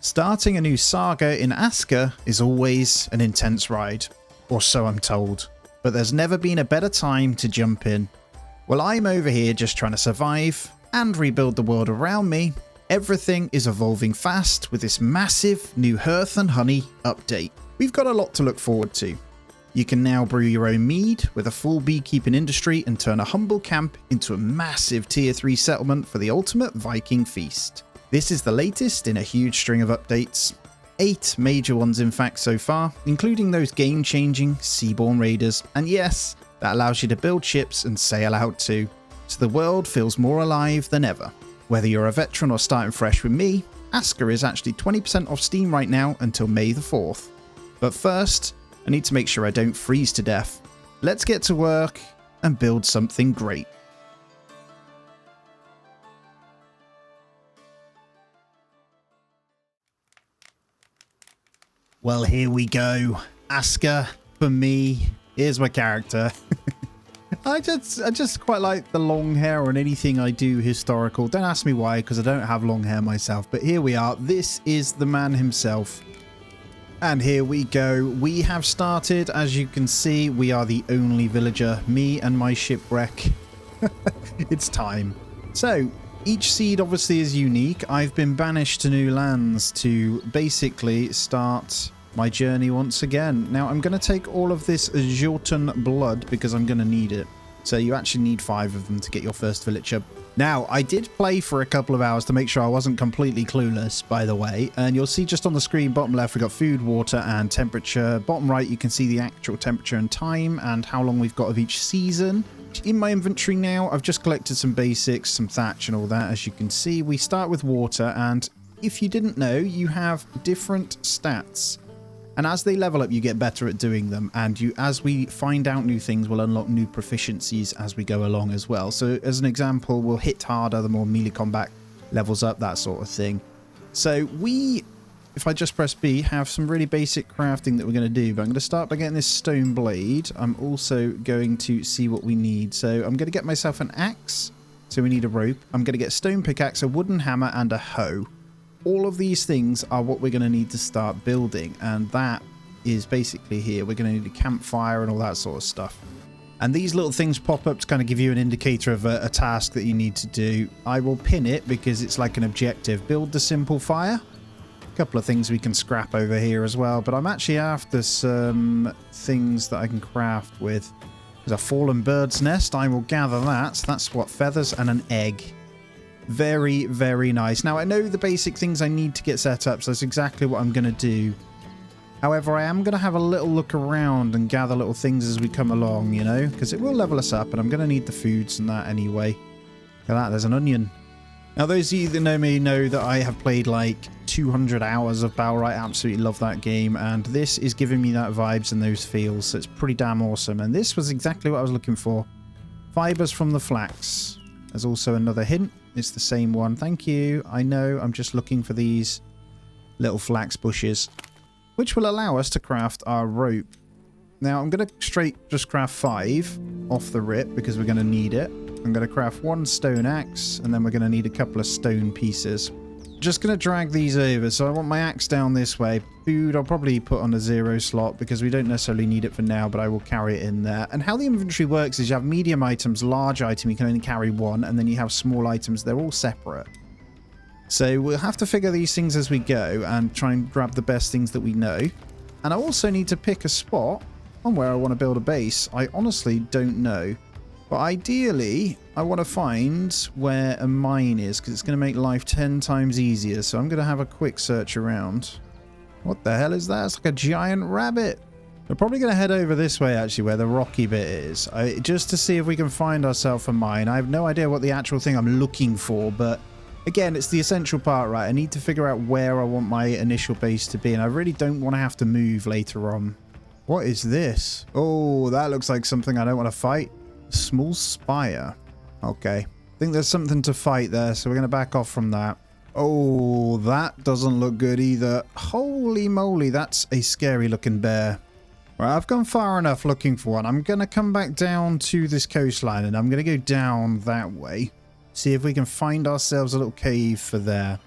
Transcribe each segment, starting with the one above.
Starting a new saga in Aska is always an intense ride, or so I'm told, but there's never been a better time to jump in. While I'm over here just trying to survive and rebuild the world around me, everything is evolving fast with this massive new Hearth and Honey update. We've got a lot to look forward to. You can now brew your own mead with a full beekeeping industry and turn a humble camp into a massive tier 3 settlement for the ultimate Viking feast. This is the latest in a huge string of updates. 8 major ones in fact so far, including those game-changing seaborne raiders, and yes, that allows you to build ships and sail out too, so the world feels more alive than ever. Whether you're a veteran or starting fresh with me, Aska is actually 20% off Steam right now until May the 4th. But first, I need to make sure I don't freeze to death. Let's get to work and build something great. Well, here we go. Aska, for me, here's my character. I just quite like the long hair on anything I do historical. Don't ask me why, because I don't have long hair myself. But here we are. This is the man himself. And here we go. We have started. As you can see, we are the only villager. Me and my shipwreck. It's time. So, each seed obviously is unique. I've been banished to new lands to basically start my journey once again. Now, I'm going to take all of this Jotun blood because I'm going to need it. So you actually need 5 of them to get your first villager. Now, I did play for a couple of hours to make sure I wasn't completely clueless, by the way. And you'll see just on the screen, bottom left, we've got food, water, and temperature. Bottom right, you can see the actual temperature and time and how long we've got of each season. In my inventory now, I've just collected some basics, some thatch and all that. As you can see, we start with water. And if you didn't know, you have different stats. And as they level up, you get better at doing them. And as we find out new things, we'll unlock new proficiencies as we go along as well. So as an example, we'll hit harder the more melee combat levels up, that sort of thing. So if I just press B, have some really basic crafting that we're going to do. But I'm going to start by getting this stone blade. I'm also going to see what we need. So I'm going to get myself an axe. So we need a rope. I'm going to get a stone pickaxe, a wooden hammer, and a hoe. All of these things are what we're going to need to start building, and that is basically here. We're going to need a campfire and all that sort of stuff. And these little things pop up to kind of give you an indicator of a task that you need to do. I will pin it because it's like an objective. Build the simple fire. A couple of things we can scrap over here as well, but I'm actually after some things that I can craft with. There's a fallen bird's nest. I will gather that. So that's what, feathers and an egg. Very, very nice. Now, I know the basic things I need to get set up, so that's exactly what I'm going to do. However, I am going to have a little look around and gather little things as we come along, you know, because it will level us up, and I'm going to need the foods and that anyway. Look at that, there's an onion. Now, those of you that know me know that I have played like 200 hours of Battlerite. I absolutely love that game, and this is giving me that vibes and those feels, so it's pretty damn awesome. And this was exactly what I was looking for. Fibers from the flax. There's also another hint. It's the same one. Thank you. I know. I'm just looking for these little flax bushes, which will allow us to craft our rope. Now, I'm going to just craft 5 off the rip because we're going to need it. I'm going to craft 1 stone axe, and then we're going to need a couple of stone pieces. Just going to drag these over. So I want my axe down this way. Food I'll probably put on a 0 slot because we don't necessarily need it for now, but I will carry it in there. And how the inventory works is you have medium items, large item, you can only carry 1, and then you have small items. They're all separate. So we'll have to figure these things as we go and try and grab the best things that we know. And I also need to pick a spot on where I want to build a base. I honestly don't know. But ideally, I want to find where a mine is because it's going to make life 10 times easier. So I'm going to have a quick search around. What the hell is that? It's like a giant rabbit. We're probably going to head over this way, actually, where the rocky bit is. Just to see if we can find ourselves a mine. I have no idea what the actual thing I'm looking for, but again, it's the essential part, right? I need to figure out where I want my initial base to be, and I really don't want to have to move later on. What is this? Oh, that looks like something I don't want to fight. Small spire. Okay. I think there's something to fight there, so we're going to back off from that. Oh, that doesn't look good either. Holy moly, that's a scary looking bear. Right, I've gone far enough looking for one. I'm going to come back down to this coastline, and I'm going to go down that way. See if we can find ourselves a little cave for there.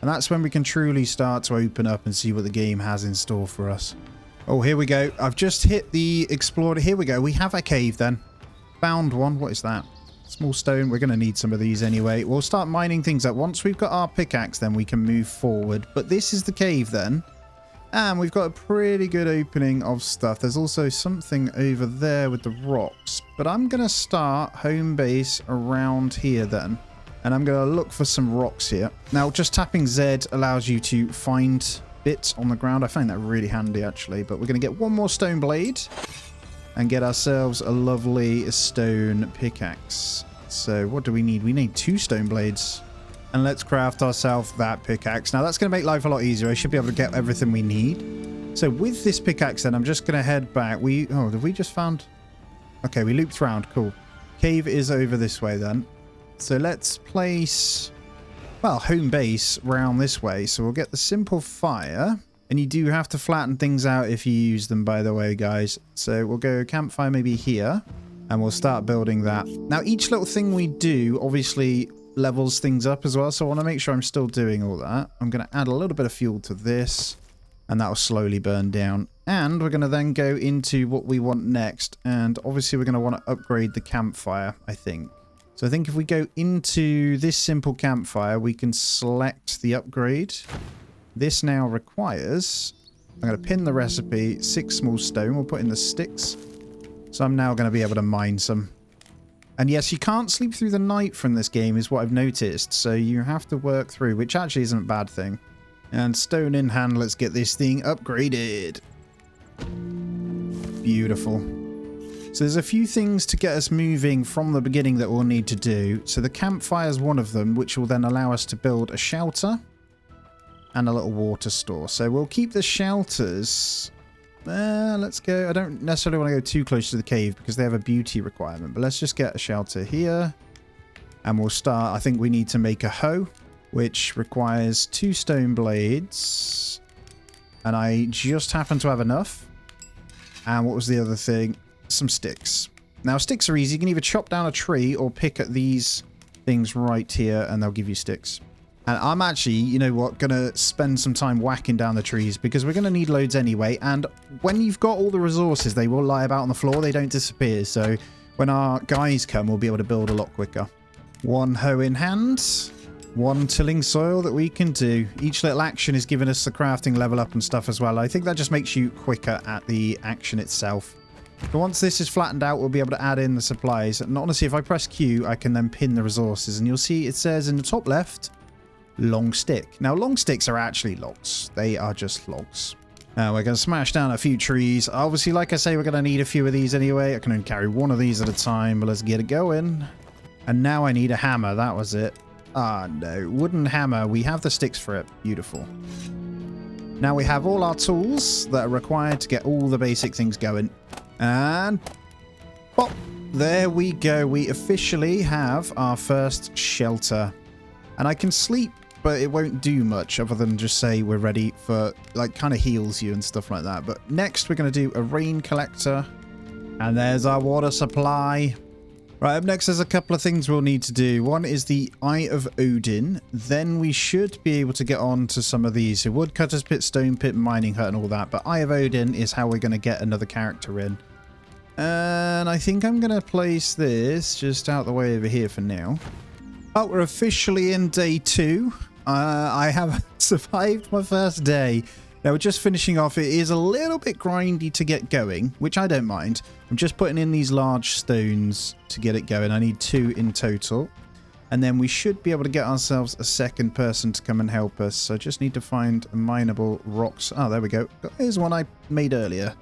And that's when we can truly start to open up and see what the game has in store for us. Oh, here we go. I've just hit the explorer. Here we go. We have a cave then. Found one. What is that? Small stone. We're going to need some of these anyway. We'll start mining things up. Once we've got our pickaxe, then we can move forward. But this is the cave then. And we've got a pretty good opening of stuff. There's also something over there with the rocks. But I'm going to start home base around here then. And I'm going to look for some rocks here. Now, just tapping Z allows you to find bits on the ground. I find that really handy, actually. But we're going to get one more stone blade and get ourselves a lovely stone pickaxe. So what do we need? We need 2 stone blades. And let's craft ourselves that pickaxe. Now, that's going to make life a lot easier. I should be able to get everything we need. So with this pickaxe, then, I'm just going to head back. Oh, have we just found... Okay, we looped around. Cool. Cave is over this way, then. So let's place, well, home base around this way. So we'll get the simple fire. And you do have to flatten things out if you use them, by the way, guys. So we'll go campfire maybe here. And we'll start building that. Now, each little thing we do obviously levels things up as well. So I want to make sure I'm still doing all that. I'm going to add a little bit of fuel to this. And that will slowly burn down. And we're going to then go into what we want next. And obviously we're going to want to upgrade the campfire, I think. So I think if we go into this simple campfire, we can select the upgrade. This now requires, I'm going to pin the recipe, 6 small stone. We'll put in the sticks. So I'm now going to be able to mine some. And yes, you can't sleep through the night from this game is what I've noticed. So you have to work through, which actually isn't a bad thing. And stone in hand, let's get this thing upgraded. Beautiful. So there's a few things to get us moving from the beginning that we'll need to do. So the campfire is one of them, which will then allow us to build a shelter and a little water store. So we'll keep the shelters. Let's go. I don't necessarily want to go too close to the cave because they have a beauty requirement. But let's just get a shelter here. And we'll start. I think we need to make a hoe, which requires 2 stone blades. And I just happen to have enough. And what was the other thing? Some sticks. Now, sticks are easy. You can either chop down a tree or pick at these things right here and they'll give you sticks. And I'm actually, you know what, going to spend some time whacking down the trees because we're going to need loads anyway. And when you've got all the resources, they will lie about on the floor. They don't disappear. So when our guys come, we'll be able to build a lot quicker. 1 hoe in hand. 1 tilling soil that we can do. Each little action is giving us the crafting level up and stuff as well. I think that just makes you quicker at the action itself. But once this is flattened out, we'll be able to add in the supplies. And honestly, if I press Q, I can then pin the resources. And you'll see it says in the top left, long stick. Now, long sticks are actually logs. They are just logs. Now, we're going to smash down a few trees. Obviously, like I say, we're going to need a few of these anyway. I can only carry 1 of these at a time, but let's get it going. And now I need a hammer. That was it. Ah, no. Wooden hammer. We have the sticks for it. Beautiful. Now we have all our tools that are required to get all the basic things going. And pop, there we go. We officially have our first shelter. And I can sleep, but it won't do much other than just say we're ready for, like, kind of heals you and stuff like that. But next we're going to do a rain collector. And there's our water supply. Right, up next there's a couple of things we'll need to do. One is the Eye of Odin. Then we should be able to get on to some of these. So woodcutter's pit, stone pit, mining hut and all that. But Eye of Odin is how we're going to get another character in. And I think I'm going to place this just out the way over here for now. Oh, we're officially in day 2. I have survived my first day. Now, we're just finishing off. It is a little bit grindy to get going, which I don't mind. I'm just putting in these large stones to get it going. I need 2 in total. And then we should be able to get ourselves a second person to come and help us. So I just need to find mineable rocks. Oh, there we go. Here's one I made earlier.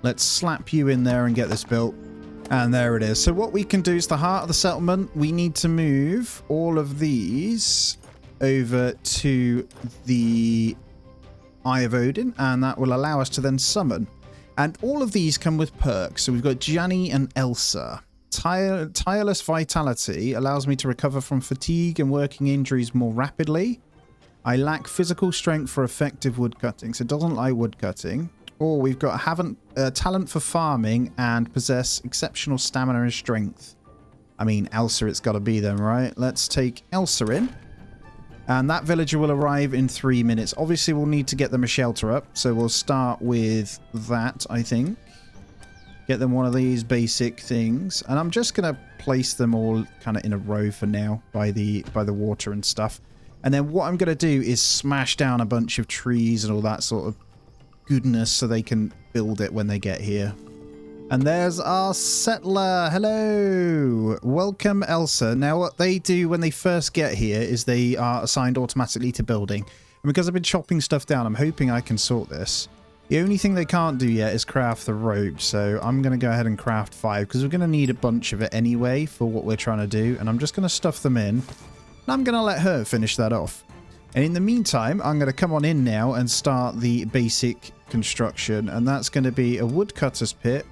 Let's slap you in there and get this built. And there it is. So what we can do is the heart of the settlement. We need to move all of these over to the Eye of Odin, and that will allow us to then summon. And all of these come with perks. So we've got Gianni and Elsa. Tireless Vitality allows me to recover from fatigue and working injuries more rapidly. I lack physical strength for effective woodcutting, so it doesn't like woodcutting. Or we've got talent for farming and possess exceptional stamina and strength. I mean, Elsa, it's got to be then, right? Let's take Elsa in. And that villager will arrive in 3 minutes. Obviously, we'll need to get them a shelter up. So we'll start with that, I think. Get them one of these basic things. And I'm just going to place them all kind of in a row for now by the water and stuff. And then what I'm going to do is smash down a bunch of trees and all that sort of goodness so they can build it when they get here. And there's our settler. Hello. Welcome, Elsa. Now, what they do when they first get here is they are assigned automatically to building. And because I've been chopping stuff down, I'm hoping I can sort this. The only thing they can't do yet is craft the rope. So I'm going to go ahead and craft 5 because we're going to need a bunch of it anyway for what we're trying to do. And I'm just going to stuff them in. And I'm going to let her finish that off. And in the meantime, I'm going to come on in now and start the basic construction. And that's going to be a woodcutter's pit,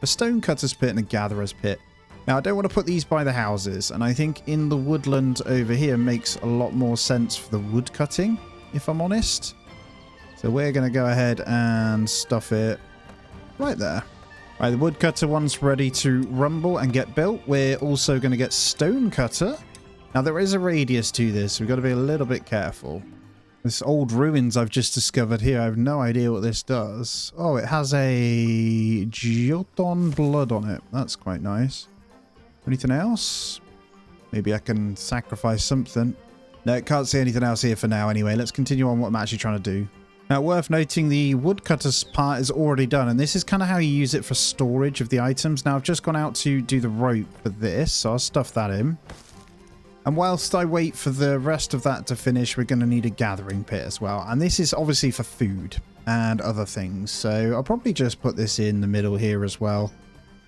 a stone cutter's pit, and a gatherer's pit. Now, I don't want to put these by the houses, and I think in the woodland over here makes a lot more sense for the wood cutting, if I'm honest. So we're going to go ahead and stuff it right there. Right, the woodcutter one's ready to rumble and get built. We're also going to get stone cutter. Now, there is a radius to this. We've got to be a little bit careful. This old ruins I've just discovered here. I have no idea what this does. Oh, it has a Jotun blood on it. That's quite nice. Anything else? Maybe I can sacrifice something. No, can't see anything else here for now anyway. Let's continue on what I'm actually trying to do. Now, worth noting, the woodcutter's part is already done. And this is kind of how you use it for storage of the items. Now, I've just gone out to do the rope for this. So I'll stuff that in. And whilst I wait for the rest of that to finish, we're going to need a gathering pit as well. And this is obviously for food and other things. So I'll probably just put this in the middle here as well.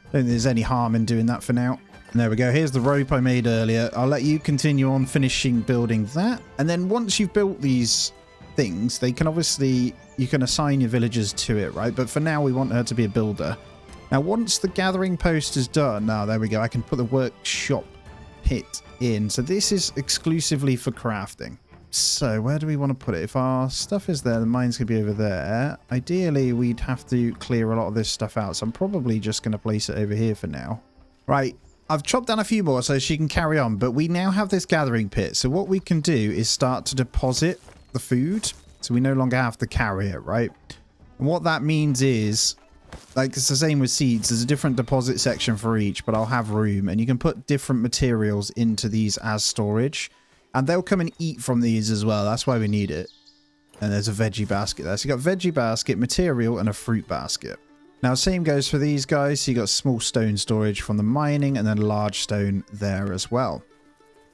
Don't think there's any harm in doing that for now. And there we go. Here's the rope I made earlier. I'll let you continue on finishing building that. And then once you've built these things, they can obviously, you can assign your villagers to it, right? But for now, we want her to be a builder. Now, once the gathering post is done, now there we go. I can put the workshop pit in. So this is exclusively for crafting. So where do we want to put it? If our stuff is there, the mine's going to be over there. Ideally, we'd have to clear a lot of this stuff out. So I'm probably just going to place it over here for now. Right. I've chopped down a few more so she can carry on. But we now have this gathering pit. So what we can do is start to deposit the food. So we no longer have to carry it, right? And what that means is, like it's the same with seeds, there's a different deposit section for each, but I'll have room, and you can put different materials into these as storage, and they'll come and eat from these as well. That's why we need it. And there's a veggie basket there. So you got veggie basket, material, and a fruit basket. Now same goes for these guys. So you got small stone storage from the mining, and then large stone there as well.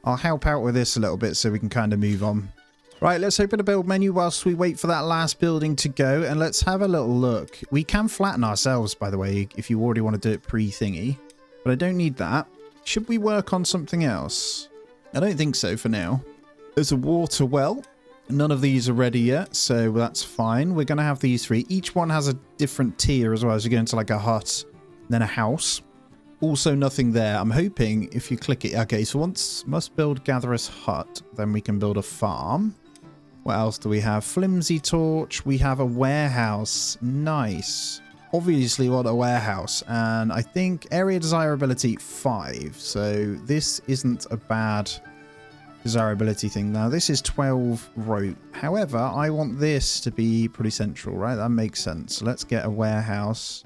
I'll help out with this a little bit so we can kind of move on. Right, let's open a build menu whilst we wait for that last building to go, and let's have a little look. We can flatten ourselves, by the way, if you already want to do it pre-thingy, but I don't need that. Should we work on something else? I don't think so for now. There's a water well. None of these are ready yet, so that's fine. We're going to have these 3. Each one has a different tier as well, as you go into like a hut, then a house. Also nothing there. I'm hoping if you click it. Okay, so once must build gatherer's hut, then we can build a farm. What else do we have? Flimsy torch. We have a warehouse. Nice. Obviously want a warehouse. And I think area desirability 5. So this isn't a bad desirability thing. Now this is 12 rope. However, I want this to be pretty central, right? That makes sense. So let's get a warehouse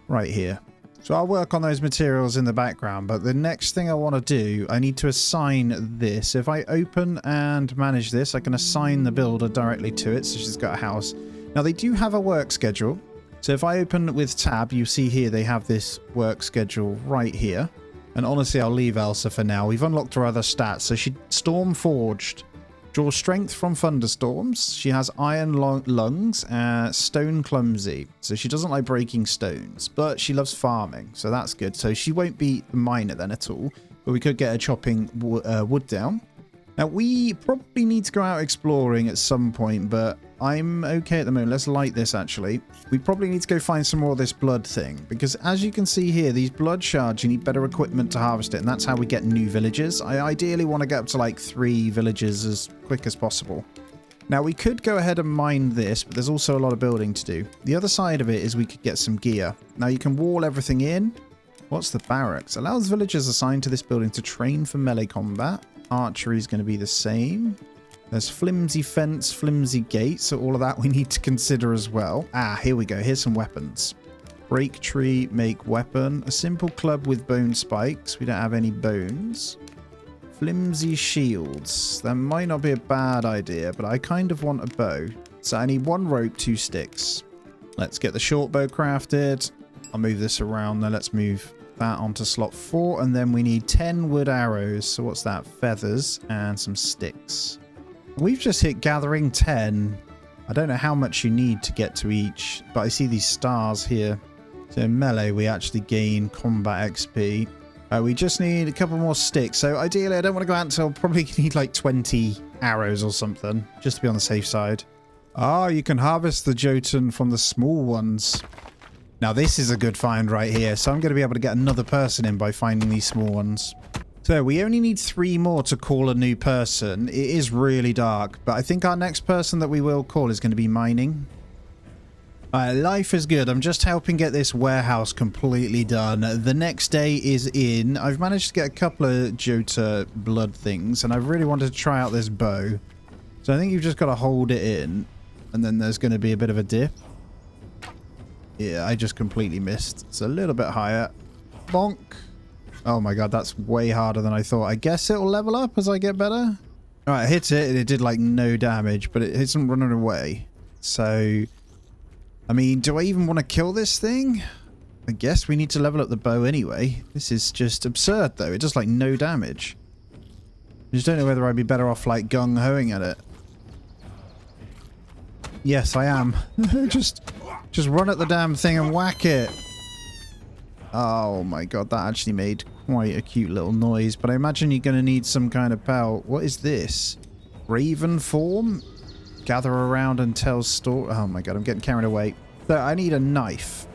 right here. So I'll work on those materials in the background, but the next thing I want to do, I need to assign this. If I open and manage this, I can assign the builder directly to it, so she's got a house. Now they do have a work schedule. So if I open with tab, you see here they have this work schedule right here. And honestly, I'll leave Elsa for now. We've unlocked her other stats. So she Storm Forged. Draws strength from thunderstorms. She has iron lungs, stone clumsy. So she doesn't like breaking stones, but she loves farming. So that's good. So she won't be a miner then at all, but we could get her chopping wood down. Now, we probably need to go out exploring at some point, but I'm okay at the moment. Let's light this, actually. We probably need to go find some more of this blood thing, because as you can see here, these blood shards, you need better equipment to harvest it, and that's how we get new villagers. I ideally want to get up to like 3 villages as quick as possible. Now, we could go ahead and mine this, but there's also a lot of building to do. The other side of it is we could get some gear. Now, you can wall everything in. What's the barracks? Allows villagers assigned to this building to train for melee combat. Archery is going to be the same. There's flimsy fence, flimsy gate, so all of that we need to consider as well. Ah, here we go. Here's some weapons. Break tree, make weapon. A simple club with bone spikes. We don't have any bones. Flimsy shields. That might not be a bad idea, but I kind of want a bow. So I need 1 rope, 2 sticks. Let's get the short bow crafted. I'll move this around then. Let's move that onto slot 4. And then we need 10 wood arrows. So what's that? Feathers and some sticks. We've just hit gathering 10. I don't know how much you need to get to each, but I see these stars here. So in melee, we actually gain combat XP. We just need a couple more sticks. So ideally, I don't want to go out until probably need like 20 arrows or something, just to be on the safe side. Ah, you can harvest the Jotun from the small ones. Now this is a good find right here. So I'm going to be able to get another person in by finding these small ones. So we only need 3 more to call a new person. It is really dark, but I think our next person that we will call is going to be mining. Life is good. I'm just helping get this warehouse completely done. The next day is in. I've managed to get a couple of Jota blood things, and I really wanted to try out this bow. So I think you've just got to hold it in, and then there's going to be a bit of a dip. Yeah, I just completely missed. It's a little bit higher. Bonk. Oh my god, that's way harder than I thought. I guess it'll level up as I get better. Alright, I hit it and it did like no damage, but it isn't running away. So, I mean, do I even want to kill this thing? I guess we need to level up the bow anyway. This is just absurd though. It does like no damage. I just don't know whether I'd be better off like gung-hoing at it. Yes, I am. just run at the damn thing and whack it. Oh my god, that actually made quite a cute little noise, but I imagine you're going to need some kind of pelt. What is this? Raven form? Gather around and tell story. Oh my god, I'm getting carried away. So I need a knife.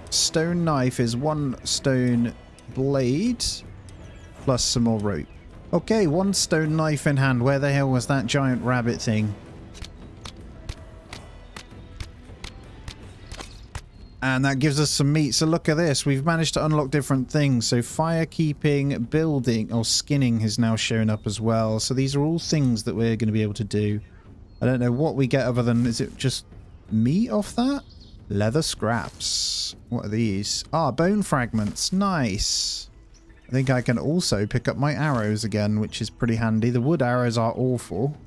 Stone knife is 1 stone blade plus some more rope. Okay, 1 stone knife in hand. Where the hell was that giant rabbit thing? And that gives us some meat. So look at this. We've managed to unlock different things. So firekeeping, building, or skinning has now shown up as well. So these are all things that we're going to be able to do. I don't know what we get other than... Is it just meat off that? Leather scraps. What are these? Ah, bone fragments. Nice. I think I can also pick up my arrows again, which is pretty handy. The wood arrows are awful,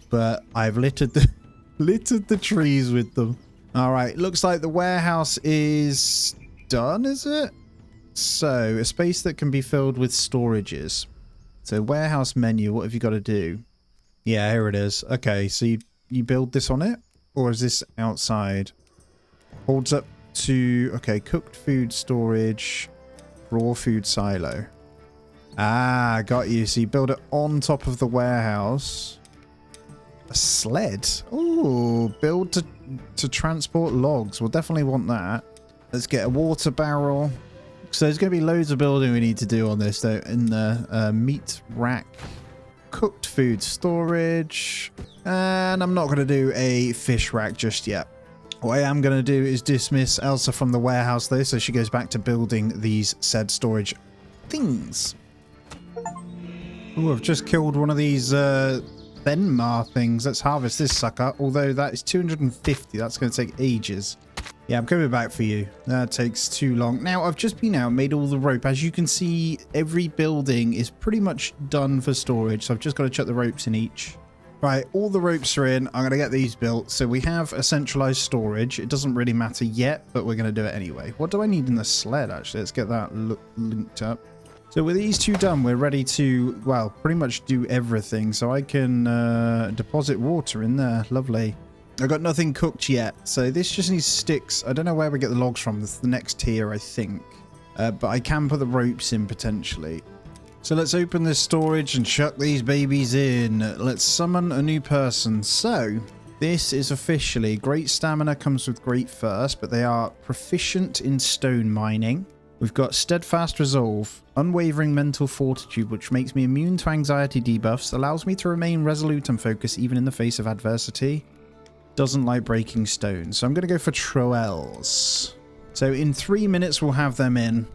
but I've littered the trees with them. All right, looks like the warehouse is done, is it? So, a space that can be filled with storages. So, warehouse menu, what have you got to do? Yeah, here it is. Okay, so you build this on it? Or is this outside? Holds up to... Okay, cooked food storage, raw food silo. Ah, got you. So, you build it on top of the warehouse. A sled? Ooh, build to transport logs. We'll definitely want that. Let's get a water barrel. So there's going to be loads of building we need to do on this though. In the meat rack, cooked food storage, and I'm not going to do a fish rack just yet. What I am going to do is dismiss Elsa from the warehouse though, so she goes back to building these said storage things. Oh, I've just killed one of these Benmar things. Let's harvest this sucker. Although that is 250. That's going to take ages. Yeah, I'm coming back for you. That takes too long. Now, I've just been out, made all the rope. As you can see, every building is pretty much done for storage. So I've just got to chuck the ropes in each. Right, all the ropes are in. I'm going to get these built. So we have a centralized storage. It doesn't really matter yet, but we're going to do it anyway. What do I need in the sled, actually? Let's get that linked up. So with these 2 done, we're ready to, well, pretty much do everything. So I can deposit water in there. Lovely. I've got nothing cooked yet. So this just needs sticks. I don't know where we get the logs from. This is the next tier, I think. But I can put the ropes in potentially. So let's open this storage and chuck these babies in. Let's summon a new person. So this is officially great stamina comes with great thirst, but they are proficient in stone mining. We've got steadfast resolve, unwavering mental fortitude, which makes me immune to anxiety debuffs, allows me to remain resolute and focused even in the face of adversity. Doesn't like breaking stones. So I'm going to go for Troels. So in 3 minutes, we'll have them in.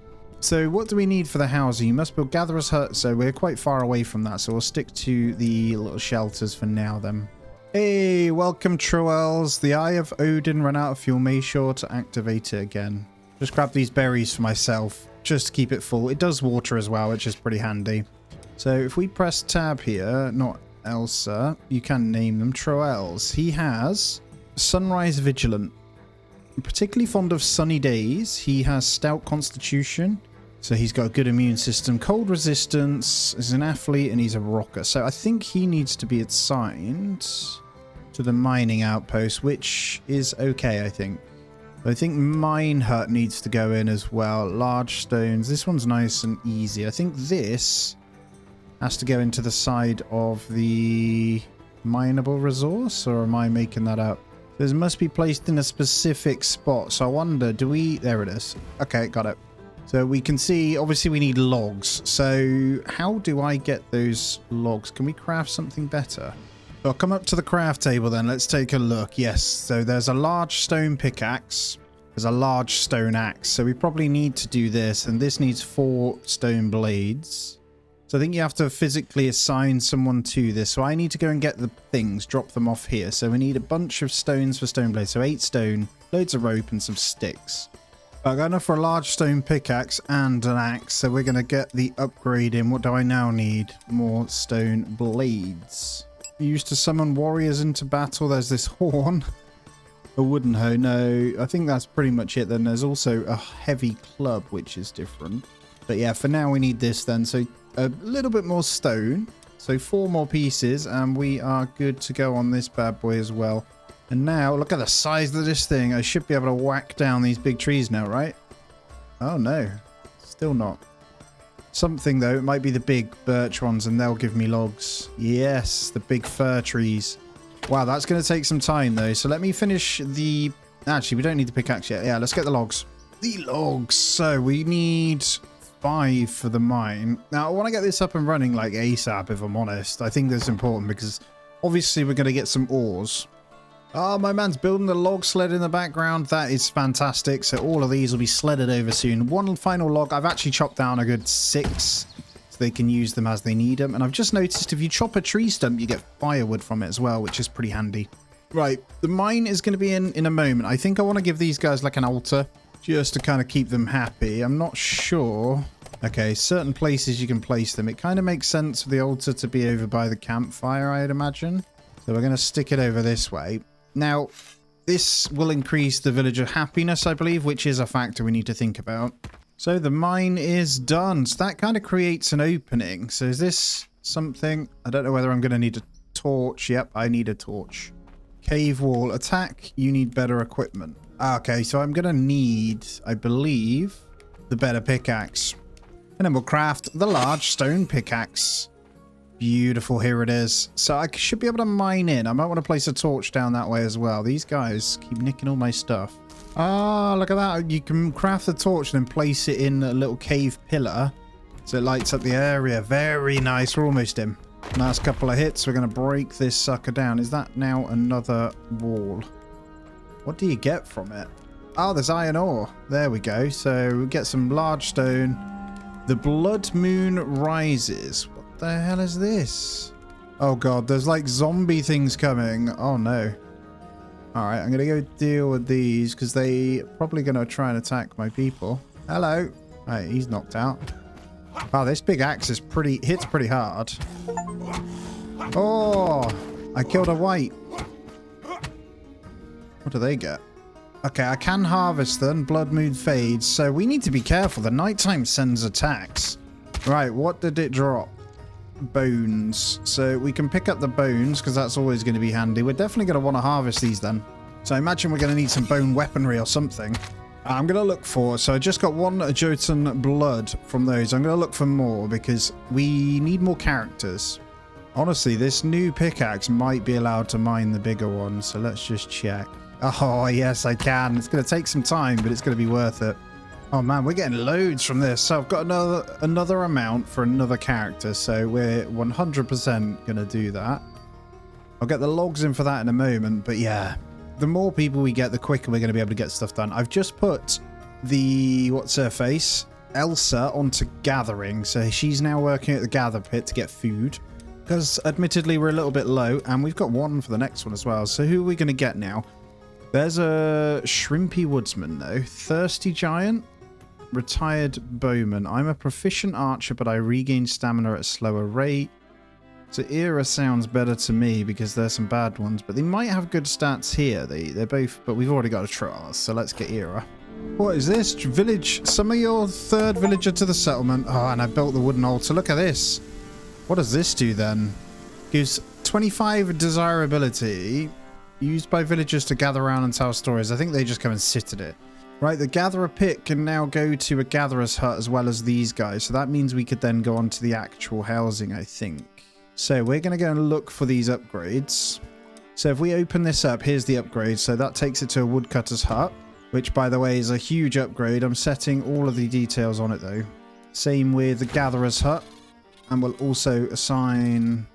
So what do we need for the housing? You must build gatherer's hut. So we're quite far away from that. So we'll stick to the little shelters for now then. Hey, welcome Troels. The Eye of Odin ran out of fuel. Make sure to activate it again. Just grab these berries for myself, just to keep it full. It does water as well, which is pretty handy. So if we press tab here, not Elsa, you can name them Troels. He has Sunrise Vigilant. Particularly fond of sunny days. He has stout constitution. So he's got a good immune system. Cold resistance. Is an athlete and he's a rocker. So I think he needs to be assigned to the mining outpost, which is okay, I think. I think mine hut needs to go in as well. Large stones. This one's nice and easy. I think this has to go into the side of the mineable resource, or am I making that up? This must be placed in a specific spot. So I wonder, do we... There it is. Okay, got it. So we can see, obviously we need logs. So how do I get those logs? Can we craft something better? So I'll come up to the craft table then. Let's take a look. Yes, so there's a large stone pickaxe. There's a large stone axe. So we probably need to do this. And this needs 4 stone blades. So I think you have to physically assign someone to this. So I need to go and get the things, drop them off here. So we need a bunch of stones for stone blades. So 8 stone, loads of rope and some sticks. I got enough for a large stone pickaxe and an axe. So we're going to get the upgrade in. What do I now need? More stone blades. Used to summon warriors into battle. There's this horn. A wooden hoe. No, I think that's pretty much it. Then there's also a heavy club, which is different. But yeah, for now we need this then. So a little bit more stone. So 4 more pieces and we are good to go on this bad boy as well. And now look at the size of this thing. I should be able to whack down these big trees now, right? Oh no, still not. Something though, it might be the big birch ones and they'll give me logs. Yes, the big fir trees. Wow, that's going to take some time though. So let me finish the... Actually, we don't need the pickaxe yet. Yeah, let's get the logs. The logs. So we need 5 for the mine. Now, I want to get this up and running like ASAP, if I'm honest. I think that's important because obviously we're going to get some ores. Oh, my man's building the log sled in the background. That is fantastic. So all of these will be sledded over soon. One final log. I've actually chopped down a good 6 so they can use them as they need them. And I've just noticed if you chop a tree stump, you get firewood from it as well, which is pretty handy. Right, the mine is going to be in a moment. I think I want to give these guys like an altar just to kind of keep them happy. I'm not sure. Okay, certain places you can place them. It kind of makes sense for the altar to be over by the campfire, I'd imagine. So we're going to stick it over this way. Now, this will increase the villager happiness, I believe, which is a factor we need to think about. So the mine is done. So that kind of creates an opening. So is this something? I don't know whether I'm going to need a torch. Yep, I need a torch. Cave wall attack. You need better equipment. Okay, so I'm going to need, I believe, the better pickaxe. And then we'll craft the large stone pickaxe. Beautiful, here it is. So I should be able to mine in. I might want to place a torch down that way as well. These guys keep nicking all my stuff. Ah, look at that. You can craft the torch and then place it in a little cave pillar. So it lights up the area. Very nice. We're almost in. Last couple of hits. We're going to break this sucker down. Is that now another wall? What do you get from it? Oh, there's iron ore. There we go. So we get some large stone. The blood moon rises. What the hell is this? Oh god, there's like zombie things coming. Oh no. Alright, I'm gonna go deal with these because they probably gonna try and attack my people. Hello. Alright, he's knocked out. Wow, this big axe is hits pretty hard. Oh, I killed a white. What do they get? Okay, I can harvest them. Blood moon fades. So we need to be careful. The nighttime sends attacks. Right, what did it drop? Bones. So we can pick up the bones because that's always going to be handy. We're definitely going to want to harvest these then. So I imagine we're going to need some bone weaponry or something. I'm going to look for... So I just got 1 Jotun blood from those. I'm going to look for more because we need more characters. Honestly, this new pickaxe might be allowed to mine the bigger one. So let's just check. Oh, yes, I can. It's going to take some time, but it's going to be worth it. Oh, man, we're getting loads from this. So I've got another amount for another character. So we're 100% going to do that. I'll get the logs in for that in a moment. But yeah, the more people we get, the quicker we're going to be able to get stuff done. I've just put the, what's her face? Elsa onto gathering. So she's now working at the gather pit to get food. Because admittedly we're a little bit low, and we've got one for the next one as well. So who are we going to get now? There's a shrimpy woodsman though. Thirsty giant. Retired bowman. I'm a proficient archer, but I regain stamina at a slower rate. So Era sounds better to me because there's some bad ones, but they might have good stats here. They're both, but we've already got a Troas, so let's get Era. What is this? Village. Summon your third villager to the settlement. Oh, and I built the wooden altar. Look at this. What does this do then? Gives 25 desirability used by villagers to gather around and tell stories. I think they just come and sit at it. Right, the gatherer pit can now go to a gatherer's hut as well as these guys. So that means we could then go on to the actual housing, I think. So we're going to go and look for these upgrades. So if we open this up, here's the upgrade. So that takes it to a woodcutter's hut, which by the way is a huge upgrade. I'm setting all of the details on it though. Same with the gatherer's hut. And we'll also assign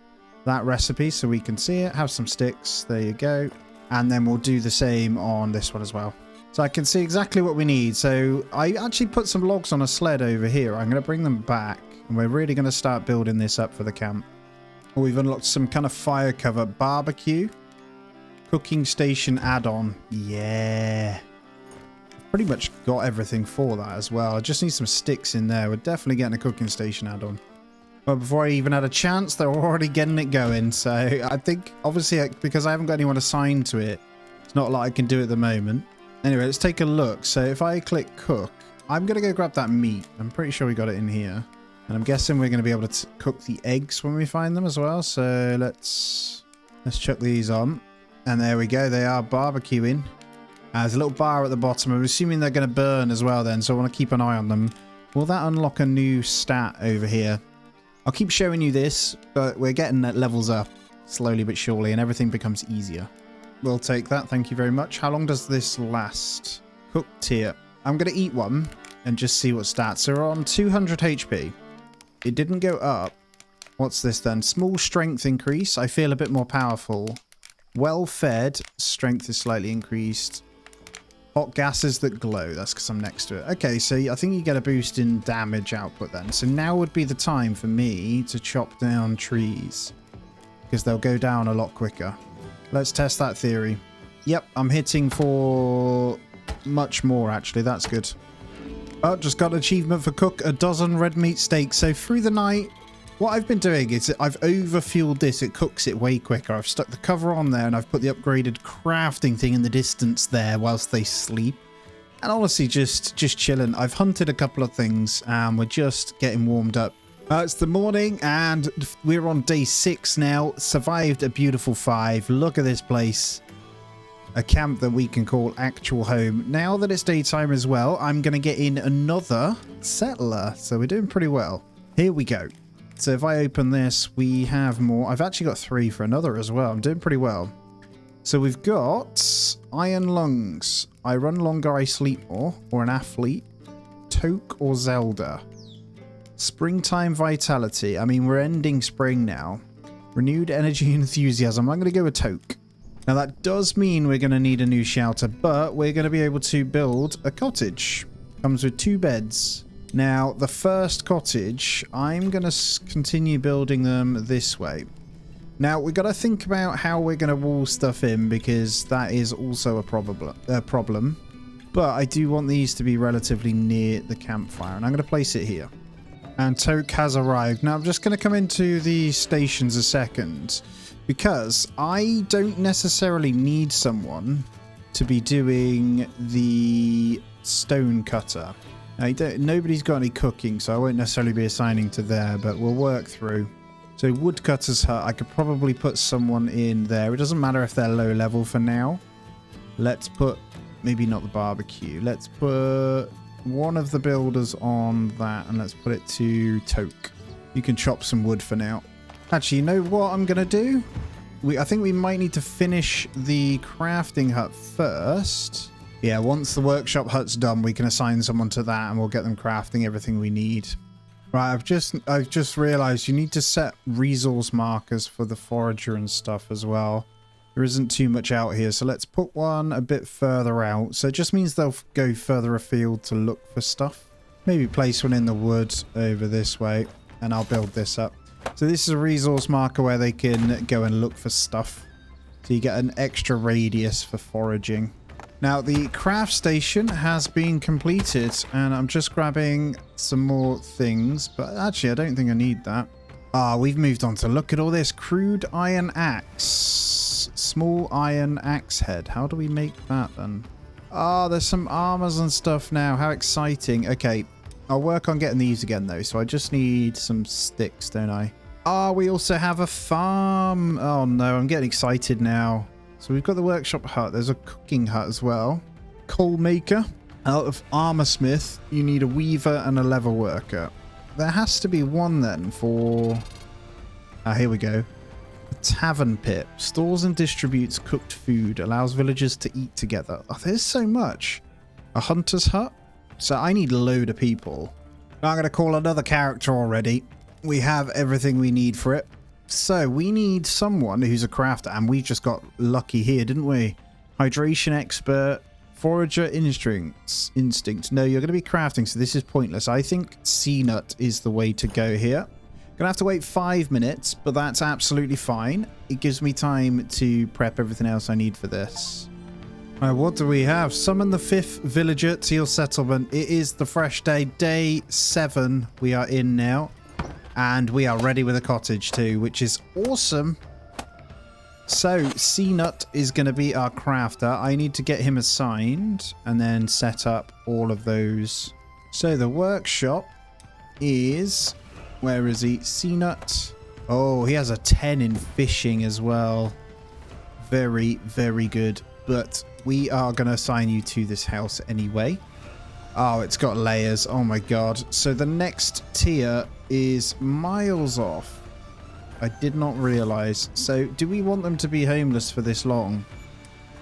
that recipe so we can see it. Have some sticks. There you go. And then we'll do the same on this one as well. So I can see exactly what we need. So I actually put some logs on a sled over here. I'm going to bring them back. And we're really going to start building this up for the camp. We've unlocked some kind of fire cover. Barbecue. Cooking station add-on. Yeah. Pretty much got everything for that as well. I just need some sticks in there. We're definitely getting a cooking station add-on. But before I even had a chance, they're already getting it going. So I think, obviously, because I haven't got anyone assigned to it, it's not like I can do it at the moment. Anyway, let's take a look. So if I click cook, I'm going to go grab that meat. I'm pretty sure we got it in here. And I'm guessing we're going to be able to cook the eggs when we find them as well. So let's chuck these on. And there we go. They are barbecuing. There's a little bar at the bottom. I'm assuming they're going to burn as well then. So I want to keep an eye on them. Will that unlock a new stat over here? I'll keep showing you this, but we're getting levels up slowly but surely and everything becomes easier. We'll take that. Thank you very much. How long does this last? Cooked here. I'm going to eat one and just see what stats. So we're on 200 HP. It didn't go up. What's this then? Small strength increase. I feel a bit more powerful. Well fed. Strength is slightly increased. Hot gases that glow. That's because I'm next to it. Okay, so I think you get a boost in damage output then. So now would be the time for me to chop down trees. Because they'll go down a lot quicker. Let's test that theory. Yep, I'm hitting for much more actually. That's good. Oh, just got an achievement for cook a dozen red meat steaks. So through the night, what I've been doing is I've overfueled this. It cooks it way quicker. I've stuck the cover on there and I've put the upgraded crafting thing in the distance there whilst they sleep. And honestly, just chilling. I've hunted a couple of things and we're just getting warmed up. It's the morning and we're on day 6 now. Survived a beautiful 5. Look at this place. A camp that we can call actual home. Now that it's daytime as well, I'm going to get in another settler. So we're doing pretty well. Here we go. So if I open this, we have more. I've actually got 3 for another as well. I'm doing pretty well. So we've got iron lungs. I run longer, I sleep more. Or an athlete. Toke or Zelda. Springtime vitality. I mean, we're ending spring now. Renewed energy and enthusiasm. I'm going to go with Toke. Now that does mean we're going to need a new shelter, but we're going to be able to build a cottage. Comes with 2 beds. Now the first cottage, I'm going to continue building them this way. Now we've got to think about how we're going to wall stuff in because that is also a problem. But I do want these to be relatively near the campfire and I'm going to place it here. And Toke has arrived. Now I'm just going to come into the stations a second. Because I don't necessarily need someone to be doing the stone cutter. Now, nobody's got any cooking, so I won't necessarily be assigning to there, but we'll work through. So woodcutter's hut, I could probably put someone in there. It doesn't matter if they're low level for now. Let's put, maybe not the barbecue. Let's put one of the builders on that, and let's put it to Toke. You can chop some wood for now. Actually, you know what I'm going to do? I think we might need to finish the crafting hut first. Yeah, once the workshop hut's done, we can assign someone to that and we'll get them crafting everything we need. Right, I've just realized you need to set resource markers for the forager and stuff as well. There isn't too much out here, so let's put one a bit further out. So it just means they'll go further afield to look for stuff. Maybe place one in the woods over this way, and I'll build this up. So this is a resource marker where they can go and look for stuff. So you get an extra radius for foraging. Now the craft station has been completed, and I'm just grabbing some more things, but actually I don't think I need that. Ah, we've moved on to look at all this. Crude iron axe. Small iron axe head. How do we make that then? Ah, there's some armors and stuff now. How exciting. Okay, I'll work on getting these again though, so I just need some sticks, don't I? Ah, we also have a farm. Oh no, I'm getting excited now. So we've got the workshop hut. There's a cooking hut as well. Coal maker. Out of armor smith, you need a weaver and a leather worker. There has to be one then for... Ah, here we go. A tavern pit. Stores and distributes cooked food. Allows villagers to eat together. Oh, there's so much. A hunter's hut. So I need a load of people. I'm going to call another character already. We have everything we need for it. So we need someone who's a crafter, and we just got lucky here, didn't we? Hydration expert, forager instinct. No, you're going to be crafting, so this is pointless. I think C-nut is the way to go here. Gonna have to wait 5 minutes, but that's absolutely fine. It gives me time to prep everything else I need for this. All right, what do we have? Summon the 5th villager to your settlement. It is the fresh day, day 7 we are in now. And we are ready with a cottage too, which is awesome. So C-nut is going to be our crafter. I need to get him assigned and then set up all of those. So the workshop is... Where is he? C-nut. Oh, he has a 10 in fishing as well. Very, very good. But we are going to assign you to this house anyway. Oh, it's got layers. Oh my god. So the next tier is miles off. I did not realize. So do we want them to be homeless for this long?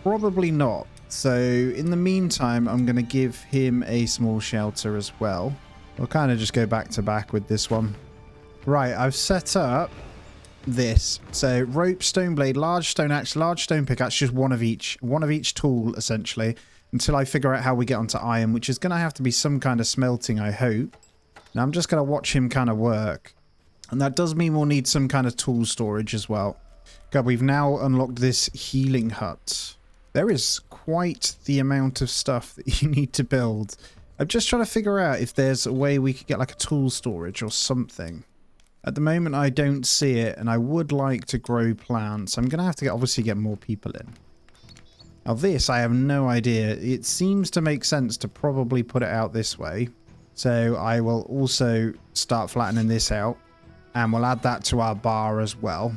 Probably not. So in the meantime, I'm going to give him a small shelter as well. We'll kind of just go back to back with this one. Right, I've set up this. So rope, stone blade, large stone axe, large stone pickaxe, just one of each tool essentially, until I figure out how we get onto iron, which is going to have to be some kind of smelting, I hope. Now I'm just going to watch him kind of work. And that does mean we'll need some kind of tool storage as well. God, we've now unlocked this healing hut. There is quite the amount of stuff that you need to build. I'm just trying to figure out if there's a way we could get like a tool storage or something. At the moment, I don't see it, and I would like to grow plants. I'm going to have to obviously get more people in. Now this, I have no idea. It seems to make sense to probably put it out this way. So I will also start flattening this out, and we'll add that to our bar as well.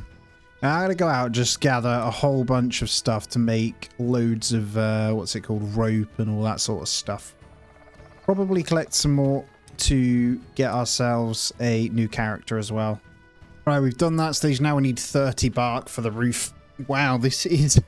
Now I'm going to go out and just gather a whole bunch of stuff to make loads of, what's it called, rope and all that sort of stuff. Probably collect some more to get ourselves a new character as well. Right, we've done that stage. Now we need 30 bark for the roof. Wow, this is...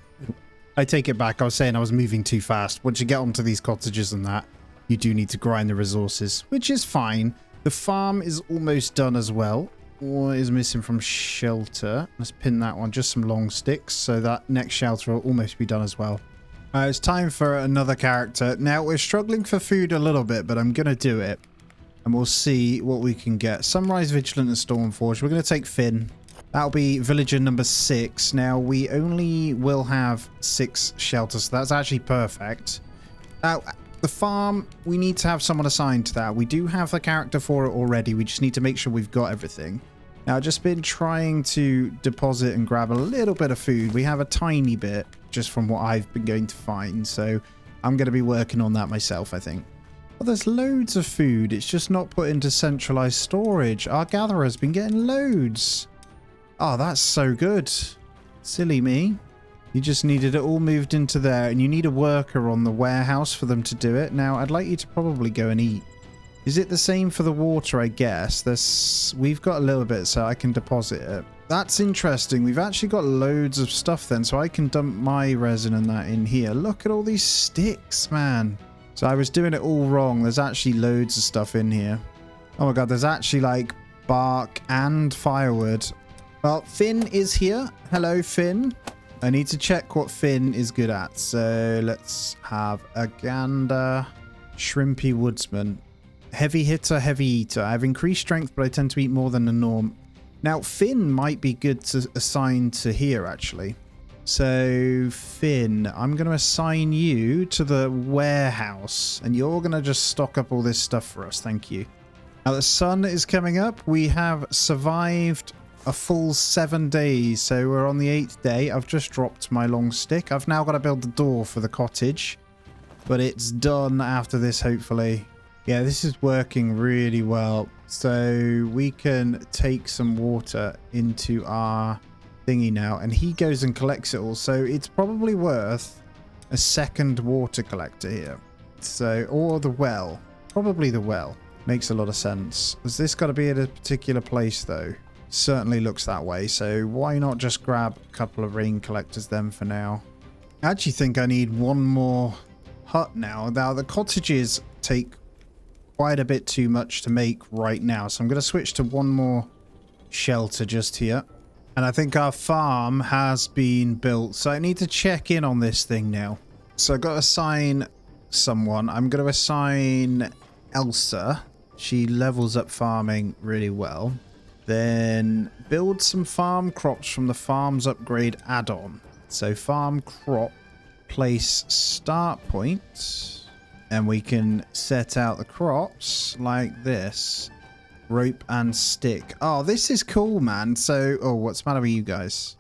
I take it back. I was saying I was moving too fast. Once you get onto these cottages and that, you do need to grind the resources, which is fine. The farm is almost done as well. What is missing from shelter? Let's pin that one. Just some long sticks, so that next shelter will almost be done as well. It's time for another character. Now, we're struggling for food a little bit, but I'm going to do it. And we'll see what we can get. Sunrise, Vigilant, and Stormforge. We're going to take Finn. That'll be villager number 6. Now, we only will have 6 shelters, so that's actually perfect. Now, the farm, we need to have someone assigned to that. We do have the character for it already. We just need to make sure we've got everything. Now, I've just been trying to deposit and grab a little bit of food. We have a tiny bit, just from what I've been going to find. So, I'm going to be working on that myself, I think. Well, there's loads of food. It's just not put into centralized storage. Our gatherer's been getting loads. Oh, that's so good. Silly me. You just needed it all moved into there, and you need a worker on the warehouse for them to do it. Now, I'd like you to probably go and eat. Is it the same for the water, I guess? We've got a little bit, so I can deposit it. That's interesting. We've actually got loads of stuff then, so I can dump my resin and that in here. Look at all these sticks, man. So I was doing it all wrong. There's actually loads of stuff in here. Oh my god, there's actually like bark and firewood. Well, Finn is here. Hello, Finn. I need to check what Finn is good at. So let's have a gander. Shrimpy woodsman. Heavy hitter, heavy eater. I have increased strength, but I tend to eat more than the norm. Now, Finn might be good to assign to here, actually. So, Finn, I'm going to assign you to the warehouse, and you're going to just stock up all this stuff for us. Thank you. Now, the sun is coming up. We have survived a full 7 days, so we're on the 8th day. I've just dropped my long stick. I've now got to build the door for the cottage, but it's done after this, hopefully. Yeah, this is working really well. So we can take some water into our thingy now, and he goes and collects it all. So it's probably worth a second water collector here. So, or the well. Probably the well. Makes a lot of sense. Has this got to be at a particular place, though? Certainly looks that way. So why not just grab a couple of rain collectors then for now? I actually think I need one more hut now. Now, the cottages take quite a bit too much to make right now. So I'm going to switch to one more shelter just here. And I think our farm has been built. So I need to check in on this thing now. So I've got to assign someone. I'm going to assign Elsa. She levels up farming really well. Then build some farm crops from the farms upgrade add-on. So farm crop, place start point, and we can set out the crops like this. Rope and stick. Oh, this is cool, man. So, oh, what's the matter with you guys?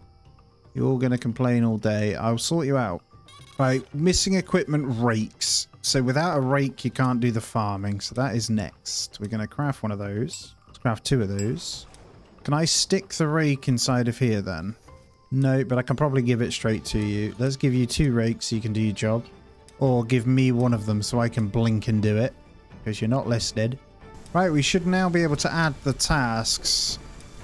You're all going to complain all day. I'll sort you out. Right, missing equipment, rakes. So without a rake, you can't do the farming. So that is next. We're going to craft one of those. Let's craft 2 of those. Can I stick the rake inside of here then? No, but I can probably give it straight to you. Let's give you 2 rakes so you can do your job. Or give me one of them so I can blink and do it. Because you're not listed. Right, we should now be able to add the tasks.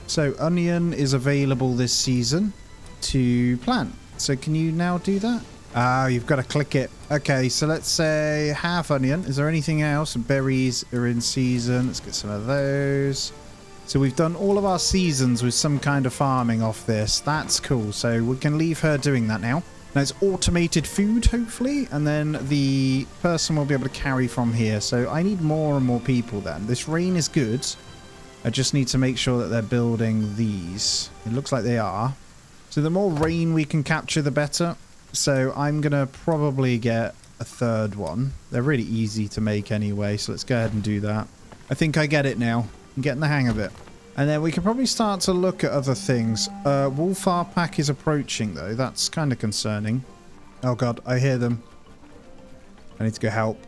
So onion is available this season to plant. So can you now do that? Ah, you've got to click it. Okay, so let's say half onion. Is there anything else? Berries are in season. Let's get some of those. So we've done all of our seasons with some kind of farming off this. That's cool. So we can leave her doing that now. Now it's automated food, hopefully, and then the person will be able to carry from here. So I need more and more people then. This rain is good. I just need to make sure that they're building these. It looks like they are. So the more rain we can capture, the better. So I'm going to probably get a 3rd one. They're really easy to make anyway, so let's go ahead and do that. I think I get it now. I'm getting the hang of it. And then we can probably start to look at other things. Wolfar pack is approaching, though. That's kind of concerning. Oh, God. I hear them. I need to go help.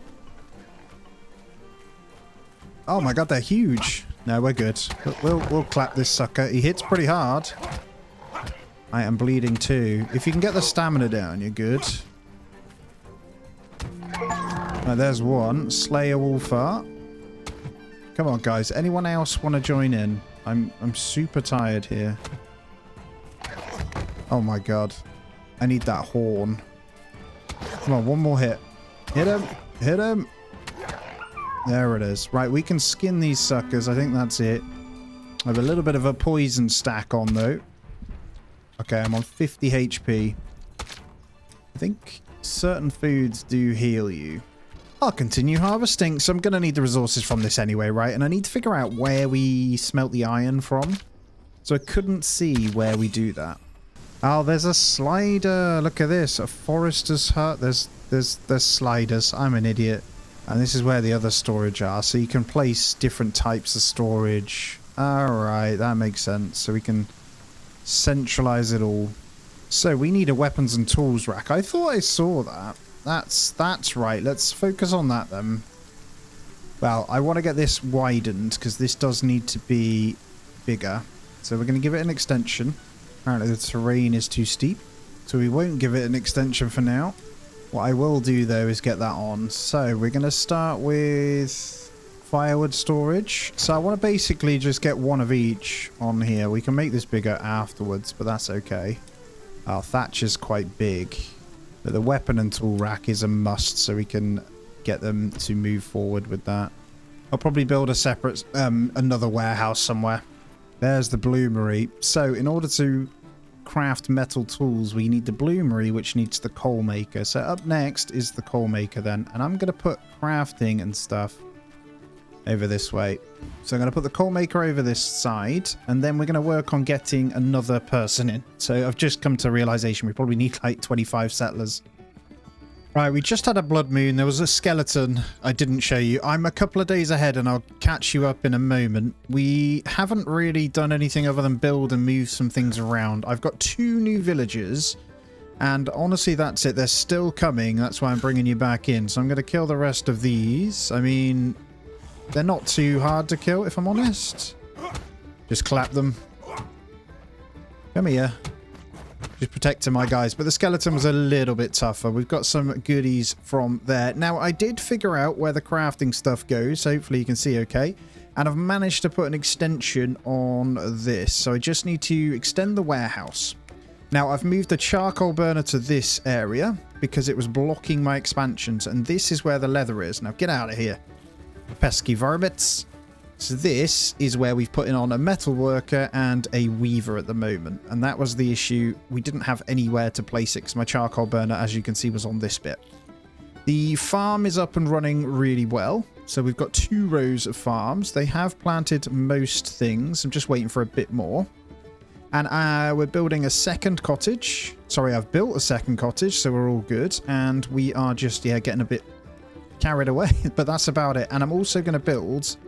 Oh, my God. They're huge. No, we're good. We'll clap this sucker. He hits pretty hard. I am bleeding, too. If you can get the stamina down, you're good. Right, there's one. Slay a Wolfar. Come on, guys. Anyone else want to join in? I'm super tired here. Oh my god. I need that horn. Come on, one more hit. Hit him. Hit him. There it is. Right, we can skin these suckers. I think that's it. I have a little bit of a poison stack on, though. Okay, I'm on 50 HP. I think certain foods do heal you. I'll continue harvesting, so I'm going to need the resources from this anyway, right? And I need to figure out where we smelt the iron from. So I couldn't see where we do that. Oh, there's a slider. Look at this. A forester's hut. There's sliders. I'm an idiot. And this is where the other storage are. So you can place different types of storage. Alright, that makes sense. So we can centralize it all. So we need a weapons and tools rack. I thought I saw that. That's right. Let's focus on that then. Well, I want to get this widened because this does need to be bigger. So we're going to give it an extension. Apparently the terrain is too steep, so we won't give it an extension for now. What I will do though is get that on. So we're going to start with firewood storage. So I want to basically just get one of each on here. We can make this bigger afterwards, but that's okay. Our thatch is quite big. But the weapon and tool rack is a must, so we can get them to move forward with that. I'll probably build a separate, another warehouse somewhere. There's the bloomery. So in order to craft metal tools, we need the bloomery, which needs the coal maker. So up next is the coal maker then. And I'm going to put crafting and stuff over this way. So I'm going to put the coal maker over this side, and then we're going to work on getting another person in. So I've just come to realization we probably need like 25 settlers. Right, we just had a blood moon. There was a skeleton I didn't show you. I'm a couple of days ahead and I'll catch you up in a moment. We haven't really done anything other than build and move some things around. I've got 2 new villagers, and honestly that's it. They're still coming. That's why I'm bringing you back in. So I'm going to kill the rest of these. I mean, they're not too hard to kill if I'm honest. Just clap them. Come here. Just protecting my guys, but the skeleton was a little bit tougher. We've got some goodies from there. Now, I did figure out where the crafting stuff goes. Hopefully you can see okay. And I've managed to put an extension on this. So I just need to extend the warehouse. Now, I've moved the charcoal burner to this area because it was blocking my expansions. And this is where the leather is. Now, get out of here, pesky varmints. So this is where we've put in on a metal worker and a weaver at the moment. And that was the issue. We didn't have anywhere to place it because my charcoal burner, as you can see, was on this bit. The farm is up and running really well. So we've got 2 rows of farms. They have planted most things. I'm just waiting for a bit more. And we're building a second cottage. Sorry, I've built a second cottage, so we're all good. And we are just, yeah, getting a bit carried away. But that's about it. And I'm also going to build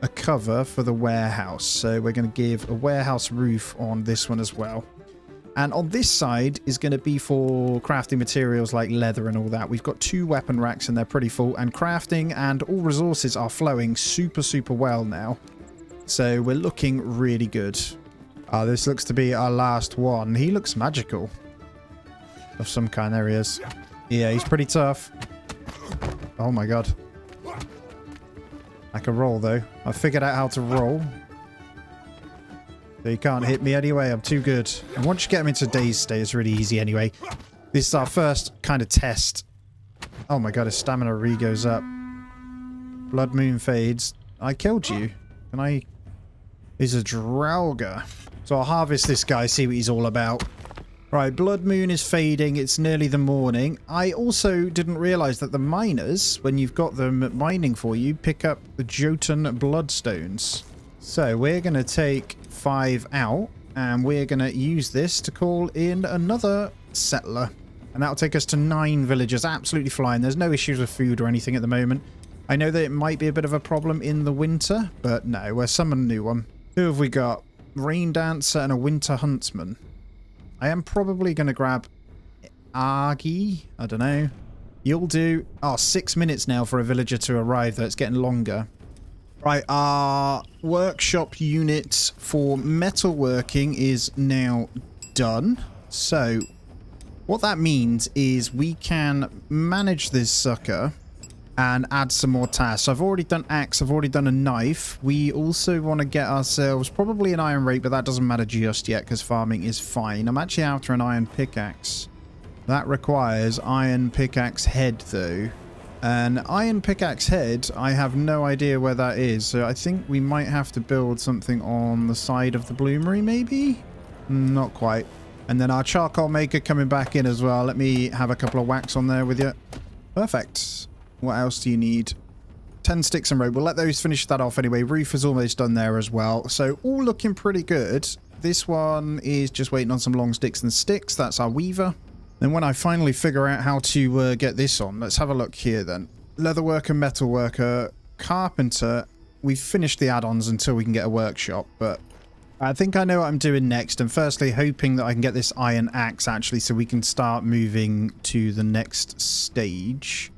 a cover for the warehouse. So we're going to give a warehouse roof on this one as well. And on this side is going to be for crafting materials like leather and all that. We've got 2 weapon racks and they're pretty full. And crafting and all resources are flowing super, super well now. So we're looking really good. This looks to be our last one. He looks magical. Of some kind. There he is. Yeah, he's pretty tough. Oh my god. I can roll though. I figured out how to roll. So you can't hit me anyway. I'm too good. And once you get him into dazed state, it's really easy anyway. This is our first kind of test. Oh my god, his stamina re-goes up. Blood moon fades. I killed you. Can I... He's a Draugr. So I'll harvest this guy, see what he's all about. Right, blood moon is fading. It's nearly the morning. I also didn't realize that the miners, when you've got them mining for you, pick up the Jotun bloodstones. So we're going to take 5 out and we're going to use this to call in another settler. And that'll take us to 9 villagers. Absolutely flying. There's no issues with food or anything at the moment. I know that it might be a bit of a problem in the winter, but no, we're summoning a new one. Who have we got? Rain Dancer and a Winter Huntsman. I am probably going to grab Argy. I don't know. You'll do. Oh, 6 minutes now for a villager to arrive, though. It's getting longer. Right, our workshop unit for metalworking is now done. So, what that means is we can manage this sucker and add some more tasks. So I've already done axe, I've already done a knife. We also want to get ourselves probably an iron rake, but that doesn't matter just yet because farming is fine. I'm actually after an iron pickaxe. That requires iron pickaxe head though. An iron pickaxe head, I have no idea where that is. So I think we might have to build something on the side of the bloomery maybe? Not quite. And then our charcoal maker coming back in as well. Let me have a couple of whacks on there with you. Perfect. What else do you need? 10 sticks and rope. We'll let those finish that off anyway. Roof is almost done there as well. So all looking pretty good. This one is just waiting on some long sticks and sticks. That's our weaver. Then when I finally figure out how to get this on, let's have a look here then. Leatherworker, metalworker, carpenter. We've finished the add-ons until we can get a workshop, but I think I know what I'm doing next. And firstly, hoping that I can get this iron axe actually so we can start moving to the next stage.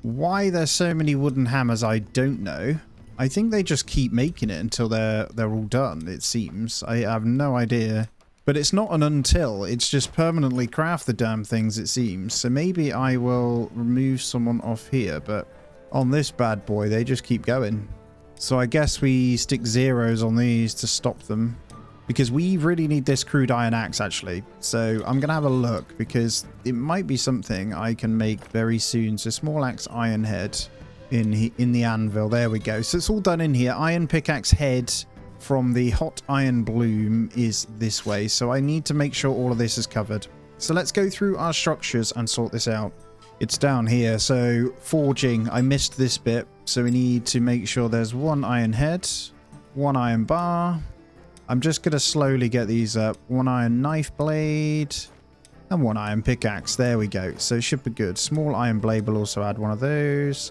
Why there's so many wooden hammers, I don't know. I think they just keep making it until they're all done, it seems. I have no idea. But it's not an until, it's just permanently craft the damn things, it seems. So maybe I will remove someone off here, but on this bad boy, they just keep going. So I guess we stick zeros on these to stop them. Because we really need this crude iron axe, actually. So I'm going to have a look, because it might be something I can make very soon. So small axe iron head in the anvil. There we go. So it's all done in here. Iron pickaxe head from the hot iron bloom is this way. So I need to make sure all of this is covered. So let's go through our structures and sort this out. It's down here. So forging, I missed this bit. So we need to make sure there's one iron head, one iron bar. I'm just going to slowly get these up. One iron knife blade and one iron pickaxe. There we go. So it should be good. Small iron blade will also add one of those.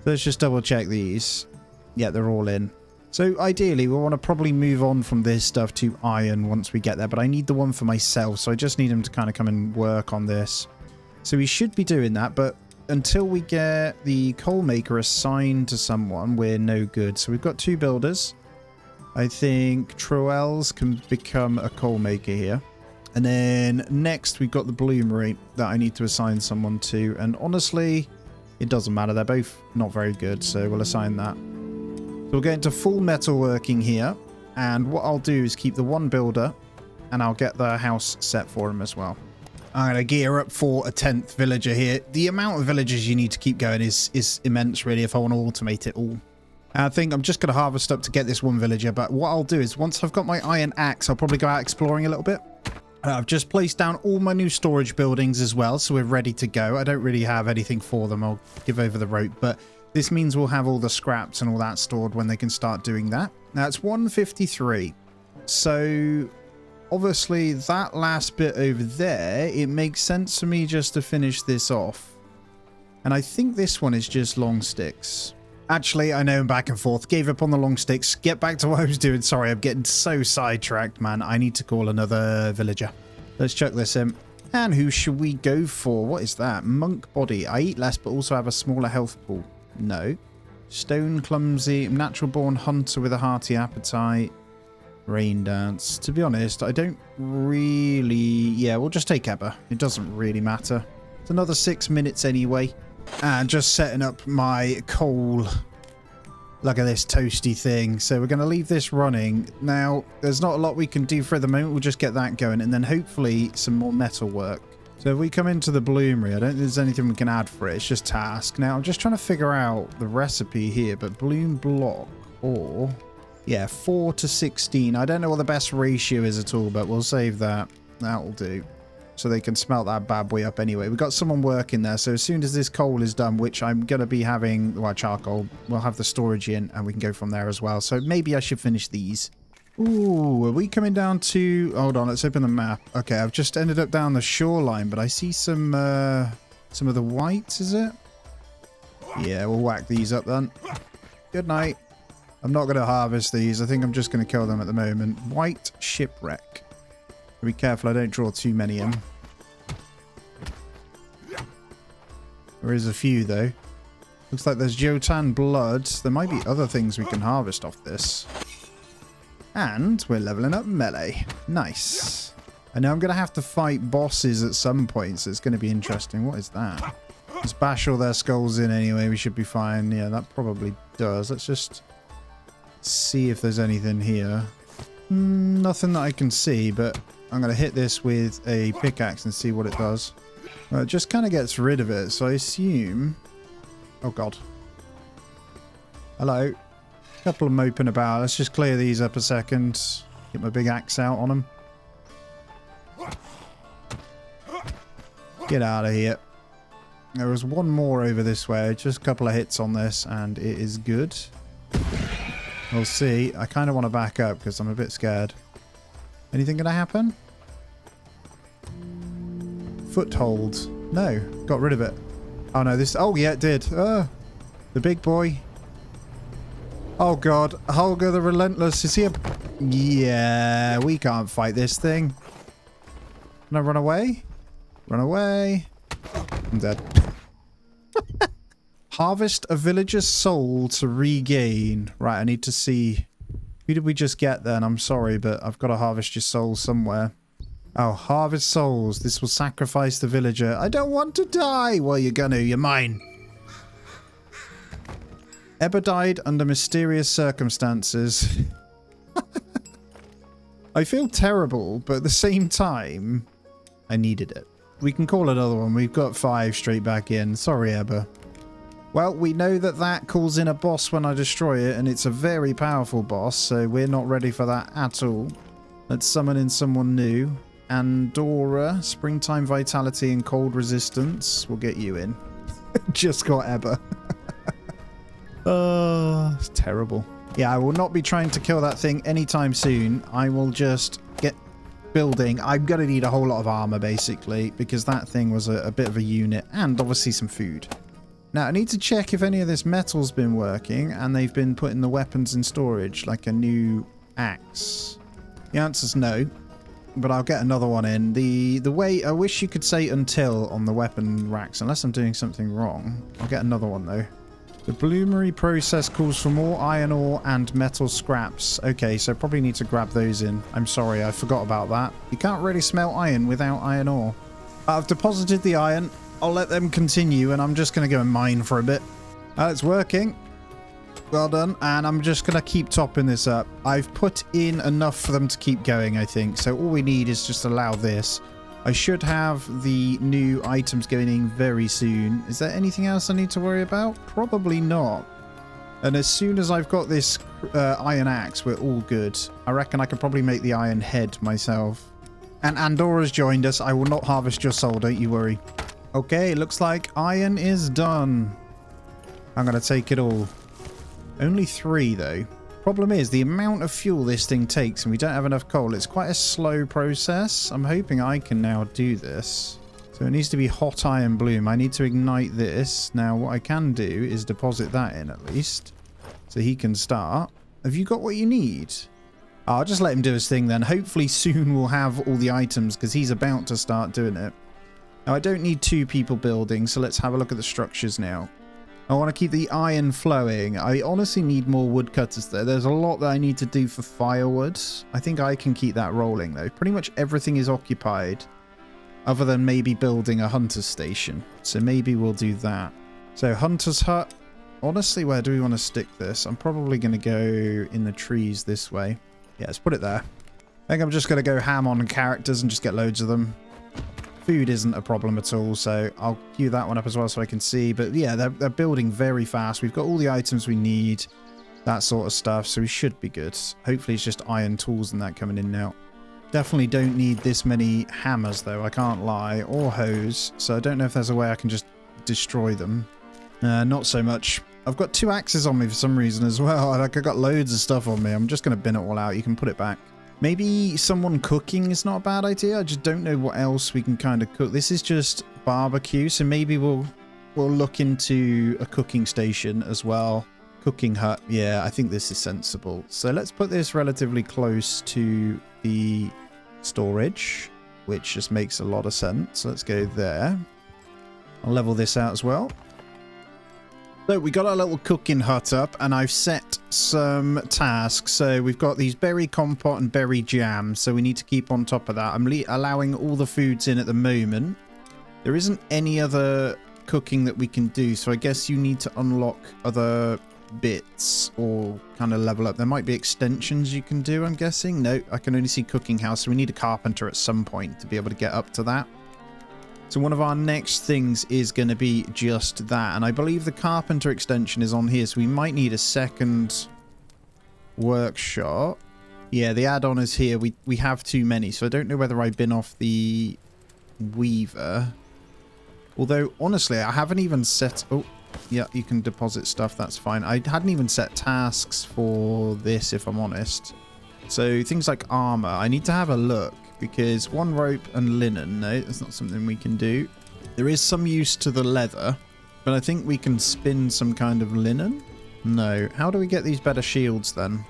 So let's just double check these. Yeah, they're all in. So ideally, we want to probably move on from this stuff to iron once we get there. But I need the one for myself. So I just need him to kind of come and work on this. So we should be doing that. But until we get the coal maker assigned to someone, we're no good. So we've got 2 builders. I think Troels can become a coal maker here. And then next we've got the bloomery that I need to assign someone to. And honestly, it doesn't matter. They're both not very good. So we'll assign that. So we'll get into full metalworking here. And what I'll do is keep the one builder. And I'll get the house set for him as well. I'm going to gear up for a 10th villager here. The amount of villagers you need to keep going is immense, really, if I want to automate it all. I think I'm just going to harvest up to get this one villager. But what I'll do is once I've got my iron axe, I'll probably go out exploring a little bit. I've just placed down all my new storage buildings as well. So we're ready to go. I don't really have anything for them. I'll give over the rope. But this means we'll have all the scraps and all that stored when they can start doing that. Now it's 153. So obviously that last bit over there, it makes sense for me just to finish this off. And I think this one is just long sticks. Actually, I know I'm back and forth. Gave up on the long sticks. Get back to what I was doing. Sorry, I'm getting so sidetracked, man. I need to call another villager. Let's chuck this in. And who should we go for? What is that? Monk body. I eat less, but also have a smaller health pool. No. Stone clumsy. Natural born hunter with a hearty appetite. Rain dance. To be honest, I don't really... Yeah, we'll just take Ebba. It doesn't really matter. It's another 6 minutes anyway. And just setting up my coal. Look at this toasty thing. So we're going to leave this running. Now, there's not a lot we can do for the moment. We'll just get that going. And then hopefully some more metal work. So if we come into the bloomery, I don't think there's anything we can add for it. It's just task. Now, I'm just trying to figure out the recipe here. But bloom block or... Yeah, 4 to 16. I don't know what the best ratio is at all, but we'll save that. That'll do. So they can smelt that bad boy up anyway. We've got someone working there. So as soon as this coal is done, which I'm going to be having, well, charcoal, we'll have the storage in and we can go from there as well. So maybe I should finish these. Ooh, are we coming down to... Hold on, let's open the map. Okay, I've just ended up down the shoreline, but I see some of the whites, is it? Yeah, we'll whack these up then. Good night. I'm not going to harvest these. I think I'm just going to kill them at the moment. White shipwreck. Be careful I don't draw too many in. There is a few though. Looks like there's Jotan blood. There might be other things we can harvest off this. And we're leveling up melee. Nice. I know I'm going to have to fight bosses at some point, so it's going to be interesting. What is that? Let's bash all their skulls in anyway. We should be fine. Yeah, that probably does. Let's just see if there's anything here. Nothing that I can see, but I'm going to hit this with a pickaxe and see what it does. Well, it just kind of gets rid of it, so I assume... Oh, God. Hello. A couple of them moping about. Let's just clear these up a second. Get my big axe out on them. Get out of here. There was one more over this way. Just a couple of hits on this, and it is good. We'll see. I kind of want to back up because I'm a bit scared. Anything going to happen? Foothold. No. Got rid of it. Oh, no. This... Oh, yeah, it did. The big boy. Oh, God. Holger the Relentless. Is he a... Yeah. We can't fight this thing. Can I run away? Run away. I'm dead. Harvest a villager's soul to regain. Right, I need to see... Who did we just get then? I'm sorry, but I've got to harvest your soul somewhere. Oh, harvest souls. This will sacrifice the villager. I don't want to die. Well, you're gonna. You're mine. Ebba died under mysterious circumstances. I feel terrible, but at the same time, I needed it. We can call another one. We've got 5 straight back in. Sorry, Ebba. Well, we know that that calls in a boss when I destroy it, and it's a very powerful boss, so we're not ready for that at all. Let's summon in someone new. Andorra, springtime vitality and cold resistance. We'll get you in. Just got Ebba. Oh, it's terrible. Yeah, I will not be trying to kill that thing anytime soon. I will just get building. I'm going to need a whole lot of armor, basically, because that thing was a bit of a unit, and obviously some food. Now, I need to check if any of this metal's been working, and they've been putting the weapons in storage, like a new axe. The answer's no, but I'll get another one in. The way, I wish you could say until on the weapon racks, unless I'm doing something wrong. I'll get another one, though. The bloomery process calls for more iron ore and metal scraps. Okay, so probably need to grab those in. I'm sorry, I forgot about that. You can't really smelt iron without iron ore. I've deposited the iron. I'll let them continue, and I'm just going to go and mine for a bit. It's working. Well done. And I'm just going to keep topping this up. I've put in enough for them to keep going, I think. So all we need is just allow this. I should have the new items going in very soon. Is there anything else I need to worry about? Probably not. And as soon as I've got this iron axe, we're all good. I reckon I could probably make the iron head myself. And Andorra's joined us. I will not harvest your soul, don't you worry. Okay, looks like iron is done. I'm going to take it all. Only 3, though. Problem is, the amount of fuel this thing takes, and we don't have enough coal, it's quite a slow process. I'm hoping I can now do this. So it needs to be hot iron bloom. I need to ignite this. Now, what I can do is deposit that in at least, so he can start. Have you got what you need? I'll just let him do his thing then. Hopefully soon we'll have all the items, because he's about to start doing it. Now, I don't need 2 people building, so let's have a look at the structures now. I want to keep the iron flowing. I honestly need more woodcutters there. There's a lot that I need to do for firewood. I think I can keep that rolling, though. Pretty much everything is occupied, other than maybe building a hunter's station. So maybe we'll do that. So hunter's hut. Honestly, where do we want to stick this? I'm probably going to go in the trees this way. Yeah, let's put it there. I think I'm just going to go ham on characters and just get loads of them. Food isn't a problem at all, so I'll queue that one up as well so I can see. But yeah, they're building very fast. We've got all the items we need, that sort of stuff, so we should be good. Hopefully it's just iron tools and that coming in now. Definitely don't need this many hammers, though, I can't lie, or hoes, so I don't know if there's a way I can just destroy them. Not so much. I've got 2 axes on me for some reason as well. Like, I've got loads of stuff on me. I'm just going to bin it all out. You can put it back. Maybe someone cooking is not a bad idea. I just don't know what else we can kind of cook. This is just barbecue, so maybe we'll look into a cooking station as well. Cooking hut. Yeah, I think this is sensible. So let's put this relatively close to the storage, which just makes a lot of sense. Let's go there. I'll level this out as well. So we got our little cooking hut up, and I've set some tasks. So we've got these berry compote and berry jam, so we need to keep on top of that. I'm allowing all the foods in at the moment. There isn't any other cooking that we can do, so I guess you need to unlock other bits or kind of level up. There might be extensions you can do, I'm guessing. No, I can only see cooking house, so we need a carpenter at some point to be able to get up to that. So one of our next things is going to be just that. And I believe the carpenter extension is on here. So we might need a second workshop. Yeah, the add-on is here. We have too many. So I don't know whether I've been off the weaver. Although, honestly, I haven't even set... Oh, yeah, you can deposit stuff. That's fine. I hadn't even set tasks for this, if I'm honest. So things like armor. I need to have a look. Because 1 rope and linen, no, that's not something we can do. There is some use to the leather, but I think we can spin some kind of linen. No. How do we get these better shields then?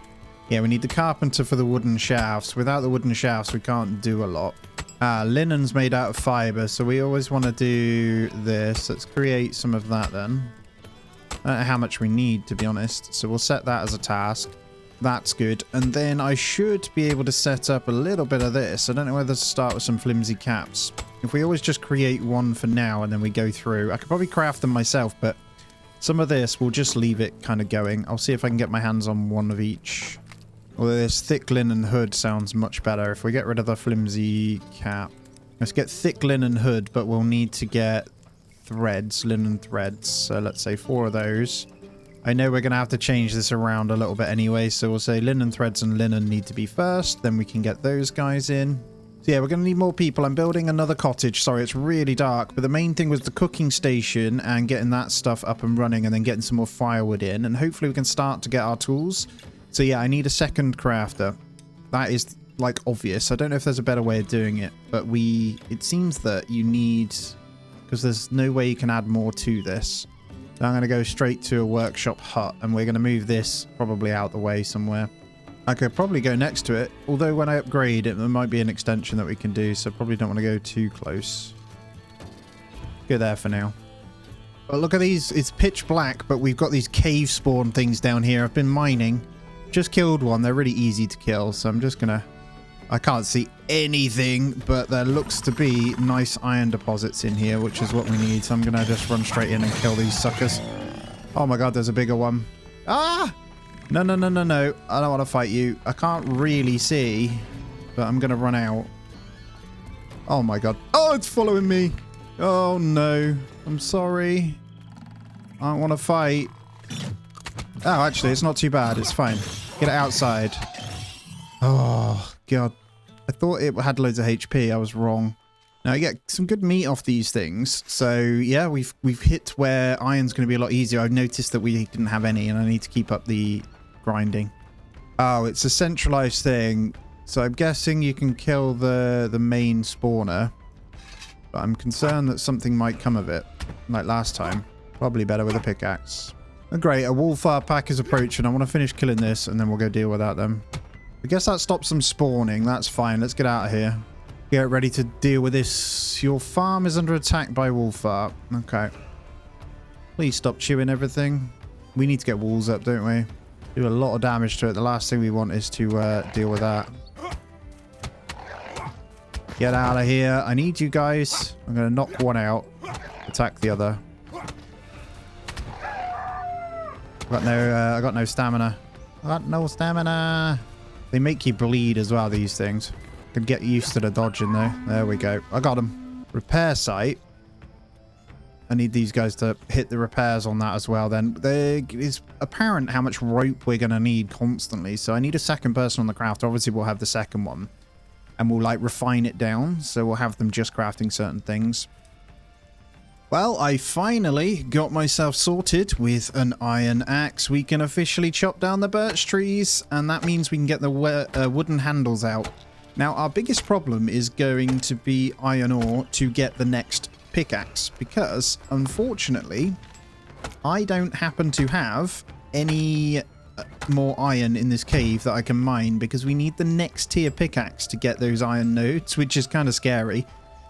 Yeah, we need the carpenter for the wooden shafts. Without the wooden shafts, we can't do a lot. Linen's made out of fiber, so we always want to do this. Let's create some of that then. I don't know how much we need, to be honest, so we'll set that as a task. That's good. And then I should be able to set up a little bit of this. I don't know whether to start with some flimsy caps. If we always just create one for now and then we go through. I could probably craft them myself, but some of this, we'll just leave it kind of going. I'll see if I can get my hands on one of each. Although this thick linen hood sounds much better. If we get rid of the flimsy cap. Let's get thick linen hood, but we'll need to get threads, linen threads. So let's say 4 of those. I know we're going to have to change this around a little bit anyway, so we'll say linen threads and linen need to be first, then we can get those guys in. So yeah, we're going to need more people. I'm building another cottage. Sorry, it's really dark. But the main thing was the cooking station and getting that stuff up and running and then getting some more firewood in. And hopefully we can start to get our tools. So yeah, I need a second crafter. That is like obvious. I don't know if there's a better way of doing it. But it seems that you need... because there's no way you can add more to this. So I'm going to go straight to a workshop hut. And we're going to move this probably out the way somewhere. I could probably go next to it, although when I upgrade it, there might be an extension that we can do, so probably don't want to go too close. Go there for now. But look at these, it's pitch black, but we've got these cave spawn things down here. I've been mining, just killed one. They're really easy to kill, so I'm just gonna... I can't see anything, but there looks to be nice iron deposits in here, which is what we need, so I'm gonna just run straight in and kill these suckers. Oh my god, there's a bigger one. Ah! No, no, no, no, no. I don't want to fight you. I can't really see, but I'm going to run out. Oh, my God. Oh, it's following me. Oh, no. I'm sorry. I don't want to fight. Oh, actually, it's not too bad. It's fine. Get it outside. Oh, God. I thought it had loads of HP. I was wrong. Now, I get some good meat off these things. So, yeah, we've hit where iron's going to be a lot easier. I've noticed that we didn't have any, and I need to keep up the... grinding. Oh, it's a centralized thing. So I'm guessing you can kill the main spawner. But I'm concerned that something might come of it. Like last time. Probably better with a pickaxe. Oh, great. A wolfar pack is approaching. I want to finish killing this and then we'll go deal with that then. I guess that stops them spawning. That's fine. Let's get out of here. Get ready to deal with this. Your farm is under attack by wolfar. Okay. Please stop chewing everything. We need to get walls up, don't we? Do a lot of damage to it. The last thing we want is to deal with that. Get out of here. I need you guys. I'm going to knock one out. Attack the other. I got no stamina. I got no stamina. They make you bleed as well, these things. Could get used to the dodging though. There we go. I got them. Repair site. I need these guys to hit the repairs on that as well then. It's apparent how much rope we're going to need constantly. So I need a second person on the craft. Obviously, we'll have the second one. And we'll, like, refine it down. So we'll have them just crafting certain things. Well, I finally got myself sorted with an iron axe. We can officially chop down the birch trees. And that means we can get the wooden handles out. Now, our biggest problem is going to be iron ore to get the next pickaxe, because unfortunately I don't happen to have any more iron in this cave that I can mine, because we need the next tier pickaxe to get those iron nodes, which is kind of scary.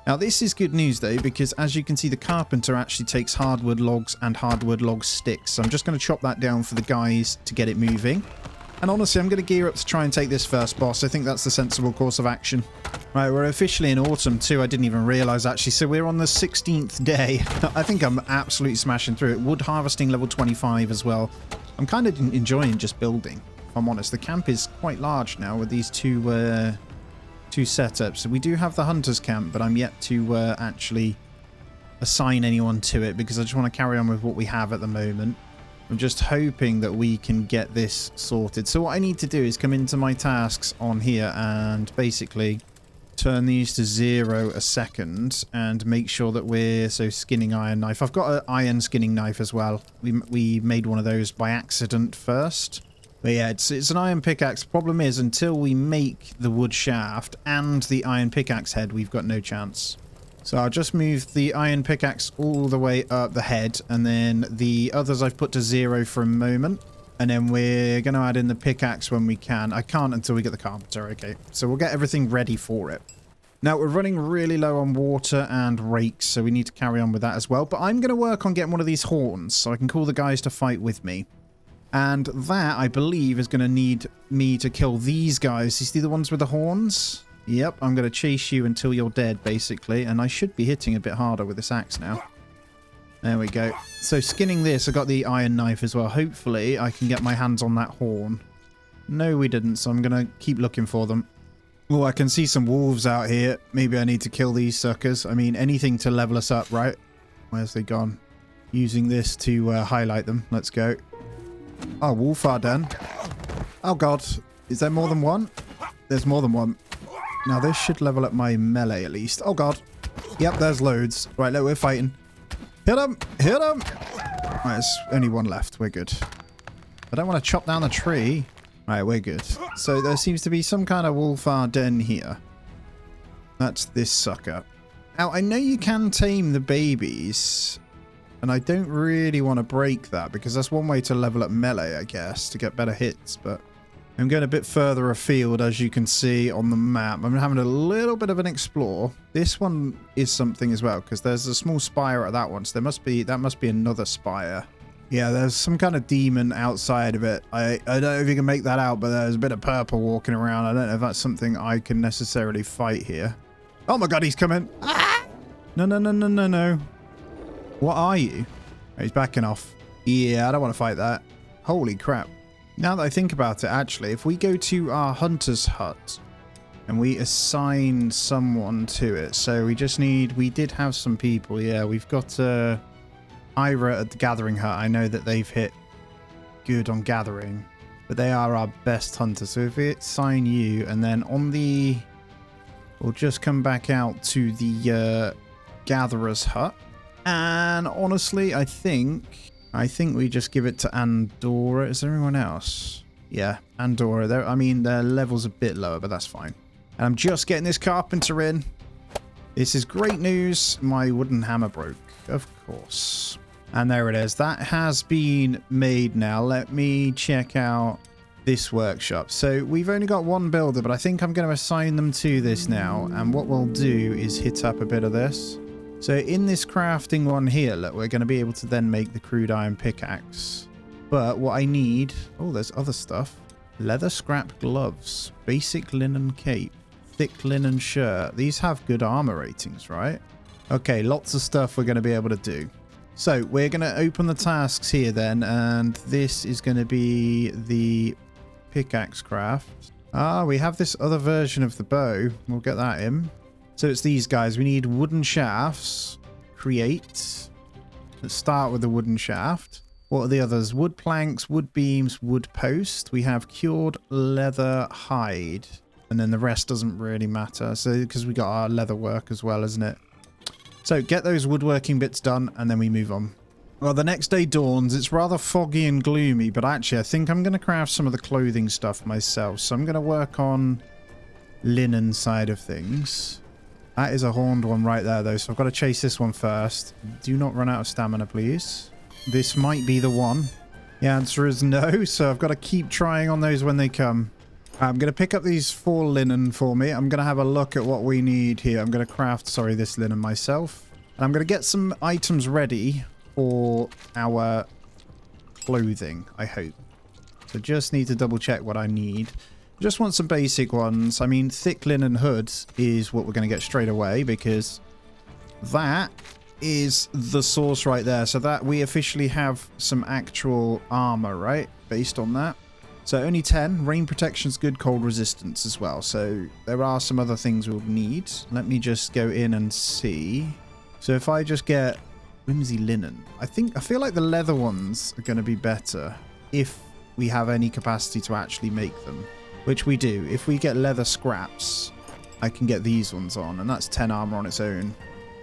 Now this is good news though, because as you can see, the carpenter actually takes hardwood logs and hardwood log sticks, so I'm just going to chop that down for the guys to get it moving. And honestly, I'm going to gear up to try and take this first boss. I think that's the sensible course of action. Right, we're officially in autumn too. I didn't even realize actually. So we're on the 16th day. I think I'm absolutely smashing through it. Wood harvesting level 25 as well. I'm kind of enjoying just building, if I'm honest. The camp is quite large now with these two setups. So we do have the hunter's camp, but I'm yet to actually assign anyone to it because I just want to carry on with what we have at the moment. I'm just hoping that we can get this sorted. So what I need to do is come into my tasks on here and basically turn these to 0 a second and make sure that we're... So skinning iron knife. I've got an iron skinning knife as well. We made one of those by accident first. But yeah, it's an iron pickaxe. Problem is, until we make the wood shaft and the iron pickaxe head, we've got no chance. So I'll just move the iron pickaxe all the way up the head, and then the others I've put to 0 for a moment. And then we're going to add in the pickaxe when we can. I can't until we get the carpenter, okay. So we'll get everything ready for it. Now, we're running really low on water and rakes, so we need to carry on with that as well. But I'm going to work on getting one of these horns, so I can call the guys to fight with me. And that, I believe, is going to need me to kill these guys. You see the ones with the horns? Yep, I'm going to chase you until you're dead, basically. And I should be hitting a bit harder with this axe now. There we go. So skinning this, I got the iron knife as well. Hopefully, I can get my hands on that horn. No, we didn't, so I'm going to keep looking for them. Oh, I can see some wolves out here. Maybe I need to kill these suckers. I mean, anything to level us up, right? Where's they gone? Using this to highlight them. Let's go. Oh, wolf are done. Oh, God. Is there more than one? There's more than one. Now, this should level up my melee at least. Oh, God. Yep, there's loads. Right, look, we're fighting. Hit him! Hit him! Right, there's only one left. We're good. I don't want to chop down the tree. Right, we're good. So there seems to be some kind of wolfar den here. That's this sucker. Now, I know you can tame the babies, and I don't really want to break that because that's one way to level up melee, I guess, to get better hits, but I'm going a bit further afield, as you can see on the map. I'm having a little bit of an explore. This one is something as well, because there's a small spire at that one, so that must be another spire. Yeah, there's some kind of demon outside of it. I don't know if you can make that out, but there's a bit of purple walking around. I don't know if that's something I can necessarily fight here. Oh my god, he's coming. Ah! No, no, no, no, no, no. What are you? Oh, he's backing off. Yeah, I don't want to fight that. Holy crap. Now that I think about it, actually, if we go to our hunter's hut and we assign someone to it. So we did have some people. Yeah, we've got Ira at the gathering hut. I know that they've hit good on gathering, but they are our best hunters. So if we assign you, and then on the... We'll just come back out to the gatherer's hut. And honestly, I think we just give it to Andorra. Is there anyone else? Yeah, Andorra. I mean, their level's a bit lower, but that's fine. And I'm just getting this carpenter in. This is great news. My wooden hammer broke, of course. And there it is. That has been made now. Let me check out this workshop. So we've only got one builder, but I think I'm going to assign them to this now. And what we'll do is hit up a bit of this. So in this crafting one here, look, we're going to be able to then make the crude iron pickaxe. But what I need... Oh, there's other stuff. Leather scrap gloves. Basic linen cape. Thick linen shirt. These have good armor ratings, right? Okay, lots of stuff we're going to be able to do. So we're going to open the tasks here then. And this is going to be the pickaxe craft. Ah, we have this other version of the bow. We'll get that in. So it's these guys. We need wooden shafts. Create. Let's start with the wooden shaft. What are the others? Wood planks, wood beams, wood post. We have cured leather hide. And then the rest doesn't really matter. So because we got our leather work as well, isn't it? So get those woodworking bits done and then we move on. Well, the next day dawns. It's rather foggy and gloomy, but actually I think I'm going to craft some of the clothing stuff myself. So I'm going to work on linen side of things. That is a horned one right there, though, so I've got to chase this one first. Do not run out of stamina, please. This might be the one. The answer is no, so I've got to keep trying on those when they come. I'm going to pick up these 4 linen for me. I'm going to have a look at what we need here. I'm going to craft, this linen myself. And I'm going to get some items ready for our clothing, I hope. So just need to double check what I need. Just want some basic ones. I mean, thick linen hood is what we're going to get straight away because that is the source right there. So that we officially have some actual armor, right? Based on that. So only 10. Rain protection's good, cold resistance as well. So there are some other things we'll need. Let me just go in and see. So if I just get whimsy linen, I feel like the leather ones are going to be better if we have any capacity to actually make them. Which we do. If we get leather scraps, I can get these ones on. And that's 10 armor on its own.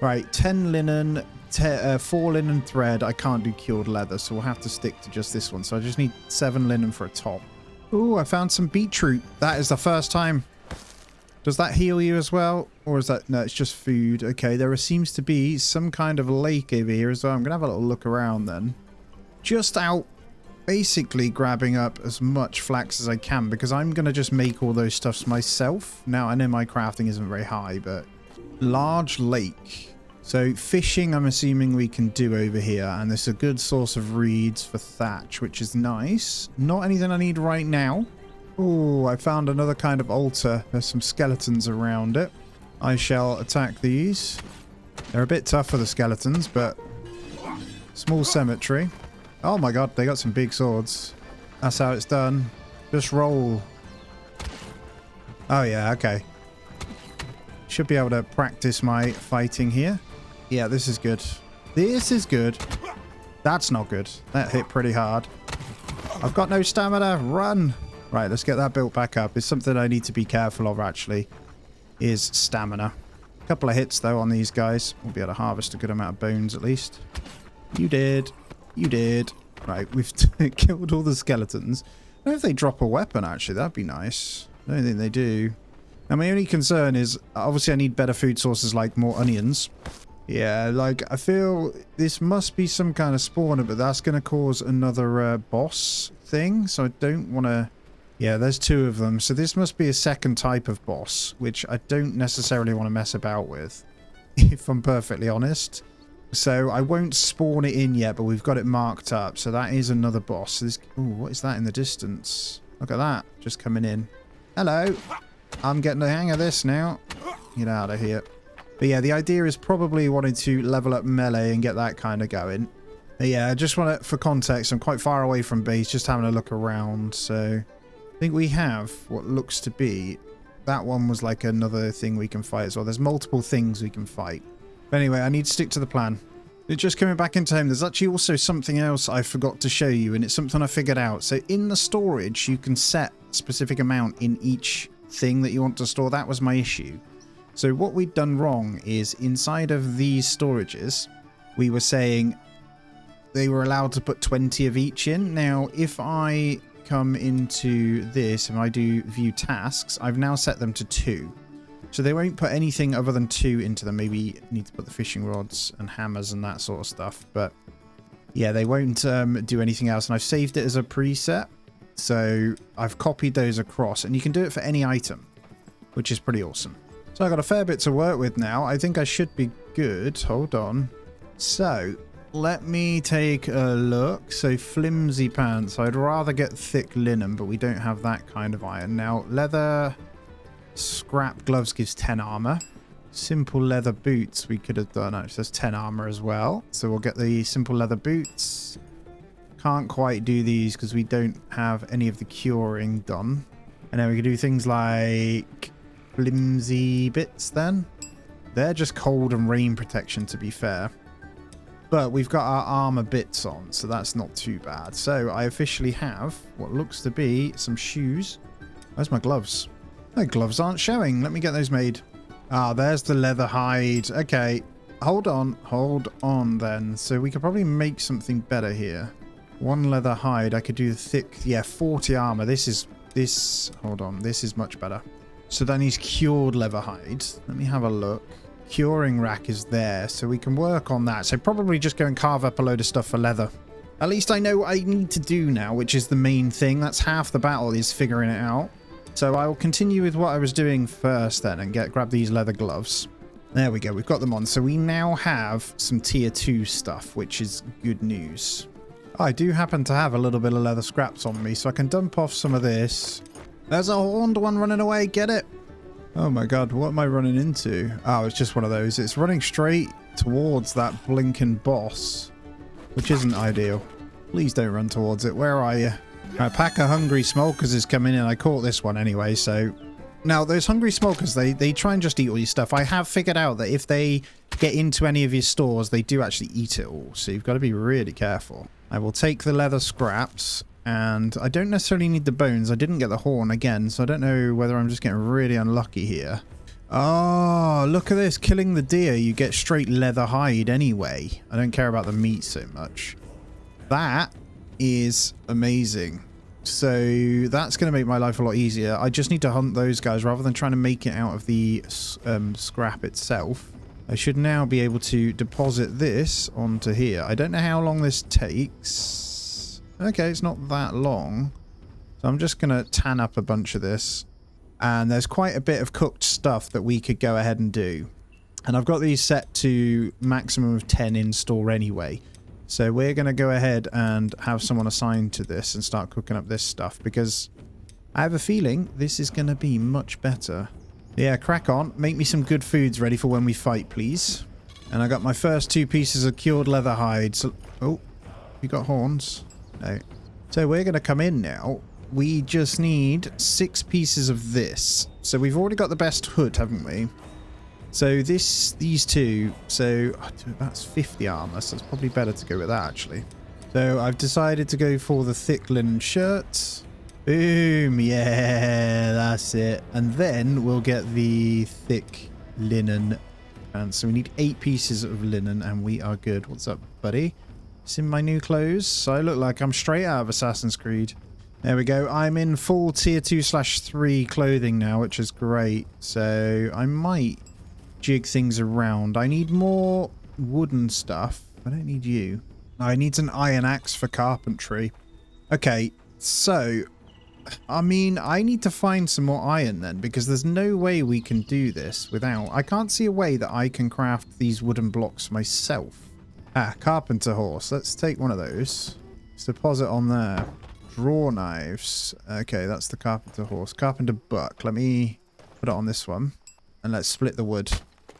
Right, 10 linen, 4 linen thread. I can't do cured leather, so we'll have to stick to just this one. So I just need 7 linen for a top. Ooh, I found some beetroot. That is the first time. Does that heal you as well? Or is that... No, it's just food. Okay, there seems to be some kind of lake over here as well. I'm going to have a little look around then. Just out... Basically grabbing up as much flax as I can because I'm going to just make all those stuffs myself. Now, I know my crafting isn't very high, but large lake. So fishing, I'm assuming we can do over here. And there's a good source of reeds for thatch, which is nice. Not anything I need right now. Oh, I found another kind of altar. There's some skeletons around it. I shall attack these. They're a bit tough for the skeletons, but small cemetery. Oh my god, they got some big swords. That's how it's done. Just roll. Oh yeah, okay. Should be able to practice my fighting here. Yeah, this is good. This is good. That's not good. That hit pretty hard. I've got no stamina. Run. Right, let's get that built back up. It's something I need to be careful of, actually. is stamina. A couple of hits, though, on these guys. We'll be able to harvest a good amount of bones, at least. You did. You did. Right, we've killed all the skeletons. I don't know if they drop a weapon, actually. That'd be nice. I don't think they do. Now, my only concern is, obviously, I need better food sources like more onions. Yeah, like, I feel this must be some kind of spawner, but that's going to cause another boss thing, so I don't want to... Yeah, there's 2 of them, so this must be a second type of boss, which I don't necessarily want to mess about with, if I'm perfectly honest. So I won't spawn it in yet, but we've got it marked up, so that is another boss. So this... Ooh, what is that in the distance? Look at that, just coming in. Hello! I'm getting the hang of this now. Get out of here. But yeah, the idea is probably wanting to level up melee and get that kind of going. But yeah, I just want to, for context, I'm quite far away from base, just having a look around. So I think we have what looks to be... That one was like another thing we can fight as well. There's multiple things we can fight. But anyway, I need to stick to the plan. Just coming back into home, there's actually also something else I forgot to show you, and it's something I figured out. So in the storage, you can set a specific amount in each thing that you want to store. That was my issue. So what we'd done wrong is inside of these storages, we were saying they were allowed to put 20 of each in. Now, if I come into this and I do view tasks, I've now set them to 2. So they won't put anything other than 2 into them. Maybe need to put the fishing rods and hammers and that sort of stuff. But yeah, they won't do anything else. And I've saved it as a preset. So I've copied those across, and you can do it for any item, which is pretty awesome. So I've got a fair bit to work with now. I think I should be good. Hold on. So let me take a look. So flimsy pants. I'd rather get thick linen, but we don't have that kind of iron. Now leather scrap gloves gives 10 armor. Simple leather boots we could have done. Actually, there's 10 armor as well. So we'll get the simple leather boots. Can't quite do these because we don't have any of the curing done. And then we can do things like flimsy bits then. They're just cold and rain protection, to be fair. But we've got our armor bits on, so that's not too bad. So I officially have what looks to be some shoes. Where's my gloves? My gloves aren't showing. Let me get those made. Ah, there's the leather hide. Okay, hold on then. So we could probably make something better here. 1 leather hide. I could do thick, yeah, 40 armor. Hold on, this is much better. So that needs cured leather hide. Let me have a look. Curing rack is there, so we can work on that. So probably just go and carve up a load of stuff for leather. At least I know what I need to do now, which is the main thing. That's half the battle, is figuring it out. So I will continue with what I was doing first then and grab these leather gloves. There we go, we've got them on. So we now have some tier 2 stuff, which is good news. I do happen to have a little bit of leather scraps on me, so I can dump off some of this. There's a horned one running away, get it? Oh my god, what am I running into? Oh, it's just one of those. It's running straight towards that blinking boss, which isn't ideal. Please don't run towards it. Where are you? A pack of hungry smokers is coming in. I caught this one anyway, so... Now, those hungry smokers, they try and just eat all your stuff. I have figured out that if they get into any of your stores, they do actually eat it all, so you've got to be really careful. I will take the leather scraps, and I don't necessarily need the bones. I didn't get the horn again, so I don't know whether I'm just getting really unlucky here. Oh, look at this. Killing the deer, you get straight leather hide anyway. I don't care about the meat so much. That is amazing. So that's going to make my life a lot easier. I just need to hunt those guys rather than trying to make it out of the scrap itself. I should now be able to deposit this onto here. I don't know how long this takes. Okay, it's not that long. So I'm just going to tan up a bunch of this. And there's quite a bit of cooked stuff that we could go ahead and do. And I've got these set to maximum of 10 in store anyway. So we're going to go ahead and have someone assigned to this and start cooking up this stuff, because I have a feeling this is going to be much better. Yeah, crack on. Make me some good foods ready for when we fight, please. And I got my first 2 pieces of cured leather hide. So, oh, you got horns? No. So we're going to come in now. We just need 6 pieces of this. So we've already got the best hood, haven't we? So these 2, so that's 50 armor, so it's probably better to go with that, actually. So I've decided to go for the thick linen shirt. Boom. Yeah, that's it. And then we'll get the thick linen. And so we need 8 pieces of linen and we are good. What's up, buddy? It's in my new clothes. So I look like I'm straight out of Assassin's Creed. There we go. I'm in full tier 2/3 clothing now, which is great. So I might jig things around. I need more wooden stuff. I don't need you. I need an iron axe for carpentry. Okay, so I mean, I need to find some more iron then, because there's no way we can do this without... I can't see a way that I can craft these wooden blocks myself. Ah, carpenter horse. Let's take one of those. Let's deposit on there. Draw knives. Okay, that's the carpenter horse. Carpenter buck. Let me put it on this one. And let's split the wood.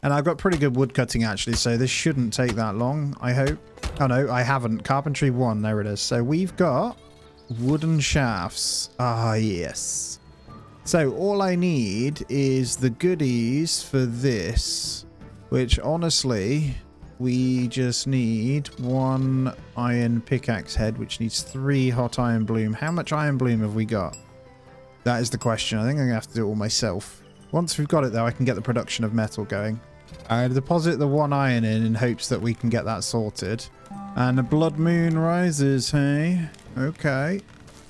And I've got pretty good wood cutting actually, so this shouldn't take that long, I hope. Oh no, I haven't. Carpentry 1, there it is. So we've got... wooden shafts. Ah, yes. So all I need is the goodies for this, which honestly, we just need 1 iron pickaxe head, which needs 3 hot iron bloom. How much iron bloom have we got? That is the question. I think I'm going to have to do it all myself. Once we've got it though, I can get the production of metal going. I deposit the 1 iron in hopes that we can get that sorted. And the blood moon rises, hey? Okay.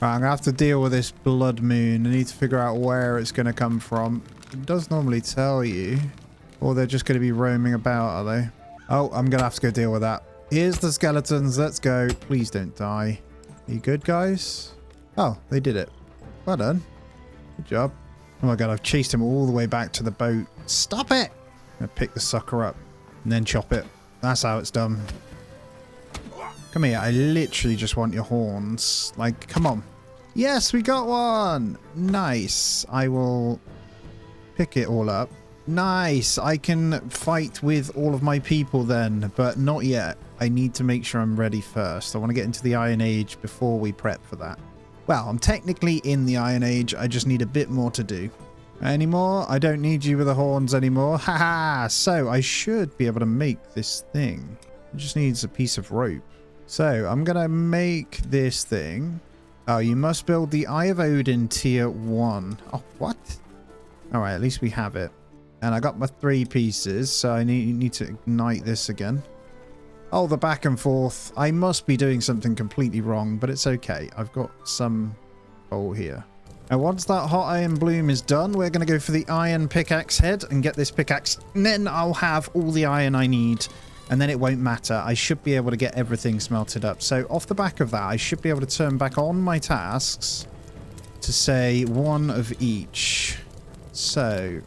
Right, I'm going to have to deal with this blood moon. I need to figure out where it's going to come from. It does normally tell you. Or they're just going to be roaming about, are they? Oh, I'm going to have to go deal with that. Here's the skeletons. Let's go. Please don't die. Are you good, guys? Oh, they did it. Well done. Good job. Oh my god, I've chased him all the way back to the boat. Stop it! I'm going to pick the sucker up and then chop it. That's how it's done. Come here, I literally just want your horns. Like, come on. Yes, we got one! Nice. I will pick it all up. Nice. I can fight with all of my people then, but not yet. I need to make sure I'm ready first. I want to get into the Iron Age before we prep for that. Well, I'm technically in the Iron Age. I just need a bit more to do. Any more? I don't need you with the horns anymore. Haha! So, I should be able to make this thing. It just needs a piece of rope. So, I'm going to make this thing. Oh, you must build the Eye of Odin tier 1. Oh, what? Alright, at least we have it. And I got my 3 pieces, so I need to ignite this again. Oh, the back and forth. I must be doing something completely wrong, but it's okay. I've got some coal here. And once that hot iron bloom is done, we're going to go for the iron pickaxe head and get this pickaxe. And then I'll have all the iron I need. And then it won't matter. I should be able to get everything smelted up. So off the back of that, I should be able to turn back on my tasks to say 1 of each. So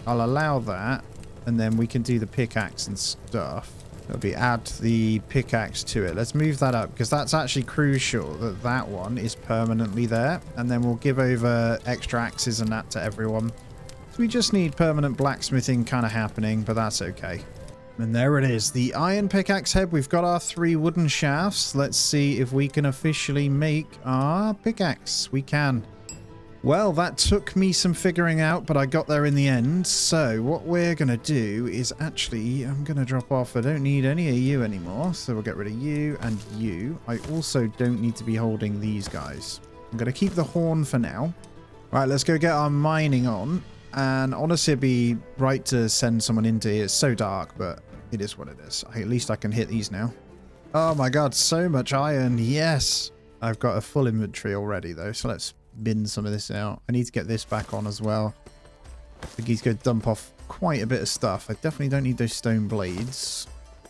I'll allow that. And then we can do the pickaxe and stuff. It'll be add the pickaxe to it. Let's move that up because that's actually crucial that that one is permanently there. And then we'll give over extra axes and that to everyone. So we just need permanent blacksmithing kind of happening, but that's okay. And there it is, the iron pickaxe head. We've got our 3 wooden shafts. Let's see if we can officially make our pickaxe. We can. Well, that took me some figuring out, but I got there in the end. So what we're going to do is actually, I'm going to drop off. I don't need any of you anymore. So we'll get rid of you and you. I also don't need to be holding these guys. I'm going to keep the horn for now. All right, let's go get our mining on. And honestly, it'd be right to send someone into here. It's so dark, but it is what it is. At least I can hit these now. Oh my god, so much iron. Yes. I've got a full inventory already, though. So let's bin some of this out. I need to get this back on as well. I think he's going to dump off quite a bit of stuff. I definitely don't need those stone blades.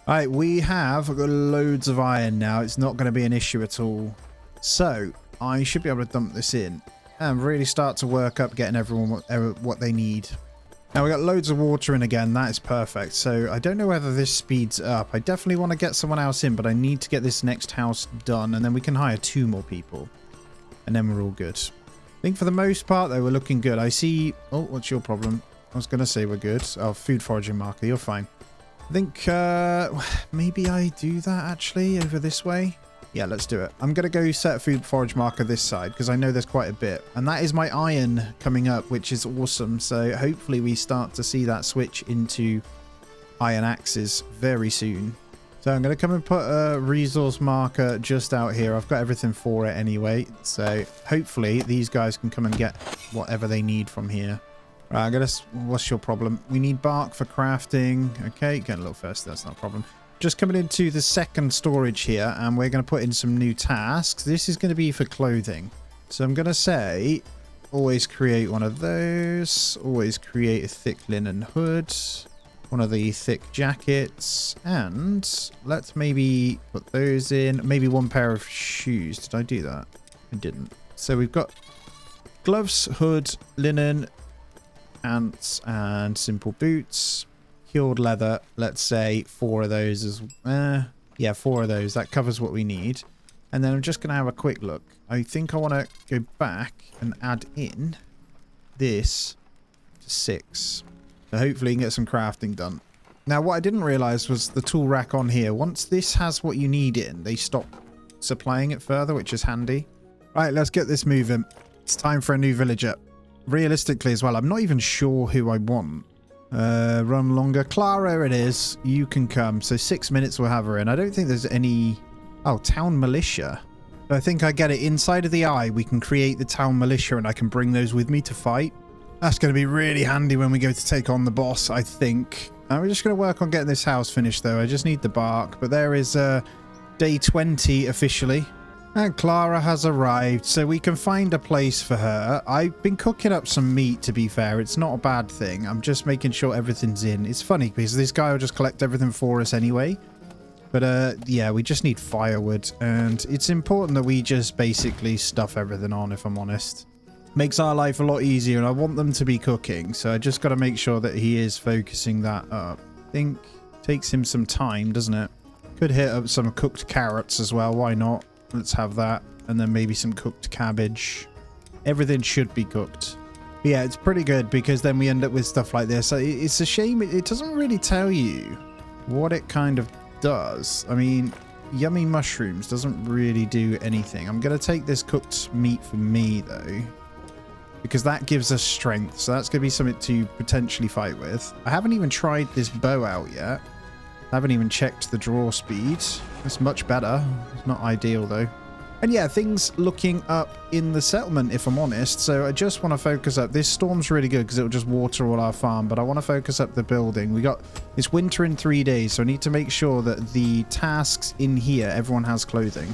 All right, we have got loads of iron now. It's not going to be an issue at all. So I should be able to dump this in and really start to work up getting everyone what they need. Now we got loads of water in again. That is perfect. So I don't know whether this speeds up. I definitely want to get someone else in, but I need to get this next house done and then we can hire 2 more people. And then we're all good. I think for the most part, though, we're looking good. I see... Oh, what's your problem? I was going to say we're good. Oh, food foraging marker. You're fine. I think maybe I do that, actually, over this way. Yeah, let's do it. I'm going to go set a food forage marker this side because I know there's quite a bit. And that is my iron coming up, which is awesome. So hopefully we start to see that switch into iron axes very soon. So I'm going to come and put a resource marker just out here. I've got everything for it anyway. So hopefully these guys can come and get whatever they need from here. Right, I'm going to... What's your problem? We need bark for crafting. Okay, get a little first. That's not a problem. Just coming into the second storage here, and we're going to put in some new tasks. This is going to be for clothing. So I'm going to say, always create one of those. Always create a thick linen hood. One of the thick jackets. And let's maybe put those in. Maybe one pair of shoes. Did I do that? I didn't. So we've got gloves, hood, linen, pants, and simple boots. Cured leather, let's say 4 of those as yeah, 4 of those. That covers what we need. And then I'm just going to have a quick look. I think I want to go back and add in this to 6. So hopefully you can get some crafting done. Now what I didn't realize was the tool rack on here. Once this has what you need in, they stop supplying it further, which is handy. Right, let's get this moving. It's time for a new villager. Realistically as well, I'm not even sure who I want. Run longer. Clara it is. You can come. So 6 minutes we'll have her in. I don't think there's any... Oh, town militia. I think I get it. Inside of the eye, we can create the town militia and I can bring those with me to fight. That's going to be really handy when we go to take on the boss, I think. We're just going to work on getting this house finished though. I just need the bark. But there is day 20 officially. And Clara has arrived, so we can find a place for her. I've been cooking up some meat, to be fair. It's not a bad thing. I'm just making sure everything's in. It's funny, because this guy will just collect everything for us anyway. But, yeah, we just need firewood. And it's important that we just basically stuff everything on, if I'm honest. Makes our life a lot easier, and I want them to be cooking. So I just got to make sure that he is focusing that up. I think it takes him some time, doesn't it? Could hit up some cooked carrots as well. Why not? Let's have that. And then maybe some cooked cabbage. Everything should be cooked. But yeah, it's pretty good because then we end up with stuff like this. It's a shame it doesn't really tell you what it kind of does. I mean, yummy mushrooms doesn't really do anything. I'm going to take this cooked meat for me, though, because that gives us strength. So that's going to be something to potentially fight with. I haven't even tried this bow out yet. I haven't even checked the draw speed. It's much better. It's not ideal though. And yeah, things looking up in the settlement, if I'm honest. So I just want to focus up. This storm's really good because it'll just water all our farm, but I want to focus up the building. It's winter in 3 days, so I need to make sure that the tasks in here, everyone has clothing.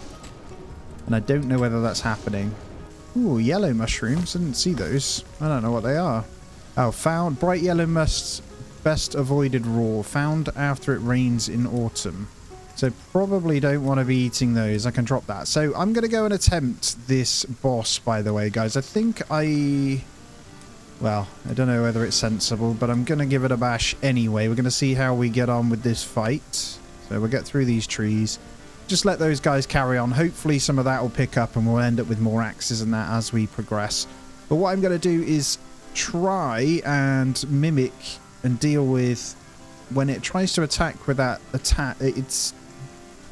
And I don't know whether that's happening. Ooh, yellow mushrooms. I didn't see those. I don't know what they are. Oh, found bright yellow best avoided raw, found after it rains in autumn. So probably don't want to be eating those. I can drop that. So I'm going to go and attempt this boss, by the way, guys. I think well, I don't know whether it's sensible, but I'm going to give it a bash anyway. We're going to see how we get on with this fight. So we'll get through these trees. Just let those guys carry on. Hopefully some of that will pick up and we'll end up with more axes and that as we progress. But what I'm going to do is try and mimic and deal with when it tries to attack with that it's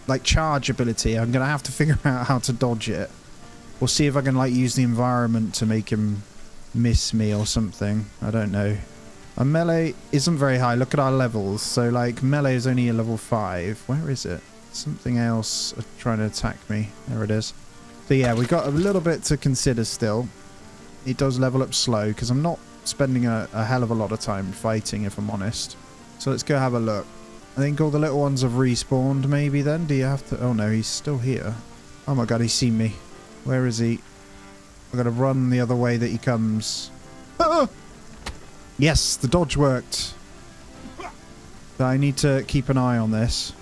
like charge ability. I'm gonna have to figure out how to dodge it. We'll see if I can like use the environment to make him miss me or something. I don't know. Our melee isn't very high. Look at our levels. So like melee is only a level 5. Where is it? Something else trying to attack me. There it is. So yeah, we've got a little bit to consider still. It does level up slow because I'm not spending a hell of a lot of time fighting, if I'm honest. So let's go have a look. I think all the little ones have respawned maybe then. Do you have to... Oh no, he's still here. Oh my god, he's seen me. Where is he? I've got to run the other way that he comes. Ah! Yes, the dodge worked. So I need to keep an eye on this.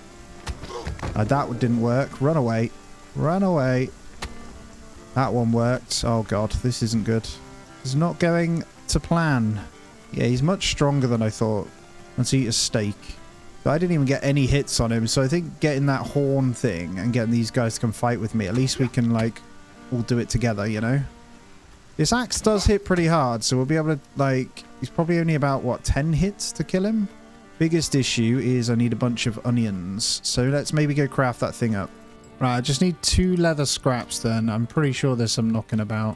That didn't work. Run away. Run away. That one worked. Oh god, this isn't good. It's not going to plan. Yeah, he's much stronger than I thought. Let's eat a steak. But I didn't even get any hits on him, so I think getting that horn thing and getting these guys to come fight with me, at least we can like all do it together, you know? This axe does hit pretty hard, so we'll be able to like... He's probably only about, what, 10 hits to kill him? Biggest issue is I need a bunch of onions, so let's maybe go craft that thing up. Right, I just need 2 leather scraps then. I'm pretty sure there's some knocking about.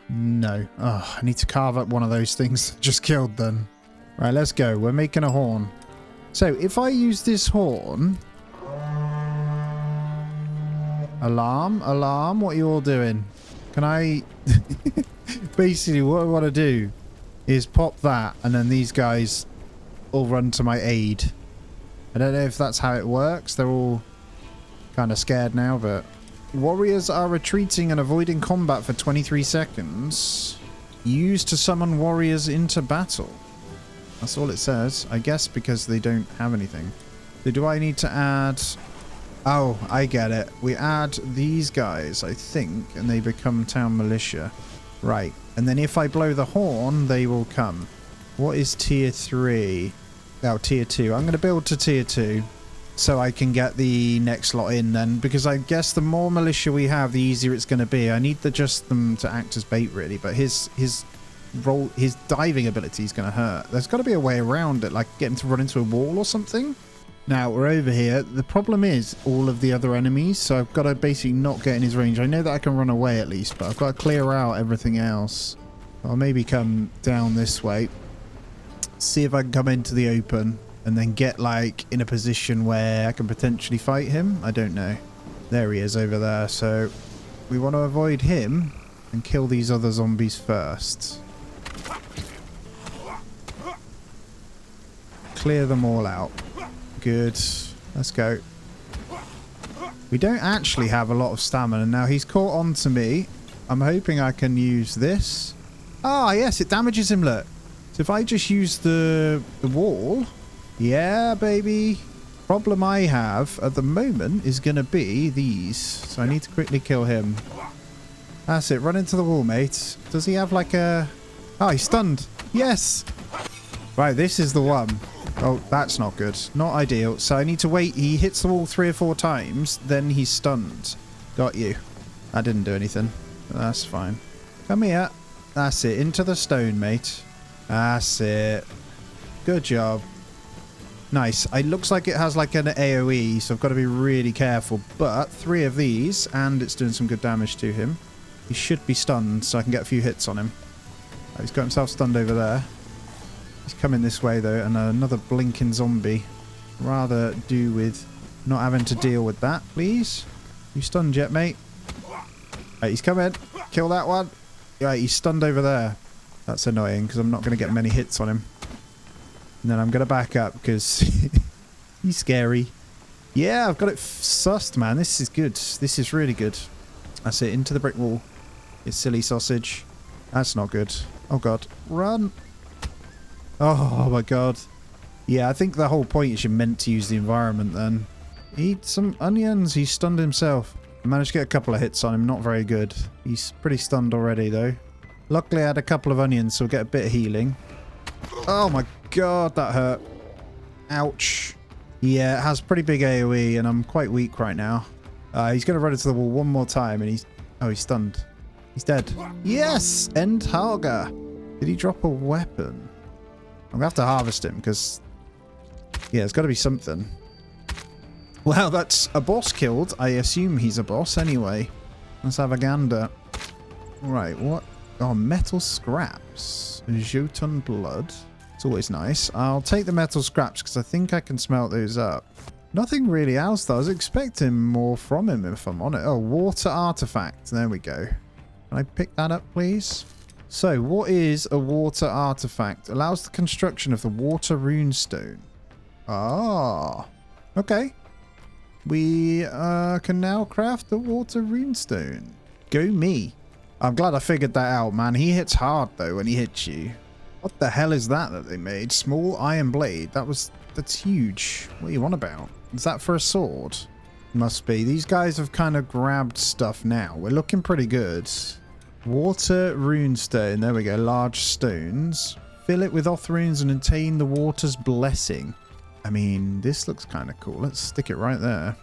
No. Oh, I need to carve up one of those things just killed then. Right, let's go. We're making a horn. So if I use this horn, Alarm, alarm, what are you all doing? Can I... Basically, what I want to do is pop that, and then these guys all run to my aid. I don't know if that's how it works. They're all kind of scared now, but... Warriors are retreating and avoiding combat for 23 seconds. Used to summon warriors into battle. That's all it says. I guess because they don't have anything. So do I need to add... Oh, I get it. We add these guys, I think, and they become town militia. Right. And then if I blow the horn, they will come. What is tier 3? Oh, tier 2. I'm going to build to tier 2 so I can get the next lot in then, because I guess the more militia we have, the easier it's going to be. I need just them to act as bait, really, but his diving ability is going to hurt. There's got to be a way around it, like get him to run into a wall or something. Now, we're over here. The problem is all of the other enemies, so I've got to basically not get in his range. I know that I can run away at least, but I've got to clear out everything else. I'll maybe come down this way, see if I can come into the open, and then get, like, in a position where I can potentially fight him. I don't know. There he is over there, so we want to avoid him and kill these other zombies first. Clear them all out. Good. Let's go. We don't actually have a lot of stamina. Now he's caught on to me. I'm hoping I can use this. Ah, yes, it damages him, look. So if I just use the wall... Yeah, baby. Problem I have at the moment is going to be these. So I need to quickly kill him. That's it. Run into the wall, mate. Does he have like a... Oh, he's stunned. Yes. Right, this is the one. Oh, that's not good. Not ideal. So I need to wait. He hits the wall 3 or 4 times. Then he's stunned. Got you. That didn't do anything. That's fine. Come here. That's it. Into the stone, mate. That's it. Good job. Nice. It looks like it has like an AoE, so I've got to be really careful. But 3 of these, and it's doing some good damage to him. He should be stunned, so I can get a few hits on him. Oh, he's got himself stunned over there. He's coming this way, though, and another blinking zombie. Rather do with not having to deal with that, please. You stunned yet, mate? Right, he's coming. Kill that one. Right, he's stunned over there. That's annoying, because I'm not going to get many hits on him. And then I'm going to back up because he's scary. Yeah, I've got it sussed, man. This is good. This is really good. That's it. Into the brick wall. You silly sausage. That's not good. Oh, God. Run. Oh, my God. Yeah, I think the whole point is you're meant to use the environment then. Eat some onions. He's stunned himself. I managed to get a couple of hits on him. Not very good. He's pretty stunned already, though. Luckily, I had a couple of onions, so we'll get a bit of healing. Oh, my God, that hurt. Ouch. Yeah, it has pretty big AoE, and I'm quite weak right now. He's going to run into the wall one more time, and he's... Oh, he's stunned. He's dead. Yes! End Haga. Did he drop a weapon? I'm going to have to harvest him, because... Yeah, it's got to be something. Well, that's a boss killed. I assume he's a boss anyway. Let's have a gander. Right, what? Oh, metal scraps. Jotun blood. It's always nice. I'll take the metal scraps because I think I can smelt those up. Nothing really else though. I was expecting more from him if I'm on it. Oh, water artifact. There we go. Can I pick that up, please? So, what is a water artifact? Allows the construction of the water runestone. Ah. Okay. We can now craft the water runestone. Go me. I'm glad I figured that out, man. He hits hard, though, when he hits you. What the hell is that they made? Small iron blade. That's huge. What are you on about? Is that for a sword? Must be. These guys have kind of grabbed stuff now. We're looking pretty good. Water runestone. There we go. Large stones. Fill it with off runes and attain the water's blessing. I mean, this looks kind of cool. Let's stick it right there.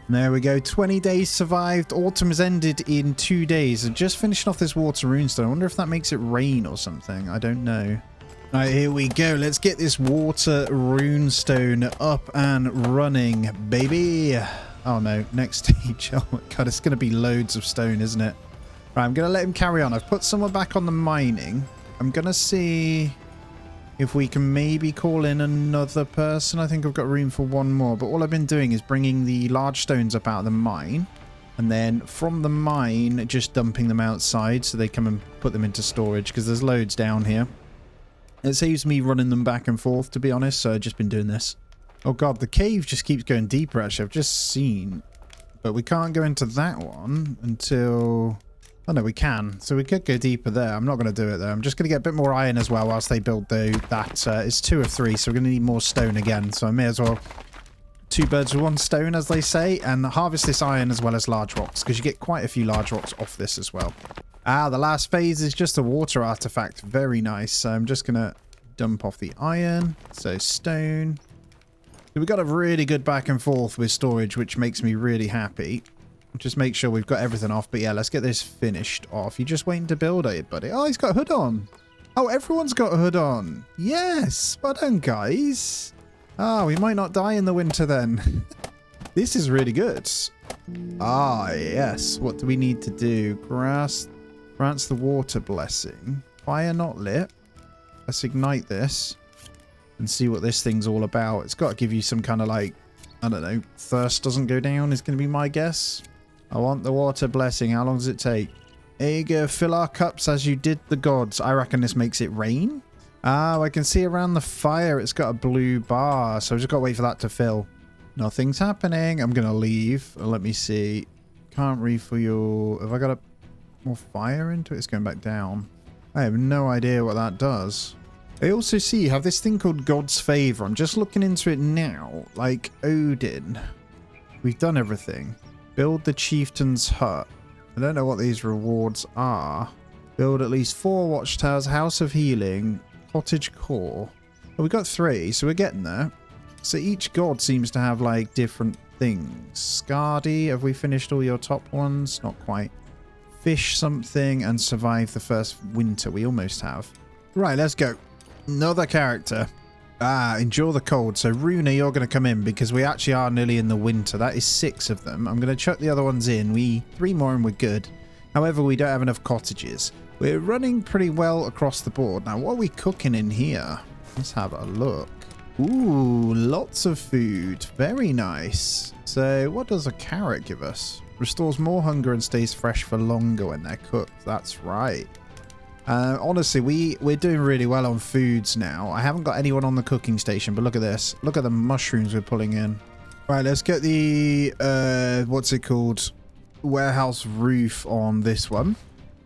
There we go. 20 days survived. Autumn has ended in 2 days. I'm just finishing off this water runestone. I wonder if that makes it rain or something. I don't know. All right, here we go. Let's get this water runestone up and running, baby. Oh, no. Next stage. Oh, my God. It's going to be loads of stone, isn't it? Right, I'm going to let him carry on. I've put someone back on the mining. I'm going to see if we can maybe call in another person. I think I've got room for one more. But all I've been doing is bringing the large stones up out of the mine. And then from the mine, just dumping them outside so they come and put them into storage because there's loads down here. It saves me running them back and forth, to be honest, so I've just been doing this. Oh god, the cave just keeps going deeper, actually. I've just seen. But we can't go into that one until... Oh no, we can. So we could go deeper there. I'm not going to do it though. I'm just going to get a bit more iron as well whilst they build that. It's 2 of 3, so we're going to need more stone again. So I may as well 2 birds with 1 stone, as they say, and harvest this iron as well as large rocks, because you get quite a few large rocks off this as well. Ah, the last phase is just a water artifact. Very nice. So I'm just going to dump off the iron. So stone. So we've got a really good back and forth with storage, which makes me really happy. Just make sure we've got everything off. But yeah, let's get this finished off. You're just waiting to build it, buddy. Oh, he's got a hood on. Oh, everyone's got a hood on. Yes. Well done, guys. Ah, we might not die in the winter then. This is really good. Ah, yes. What do we need to do? Grants the water blessing. Fire not lit. Let's ignite this and see what this thing's all about. It's got to give you some kind of like, I don't know, thirst doesn't go down is going to be my guess. I want the water blessing. How long does it take? Here you go. Fill our cups as you did the gods. I reckon this makes it rain. Oh, I can see around the fire it's got a blue bar. So I've just got to wait for that to fill. Nothing's happening. I'm going to leave. Let me see. Can't refill. Have I got more fire into it? It's going back down. I have no idea what that does. I also see you have this thing called God's Favor. I'm just looking into it now. Like Odin. We've done everything. Build the chieftain's hut. I don't know what these rewards are. Build at least 4 watchtowers, house of healing, cottage core. Oh, we got 3, so we're getting there. So each god seems to have like different things. Scardy, have we finished all your top ones? Not quite. Fish something and survive the first winter. We almost have. Right, let's go. Another character. Ah, endure the cold. So Runa, you're going to come in because we actually are nearly in the winter. That is 6 of them. I'm going to chuck the other ones in. 3 more and we're good. However, we don't have enough cottages. We're running pretty well across the board. Now, what are we cooking in here? Let's have a look. Ooh, lots of food. Very nice. So what does a carrot give us? Restores more hunger and stays fresh for longer when they're cooked. That's right. Honestly, we're doing really well on foods now. I haven't got anyone on the cooking station, but look at this. Look at the mushrooms we're pulling in. Right, let's get the, what's it called? Warehouse roof on this one.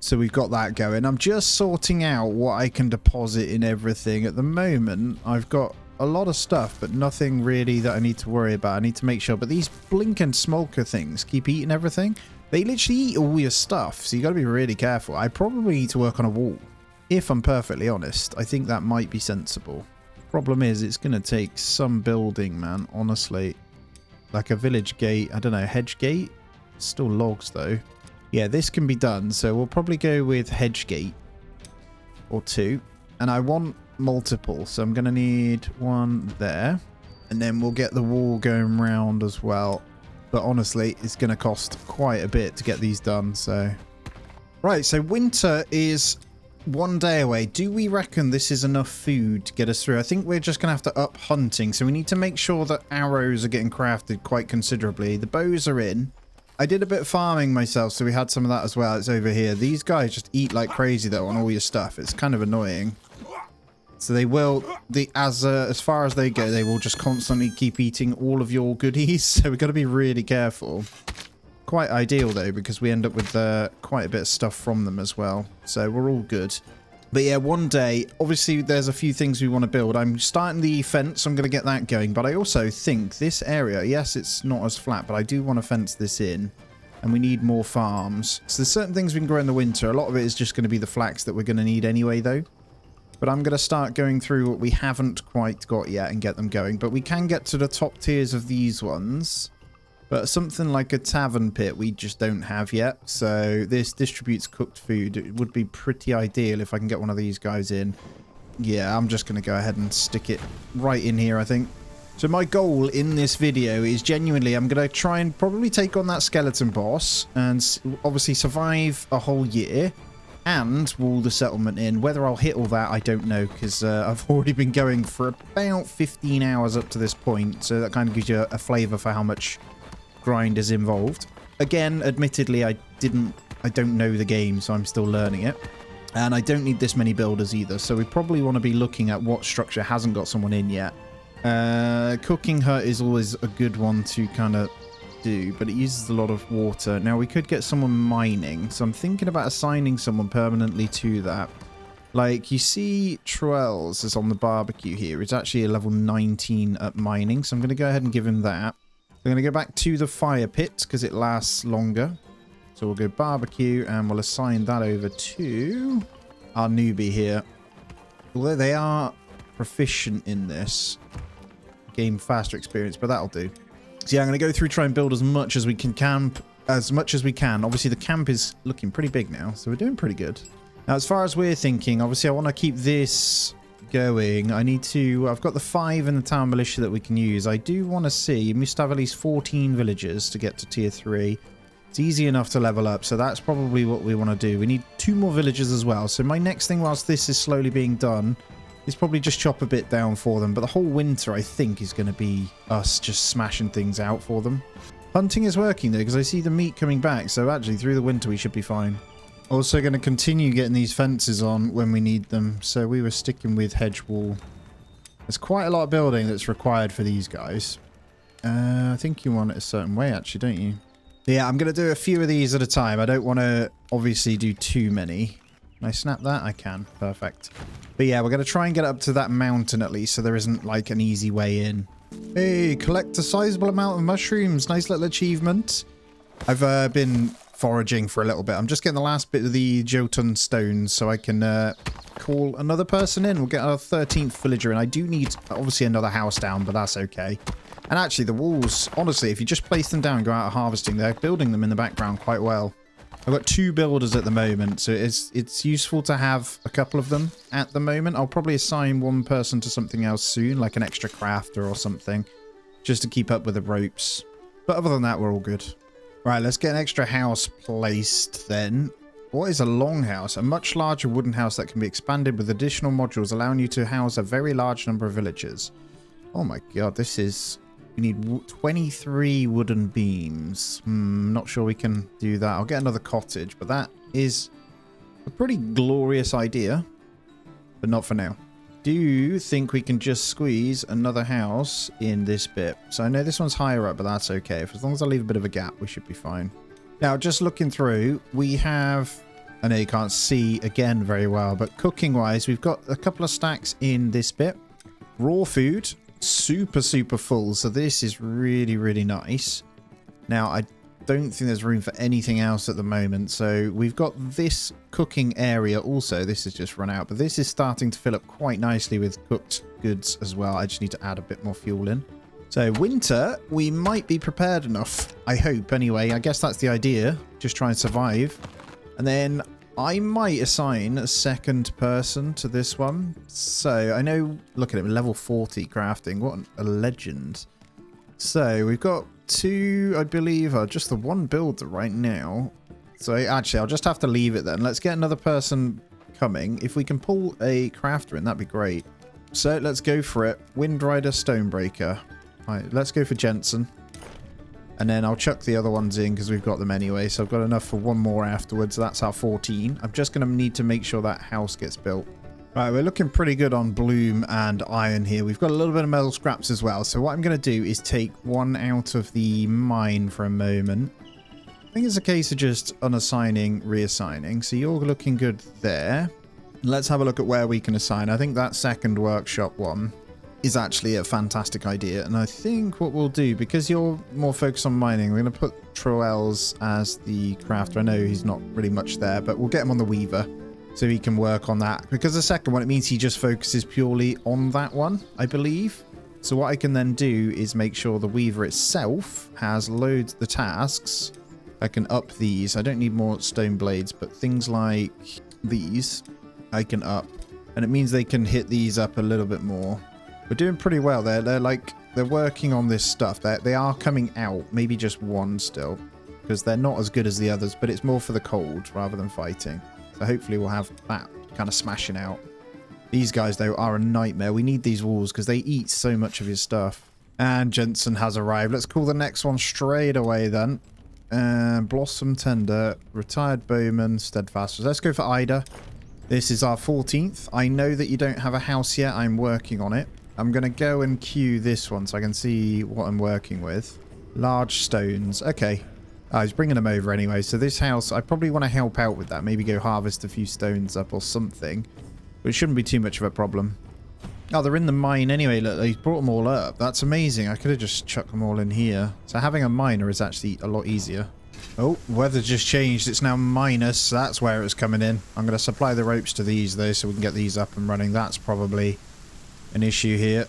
So we've got that going. I'm just sorting out what I can deposit in everything. At the moment, I've got a lot of stuff, but nothing really that I need to worry about. I need to make sure. But these blinking smolker things keep eating everything. They literally eat all your stuff, so you got to be really careful. I probably need to work on a wall. If I'm perfectly honest, I think that might be sensible. Problem is, it's going to take some building, man, honestly. Like a village gate, I don't know, hedge gate? Still logs, though. Yeah, this can be done, so we'll probably go with hedge gate. Or 2. And I want multiple, so I'm going to need 1 there. And then we'll get the wall going round as well. But honestly, it's going to cost quite a bit to get these done, so... Right, so winter is 1 day away. Do we reckon this is enough food to get us through? I think we're just going to have to up hunting, so we need to make sure that arrows are getting crafted quite considerably. The bows are in. I did a bit of farming myself, so we had some of that as well. It's over here. These guys just eat like crazy, though, on all your stuff. It's kind of annoying. So they will, as far as they go, they will just constantly keep eating all of your goodies. So we've got to be really careful. Quite ideal, though, because we end up with quite a bit of stuff from them as well. So we're all good. But yeah, 1 day, obviously there's a few things we want to build. I'm starting the fence. I'm going to get that going. But I also think this area, yes, it's not as flat, but I do want to fence this in. And we need more farms. So there's certain things we can grow in the winter. A lot of it is just going to be the flax that we're going to need anyway, though. But I'm going to start going through what we haven't quite got yet and get them going. But we can get to the top tiers of these ones. But something like a tavern pit we just don't have yet. So this distributes cooked food. It would be pretty ideal if I can get one of these guys in. Yeah, I'm just going to go ahead and stick it right in here, I think. So my goal in this video is genuinely, I'm going to try and probably take on that skeleton boss. And obviously survive a whole year. And wall the settlement in. Whether I'll hit all that, I don't know, because I've already been going for about 15 hours up to this point. So that kind of gives you a flavour for how much grind is involved. again, admittedly, I don't know the game, so I'm still learning it. And I don't need this many builders either, so we probably want to be looking at what structure hasn't got someone in yet. Cooking hut is always a good one to kind of do, but it uses a lot of water. Now, we could get someone mining, so I'm thinking about assigning someone permanently to that. Like, you see Troels is on the barbecue here. It's actually a level 19 at mining, so I'm going to go ahead and give him that. I'm going to go back to the fire pit because it lasts longer. So we'll go barbecue and we'll assign that over to our newbie here. Although they are proficient in this, gain faster experience, but that'll do. So yeah, I'm going to go through, try and build as much as we can camp, as much as we can. Obviously, the camp is looking pretty big now, so we're doing pretty good. Now, as far as we're thinking, obviously, I want to keep this going. I've got the 5 in the town militia that we can use. I do want to see, we must have at least 14 villagers to get to tier 3. It's easy enough to level up, so that's probably what we want to do. We need 2 more villagers as well. So my next thing, whilst this is slowly being done, is probably just chop a bit down for them. But the whole winter, I think, is going to be us just smashing things out for them. Hunting is working, though, because I see the meat coming back. So actually, through the winter, we should be fine. Also going to continue getting these fences on when we need them. So we were sticking with hedge wall. There's quite a lot of building that's required for these guys. I think you want it a certain way, actually, don't you? Yeah, I'm going to do a few of these at a time. I don't want to obviously do too many. Can I snap that? I can. Perfect. But yeah, we're going to try and get up to that mountain at least so there isn't like an easy way in. Hey, collect a sizable amount of mushrooms. Nice little achievement. I've been foraging for a little bit. I'm just getting the last bit of the Jotun stones so I can call another person in. We'll get our 13th villager in. I do need obviously another house down, but that's okay. And actually the walls, honestly, if you just place them down and go out harvesting, they're building them in the background quite well. I've got 2 builders at the moment, so it's useful to have a couple of them at the moment. I'll probably assign one person to something else soon, like an extra crafter or something, just to keep up with the ropes. But other than that, we're all good. Right, let's get an extra house placed then. What is a longhouse? A much larger wooden house that can be expanded with additional modules, allowing you to house a very large number of villagers. Oh my god, this is... We need 23 wooden beams. Not sure we can do that. I'll get another cottage, but that is a pretty glorious idea. But not for now. Do you think we can just squeeze another house in this bit? So I know this one's higher up, but that's okay. As long as I leave a bit of a gap, we should be fine. Now, just looking through, we have... I know you can't see again very well, but cooking-wise, we've got a couple of stacks in this bit. Raw food. Super full, so this is really nice. Now I don't think there's room for anything else at the moment, so we've got this cooking area also. This has just run out, but this is starting to fill up quite nicely with cooked goods as well. I just need to add a bit more fuel in. So winter, we might be prepared enough, I hope anyway. I guess that's the idea, just try and survive. And then I might assign a second person to this one. So I know, look at it, level 40 crafting. What a legend. So we've got 2, I believe, just the 1 builder right now. So actually, I'll just have to leave it then. Let's get another person coming. If we can pull a crafter in, that'd be great. So let's go for it. Windrider, Stonebreaker. All right, let's go for Jensen. And then I'll chuck the other ones in because we've got them anyway. So I've got enough for 1 more afterwards. That's our 14. I'm just going to need to make sure that house gets built. Right, we're looking pretty good on bloom and iron here. We've got a little bit of metal scraps as well. So what I'm going to do is take 1 out of the mine for a moment. I think it's a case of just unassigning, reassigning. So you're looking good there. Let's have a look at where we can assign. I think that second workshop one is actually a fantastic idea, and I think what we'll do, because you're more focused on mining, we're going to put Troels as the crafter. I know he's not really much there, but we'll get him on the weaver so he can work on that, because the second one, it means he just focuses purely on that one, I believe. So what I can then do is make sure the weaver itself has loads of the tasks. I can up these. I don't need more stone blades, but things like these I can up, and it means they can hit these up a little bit more. We're doing pretty well there. They're working on this stuff. They are coming out. Maybe just 1 still, because they're not as good as the others, but it's more for the cold rather than fighting. So hopefully we'll have that kind of smashing out. These guys, though, are a nightmare. We need these walls because they eat so much of his stuff. And Jensen has arrived. Let's call the next one straight away then. Blossom Tender, Retired Bowman, Steadfast. Let's go for Ida. This is our 14th. I know that you don't have a house yet. I'm working on it. I'm going to go and queue this one so I can see what I'm working with. Large stones. Okay. I was bringing them over anyway. So this house, I probably want to help out with that. Maybe go harvest a few stones up or something. But it shouldn't be too much of a problem. Oh, they're in the mine anyway. Look, they brought them all up. That's amazing. I could have just chucked them all in here. So having a miner is actually a lot easier. Oh, weather just changed. It's now minus. That's where it's coming in. I'm going to supply the ropes to these, though, so we can get these up and running. That's probably an issue here.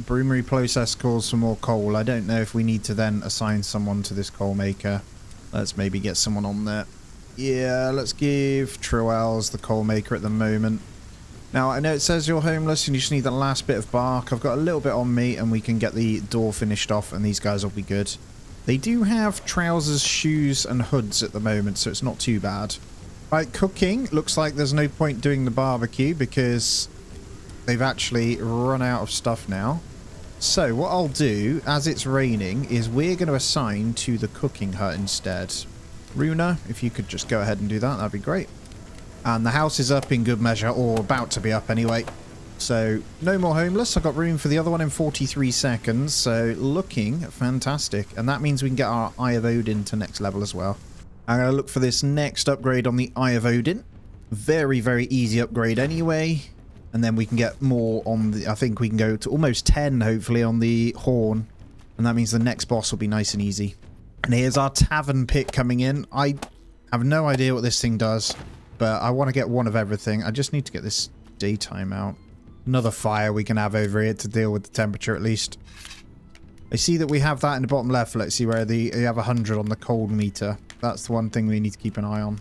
Broomery process calls for more coal. I don't know if we need to then assign someone to this coal maker. Let's maybe get someone on there. Yeah, let's give Truels the coal maker at the moment. Now, I know it says you're homeless and you just need the last bit of bark. I've got a little bit on me and we can get the door finished off and these guys will be good. They do have trousers, shoes and hoods at the moment, so it's not too bad. Right, cooking. Looks like there's no point doing the barbecue because they've actually run out of stuff now. So what I'll do, as it's raining, is we're going to assign to the cooking hut instead. Runa, if you could just go ahead and do that, that'd be great. And the house is up in good measure, or about to be up anyway. So, no more homeless. I've got room for the other one in 43 seconds. So, looking fantastic. And that means we can get our Eye of Odin to next level as well. I'm going to look for this next upgrade on the Eye of Odin. Very, very easy upgrade anyway. And then we can get more on the... I think we can go to almost 10, hopefully, on the Horn. And that means the next boss will be nice and easy. And here's our Tavern Pit coming in. I have no idea what this thing does. But I want to get one of everything. I just need to get this daytime out. Another fire we can have over here to deal with the temperature at least. I see that we have that in the bottom left. Let's see where you have 100 on the cold meter. That's the one thing we need to keep an eye on.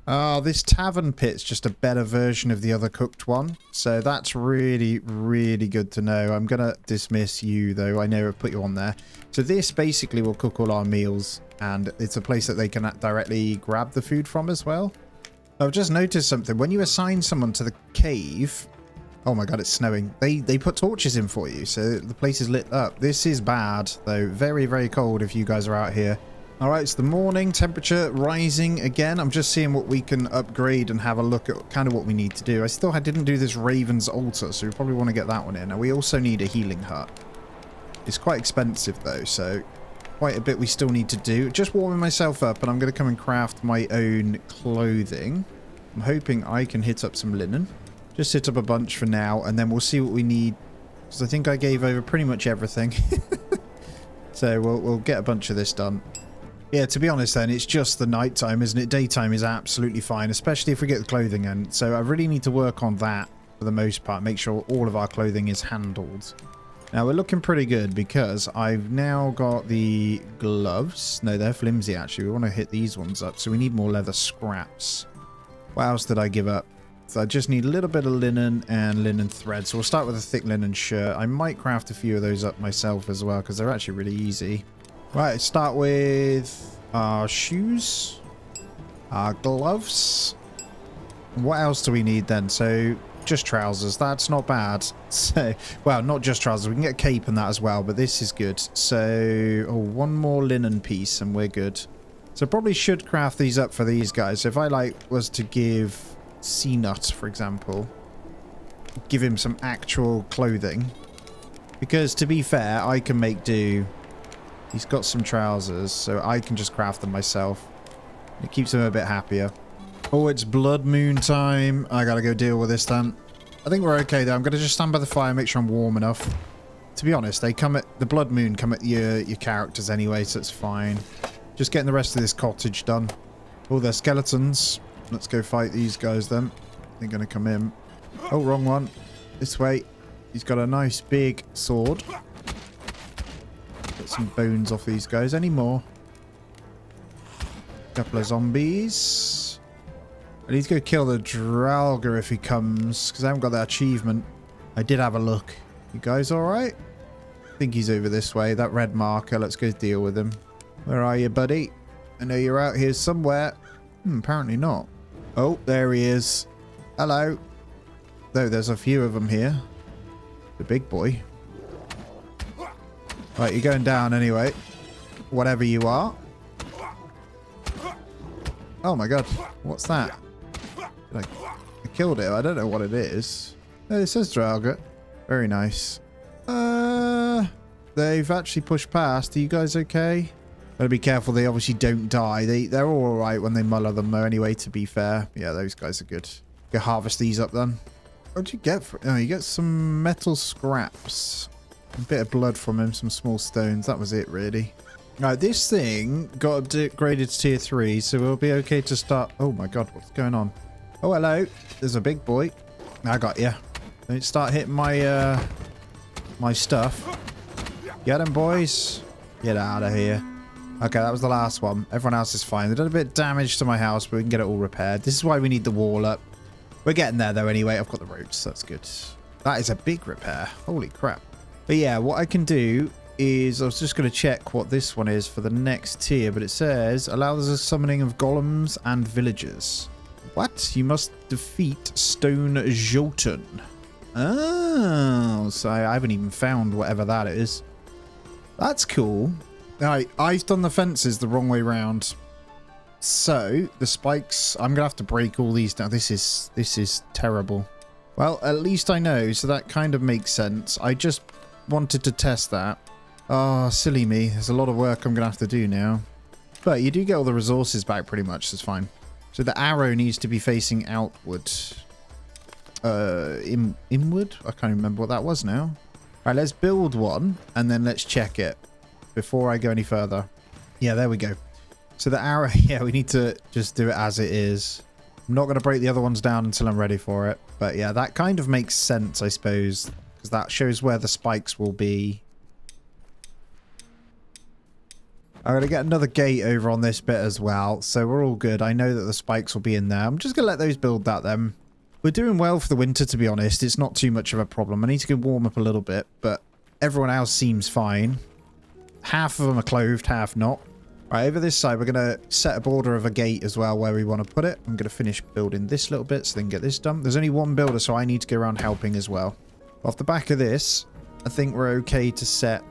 Oh, this tavern pit's just a better version of the other cooked one. So that's really, really good to know. I'm going to dismiss you though. I know I've put you on there. So this basically will cook all our meals. And it's a place that they can directly grab the food from as well. I've just noticed something. When you assign someone to the cave... Oh my god, it's snowing. They put torches in for you, so the place is lit up. This is bad, though. Very, very cold if you guys are out here. Alright, it's the morning. Temperature rising again. I'm just seeing what we can upgrade and have a look at kind of what we need to do. I didn't do this Raven's Altar, so we probably want to get that one in. Now, we also need a healing hut. It's quite expensive, though, so... Quite a bit we still need to do. Just warming myself up, and I'm going to come and craft my own clothing. I'm hoping I can hit up some linen. Just hit up a bunch for now, and then we'll see what we need. Because I think I gave over pretty much everything. So we'll get a bunch of this done. Yeah, to be honest then, it's just the nighttime, isn't it? Daytime is absolutely fine, especially if we get the clothing in. So I really need to work on that for the most part. Make sure all of our clothing is handled. Now, we're looking pretty good because I've now got the gloves. No, they're flimsy, actually. We want to hit these ones up, so we need more leather scraps. What else did I give up? So I just need a little bit of linen and linen thread. So we'll start with a thick linen shirt. I might craft a few of those up myself as well because they're actually really easy. Right, start with our shoes, our gloves. What else do we need then? So... just trousers. That's not bad. So, well, not just trousers. We can get a cape and that as well, but this is good. So, one more linen piece and we're good. So, probably should craft these up for these guys. So if I, was to give C-Nut, for example, give him some actual clothing. Because, to be fair, I can make do. He's got some trousers, so I can just craft them myself. It keeps him a bit happier. Oh, it's blood moon time. I gotta go deal with this then. I think we're okay though. I'm gonna just stand by the fire, make sure I'm warm enough. To be honest, they come at the blood moon come at your characters anyway, so it's fine. Just getting the rest of this cottage done. Oh, they're skeletons. Let's go fight these guys then. They're gonna come in. Oh, wrong one. This way. He's got a nice big sword. Get some bones off these guys. Any more? Couple of zombies. I need to go kill the Draugr if he comes, because I haven't got that achievement. I did have a look. You guys alright? I think he's over this way. That red marker. Let's go deal with him. Where are you, buddy? I know you're out here somewhere. Apparently not. Oh, there he is. Hello. Though there's a few of them here. The big boy. Right, you're going down anyway. Whatever you are. Oh my god. What's that? I killed it. I don't know what it is. Oh, it says Draugut. Very nice. They've actually pushed past. Are you guys okay? Gotta be careful. They obviously don't die. They're all alright when they muller them though anyway, to be fair. Yeah, those guys are good. Go harvest these up then. What'd you get for it? Oh, you get some metal scraps. A bit of blood from him, some small stones. That was it, really. Right, this thing got upgraded to tier 3, so we'll be okay to start... Oh my god, what's going on? Oh, hello. There's a big boy. I got you. Don't start hitting my, my stuff. Get him, boys. Get out of here. Okay, that was the last one. Everyone else is fine. They've done a bit of damage to my house, but we can get it all repaired. This is why we need the wall up. We're getting there, though, anyway. I've got the roots. That's good. That is a big repair. Holy crap. But yeah, what I can do is... I was just going to check what this one is for the next tier, but it says, allows the summoning of golems and villagers. What? You must defeat Stone Jotun. Oh, so I haven't even found whatever that is. That's cool. Right, I've done the fences the wrong way round. So, the spikes... I'm going to have to break all these down. This is terrible. Well, at least I know, so that kind of makes sense. I just wanted to test that. Oh, silly me. There's a lot of work I'm going to have to do now. But you do get all the resources back pretty much, so it's fine. So the arrow needs to be facing outward. Inward? I can't remember what that was now. All right, let's build one, and then let's check it before I go any further. Yeah, there we go. So the arrow, yeah, we need to just do it as it is. I'm not going to break the other ones down until I'm ready for it. But yeah, that kind of makes sense, I suppose, because that shows where the spikes will be. I'm going to get another gate over on this bit as well, so we're all good. I know that the spikes will be in there. I'm just going to let those build that then. We're doing well for the winter, to be honest. It's not too much of a problem. I need to go warm up a little bit, but everyone else seems fine. Half of them are clothed, half not. Right, over this side, we're going to set a border of a gate as well where we want to put it. I'm going to finish building this little bit so they can get this done. There's only one builder, so I need to go around helping as well. Off the back of this, I think we're okay to set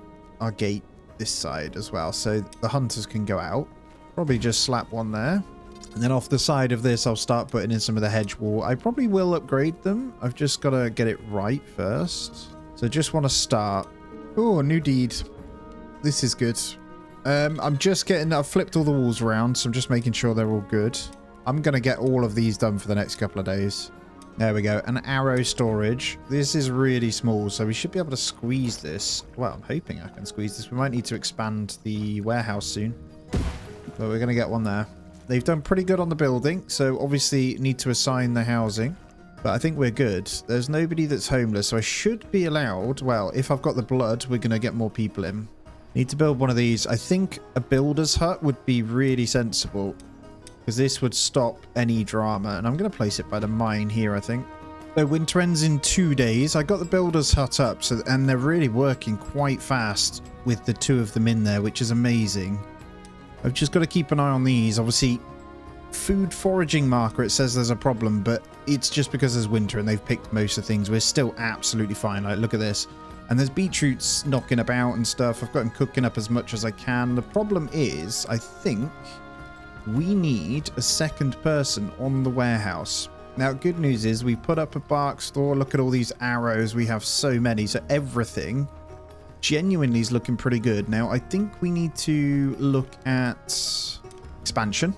our gate this side as well, so the hunters can go out. Probably just slap one there. And then off the side of this, I'll start putting in some of the hedge wall. I probably will upgrade them. I've just got to get it right first. So just want to start. Oh, a new deed. This is good. I'm just getting... I've flipped all the walls around, so I'm just making sure they're all good. I'm going to get all of these done for the next couple of days. There we go. An arrow storage. This is really small, so we should be able to squeeze this. Well, I'm hoping I can squeeze this. We might need to expand the warehouse soon. But we're going to get one there. They've done pretty good on the building, so obviously need to assign the housing. But I think we're good. There's nobody that's homeless, so I should be allowed... Well, if I've got the blood, we're going to get more people in. Need to build one of these. I think a builder's hut would be really sensible, because this would stop any drama. And I'm going to place it by the mine here, I think. So winter ends in 2 days. I got the builder's hut up, and they're really working quite fast with the two of them in there, which is amazing. I've just got to keep an eye on these. Obviously, food foraging marker, it says there's a problem, but it's just because there's winter and they've picked most of the things. We're still absolutely fine. Like, look at this. And there's beetroots knocking about and stuff. I've got them cooking up as much as I can. The problem is, I think we need a second person on the warehouse. Now, good news is we put up a bark store. Look at all these arrows. We have so many. So everything genuinely is looking pretty good. Now, I think we need to look at expansion.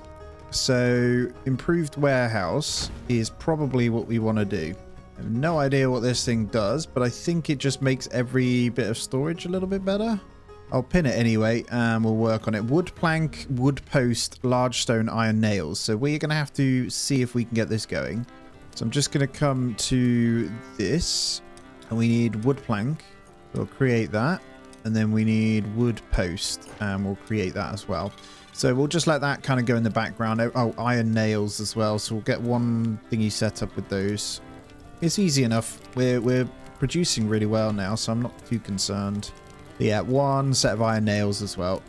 So improved warehouse is probably what we want to do. I have no idea what this thing does, but I think it just makes every bit of storage a little bit better. I'll pin it anyway, and we'll work on it. Wood plank, wood post, large stone, iron nails. So we're going to have to see if we can get this going. So I'm just going to come to this, and we need wood plank. We'll create that, and then we need wood post, and we'll create that as well. So we'll just let that kind of go in the background. Oh, iron nails as well. So we'll get one thingy set up with those. It's easy enough. We're producing really well now, so I'm not too concerned. But yeah, one set of iron nails as well.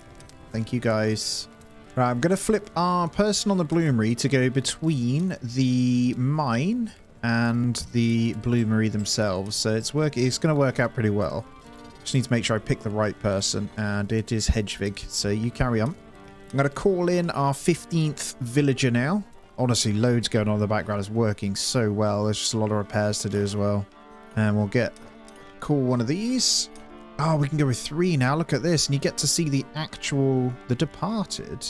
Thank you, guys. Right, I'm going to flip our person on the bloomery to go between the mine and the bloomery themselves. So it's going to work out pretty well. Just need to make sure I pick the right person, and it is Hedgevig. So you carry on. I'm going to call in our 15th villager now. Honestly, loads going on in the background. It's working so well. There's just a lot of repairs to do as well. And we'll call one of these. Oh, we can go with 3 now. Look at this. And you get to see the departed.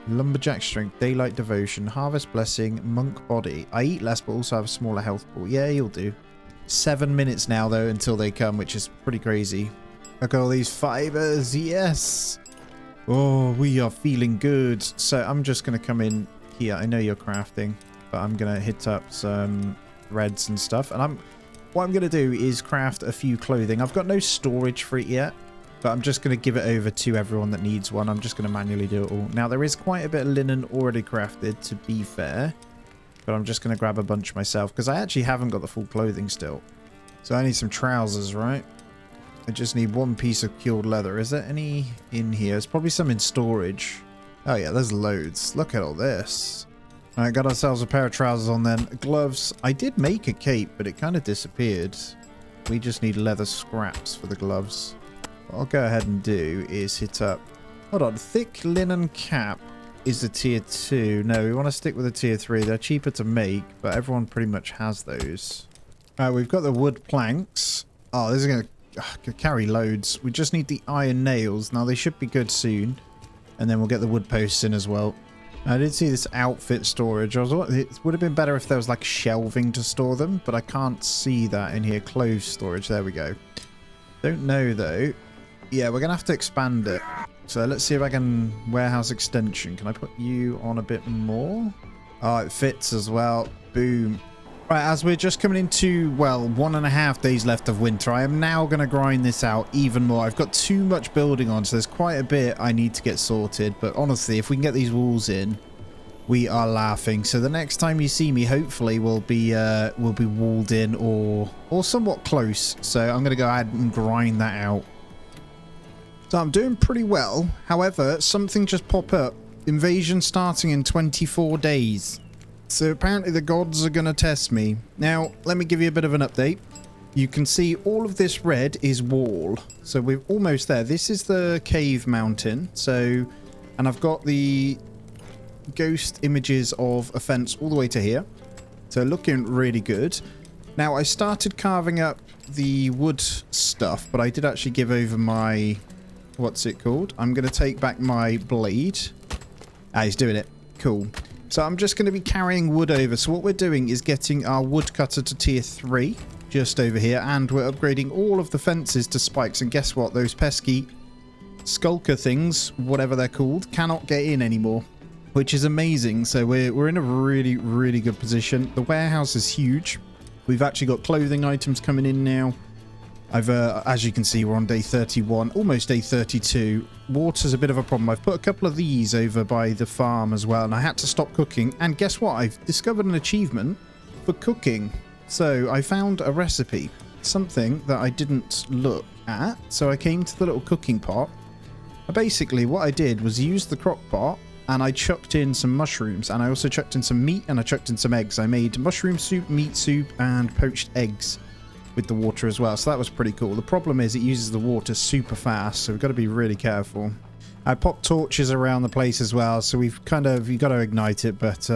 Lumberjack strength, daylight devotion, harvest blessing, monk body. I eat less, but also have a smaller health pool. Yeah, you'll do. 7 minutes now, though, until they come, which is pretty crazy. Look at all these fibers. Yes. Oh, we are feeling good. So I'm just going to come in here. I know you're crafting, but I'm going to hit up some threads and stuff. And what I'm going to do is craft a few clothing. I've got no storage for it yet, but I'm just going to give it over to everyone that needs one. I'm just going to manually do it all. Now, there is quite a bit of linen already crafted, to be fair, but I'm just going to grab a bunch myself because I actually haven't got the full clothing still. So I need some trousers, right? I just need 1 piece of cured leather. Is there any in here? There's probably some in storage. Oh yeah, there's loads. Look at all this. All right, got ourselves a pair of trousers on then. Gloves. I did make a cape, but it kind of disappeared. We just need leather scraps for the gloves. What I'll go ahead and do is hit up... Hold on. Thick linen cap is the tier 2. No, we want to stick with the tier 3. They're cheaper to make, but everyone pretty much has those. All right, we've got the wood planks. Oh, this is going to carry loads. We just need the iron nails. Now, they should be good soon. And then we'll get the wood posts in as well. I did see this outfit storage. It would have been better if there was like shelving to store them, but I can't see that in here. Clothes storage. There we go. Don't know though. Yeah, we're going to have to expand it. So let's see if I can... Warehouse extension. Can I put you on a bit more? Oh, it fits as well. Boom. Right, as we're just coming into, well, 1.5 days left of winter, I am now going to grind this out even more. I've got too much building on, so there's quite a bit I need to get sorted. But honestly, if we can get these walls in, we are laughing. So the next time you see me, hopefully, we'll be walled in or somewhat close. So I'm going to go ahead and grind that out. So I'm doing pretty well. However, something just popped up. Invasion starting in 24 days. So apparently the gods are going to test me. Now, let me give you a bit of an update. You can see all of this red is wall. So we're almost there. This is the cave mountain. So, and I've got the ghost images of a fence all the way to here. So looking really good. Now, I started carving up the wood stuff, but I did actually give over my... What's it called? I'm going to take back my blade. Ah, he's doing it. Cool. So I'm just going to be carrying wood over. So what we're doing is getting our woodcutter to tier 3 just over here. And we're upgrading all of the fences to spikes. And guess what? Those pesky skulker things, whatever they're called, cannot get in anymore, which is amazing. So we're in a really, really good position. The warehouse is huge. We've actually got clothing items coming in now. As you can see, we're on day 31, almost day 32. Water's a bit of a problem. I've put a couple of these over by the farm as well, and I had to stop cooking. And guess what? I've discovered an achievement for cooking. So I found a recipe, something that I didn't look at. So I came to the little cooking pot. And basically, what I did was use the crock pot, and I chucked in some mushrooms, and I also chucked in some meat, and I chucked in some eggs. I made mushroom soup, meat soup, and poached eggs with the water as well. So that was pretty cool. The problem is it uses the water super fast, so we've got to be really careful. I popped torches around the place as well, so you've got to ignite it. But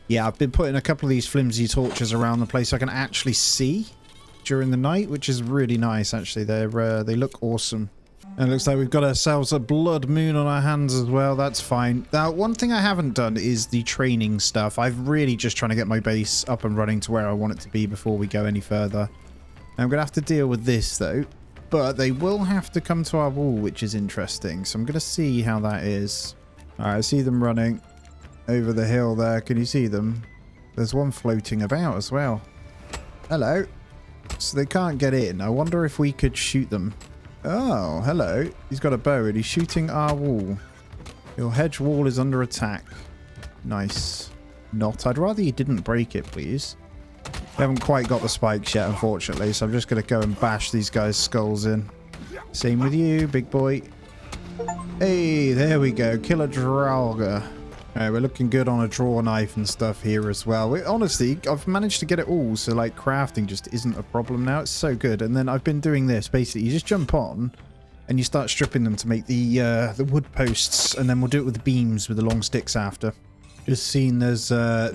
yeah, I've been putting a couple of these flimsy torches around the place so I can actually see during the night, which is really nice actually. They look awesome. And it looks like we've got ourselves a blood moon on our hands as well. That's fine. Now, one thing I haven't done is the training stuff. I'm really just trying to get my base up and running to where I want it to be before we go any further. I'm going to have to deal with this, though. But they will have to come to our wall, which is interesting. So I'm going to see how that is. All right, I see them running over the hill there. Can you see them? There's one floating about as well. Hello. So they can't get in. I wonder if we could shoot them. Oh, hello. He's got a bow and he's shooting our wall. Your hedge wall is under attack. Nice. Not. I'd rather you didn't break it, please. We haven't quite got the spikes yet, unfortunately, so I'm just going to go and bash these guys' skulls in. Same with you, big boy. Hey, there we go. Kill a Drauga. Alright, we're looking good on a draw knife and stuff here as well. Honestly, I've managed to get it all, so like crafting just isn't a problem now. It's so good. And then I've been doing this. Basically, you just jump on and you start stripping them to make the wood posts, and then we'll do it with the beams with the long sticks after. Just seen there's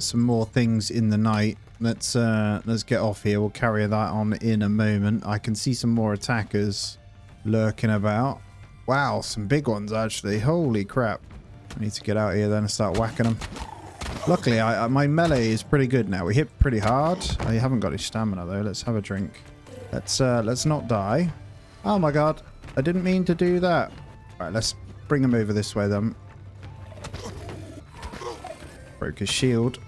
some more things in the night. Let's get off here. We'll carry that on in a moment. I can see some more attackers lurking about. Wow, some big ones actually. Holy crap. I need to get out here then and start whacking them. Luckily, my melee is pretty good now. We hit pretty hard. I haven't got any stamina though. Let's have a drink. Let's not die. Oh my god. I didn't mean to do that. Alright, let's bring him over this way then. Broke his shield.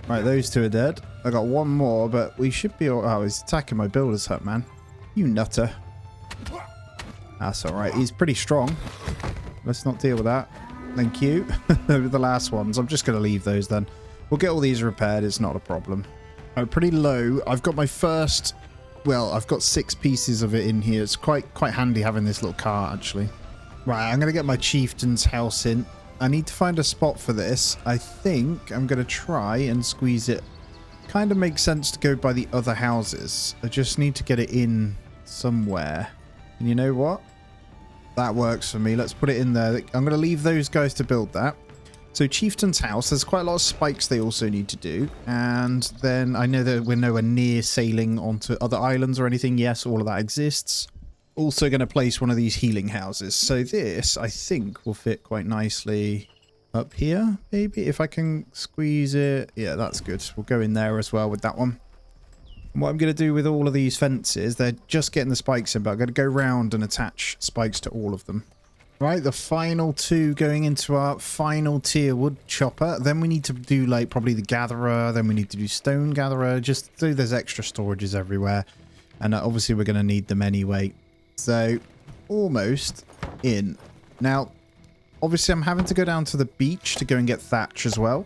Right, those two are dead. I got one more, but we should be... Oh, he's attacking my builder's hut, man. You nutter. That's alright. He's pretty strong. Let's not deal with that. Thank you. The last ones. I'm just going to leave those then. We'll get all these repaired. It's not a problem. I'm pretty low. I've got my first... Well, I've got 6 pieces of it in here. It's quite handy having this little cart, actually. Right, I'm going to get my chieftain's house in. I need to find a spot for this. I think I'm going to try and squeeze it. Kind of makes sense to go by the other houses. I just need to get it in somewhere. And you know what? That works for me. Let's put it in there. I'm going to leave those guys to build that. So chieftain's house, there's quite a lot of spikes they also need to do. And then I know that we're nowhere near sailing onto other islands or anything. Yes, all of that exists. Also going to place one of these healing houses. So this, I think, will fit quite nicely up here, maybe. If I can squeeze it. Yeah, that's good. We'll go in there as well with that one. And what I'm going to do with all of these fences, they're just getting the spikes in, but I'm going to go round and attach spikes to all of them. Right, the final 2 going into our final tier wood chopper. Then we need to do like probably the gatherer. Then we need to do stone gatherer. Just so there's extra storages everywhere. And obviously we're going to need them anyway. So almost in. Now, obviously I'm having to go down to the beach to go and get thatch as well.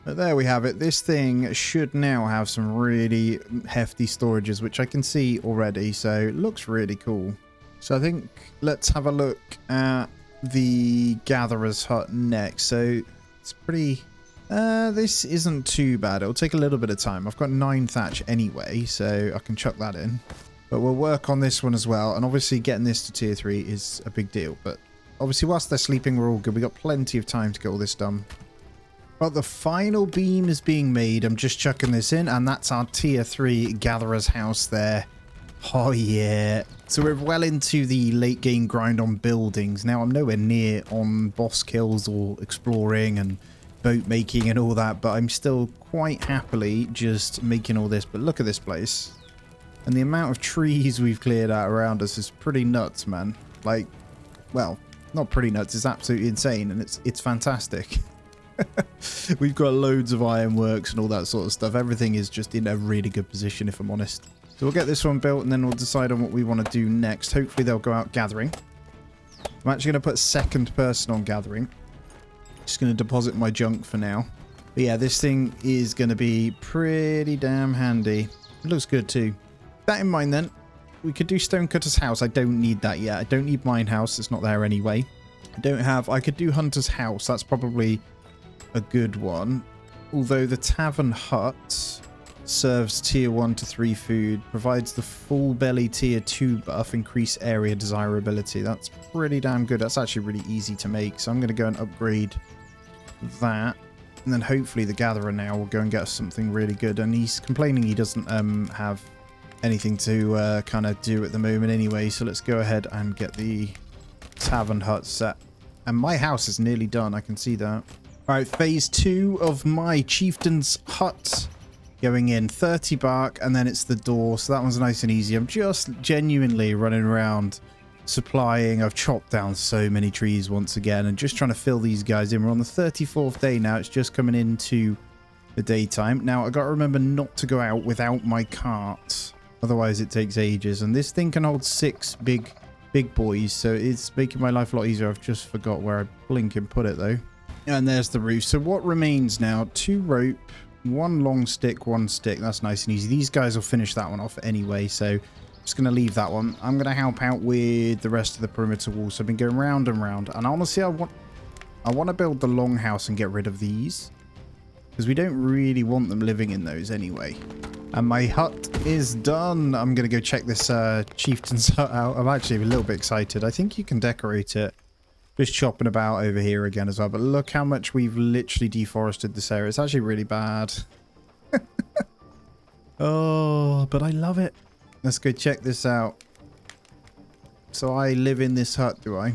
But there we have it. This thing should now have some really hefty storages, which I can see already. So it looks really cool. So I think let's have a look at the gatherer's hut next. So it's pretty... this isn't too bad. It'll take a little bit of time. I've got 9 thatch anyway, so I can chuck that in. But we'll work on this one as well. And obviously getting this to tier 3 is a big deal. But obviously whilst they're sleeping, we're all good. We've got plenty of time to get all this done. But the final beam is being made. I'm just chucking this in. And that's our tier 3 gatherer's house there. Oh, yeah. So we're well into the late game grind on buildings. Now, I'm nowhere near on boss kills or exploring and boat making and all that. But I'm still quite happily just making all this. But look at this place. And the amount of trees we've cleared out around us is pretty nuts, man. Like, well, not pretty nuts. It's absolutely insane. And it's fantastic. We've got loads of ironworks and all that sort of stuff. Everything is just in a really good position, if I'm honest. So we'll get this one built and then we'll decide on what we want to do next. Hopefully they'll go out gathering. I'm actually going to put second person on gathering. Just going to deposit my junk for now. But yeah, this thing is going to be pretty damn handy. It looks good too. That in mind then, we could do Stonecutter's house. I don't need that yet. I don't need mine house. It's not there anyway. I could do Hunter's house. That's probably a good one. Although the Tavern Hut serves tier 1 to 3 food, provides the full belly tier 2 buff, increase area desirability. That's pretty damn good. That's actually really easy to make. So I'm going to go and upgrade that. And then hopefully the Gatherer now will go and get us something really good. And he's complaining he doesn't have anything to kind of do at the moment anyway. So let's go ahead and get the Tavern Hut set. And my house is nearly done. I can see that. All right, phase 2 of my chieftain's hut going in. 30 bark, and then it's the door. So that one's nice and easy. I'm just genuinely running around supplying. I've chopped down so many trees once again and just trying to fill these guys in. We're on the 34th day now. It's just coming into the daytime. Now, I got to remember not to go out without my cart. Otherwise, it takes ages. And this thing can hold 6 big boys. So it's making my life a lot easier. I've just forgot where I blinking put it, though. And there's the roof. So what remains now? 2 rope, 1 long stick, 1 stick. That's nice and easy. These guys will finish that one off anyway. So I'm just going to leave that one. I'm going to help out with the rest of the perimeter wall. So I've been going round and round. And honestly, I want to build the longhouse and get rid of these, because we don't really want them living in those anyway. And my hut is done. I'm going to go check this chieftain's hut out. I'm actually a little bit excited. I think you can decorate it. Just chopping about over here again as well. But look how much we've literally deforested this area. It's actually really bad. Oh, but I love it. Let's go check this out. So I live in this hut, do I?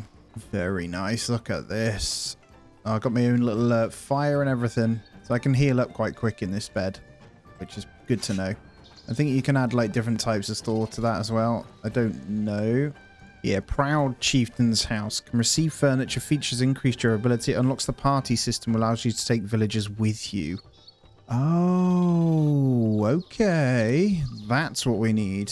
Very nice. Look at this. Oh, I've got my own little fire and everything. So I can heal up quite quick in this bed, which is good to know. I think you can add like different types of store to that as well. I don't know. Yeah, Proud Chieftain's House. Can receive furniture, features increased durability, unlocks the party system, allows you to take villagers with you. Oh, okay. That's what we need.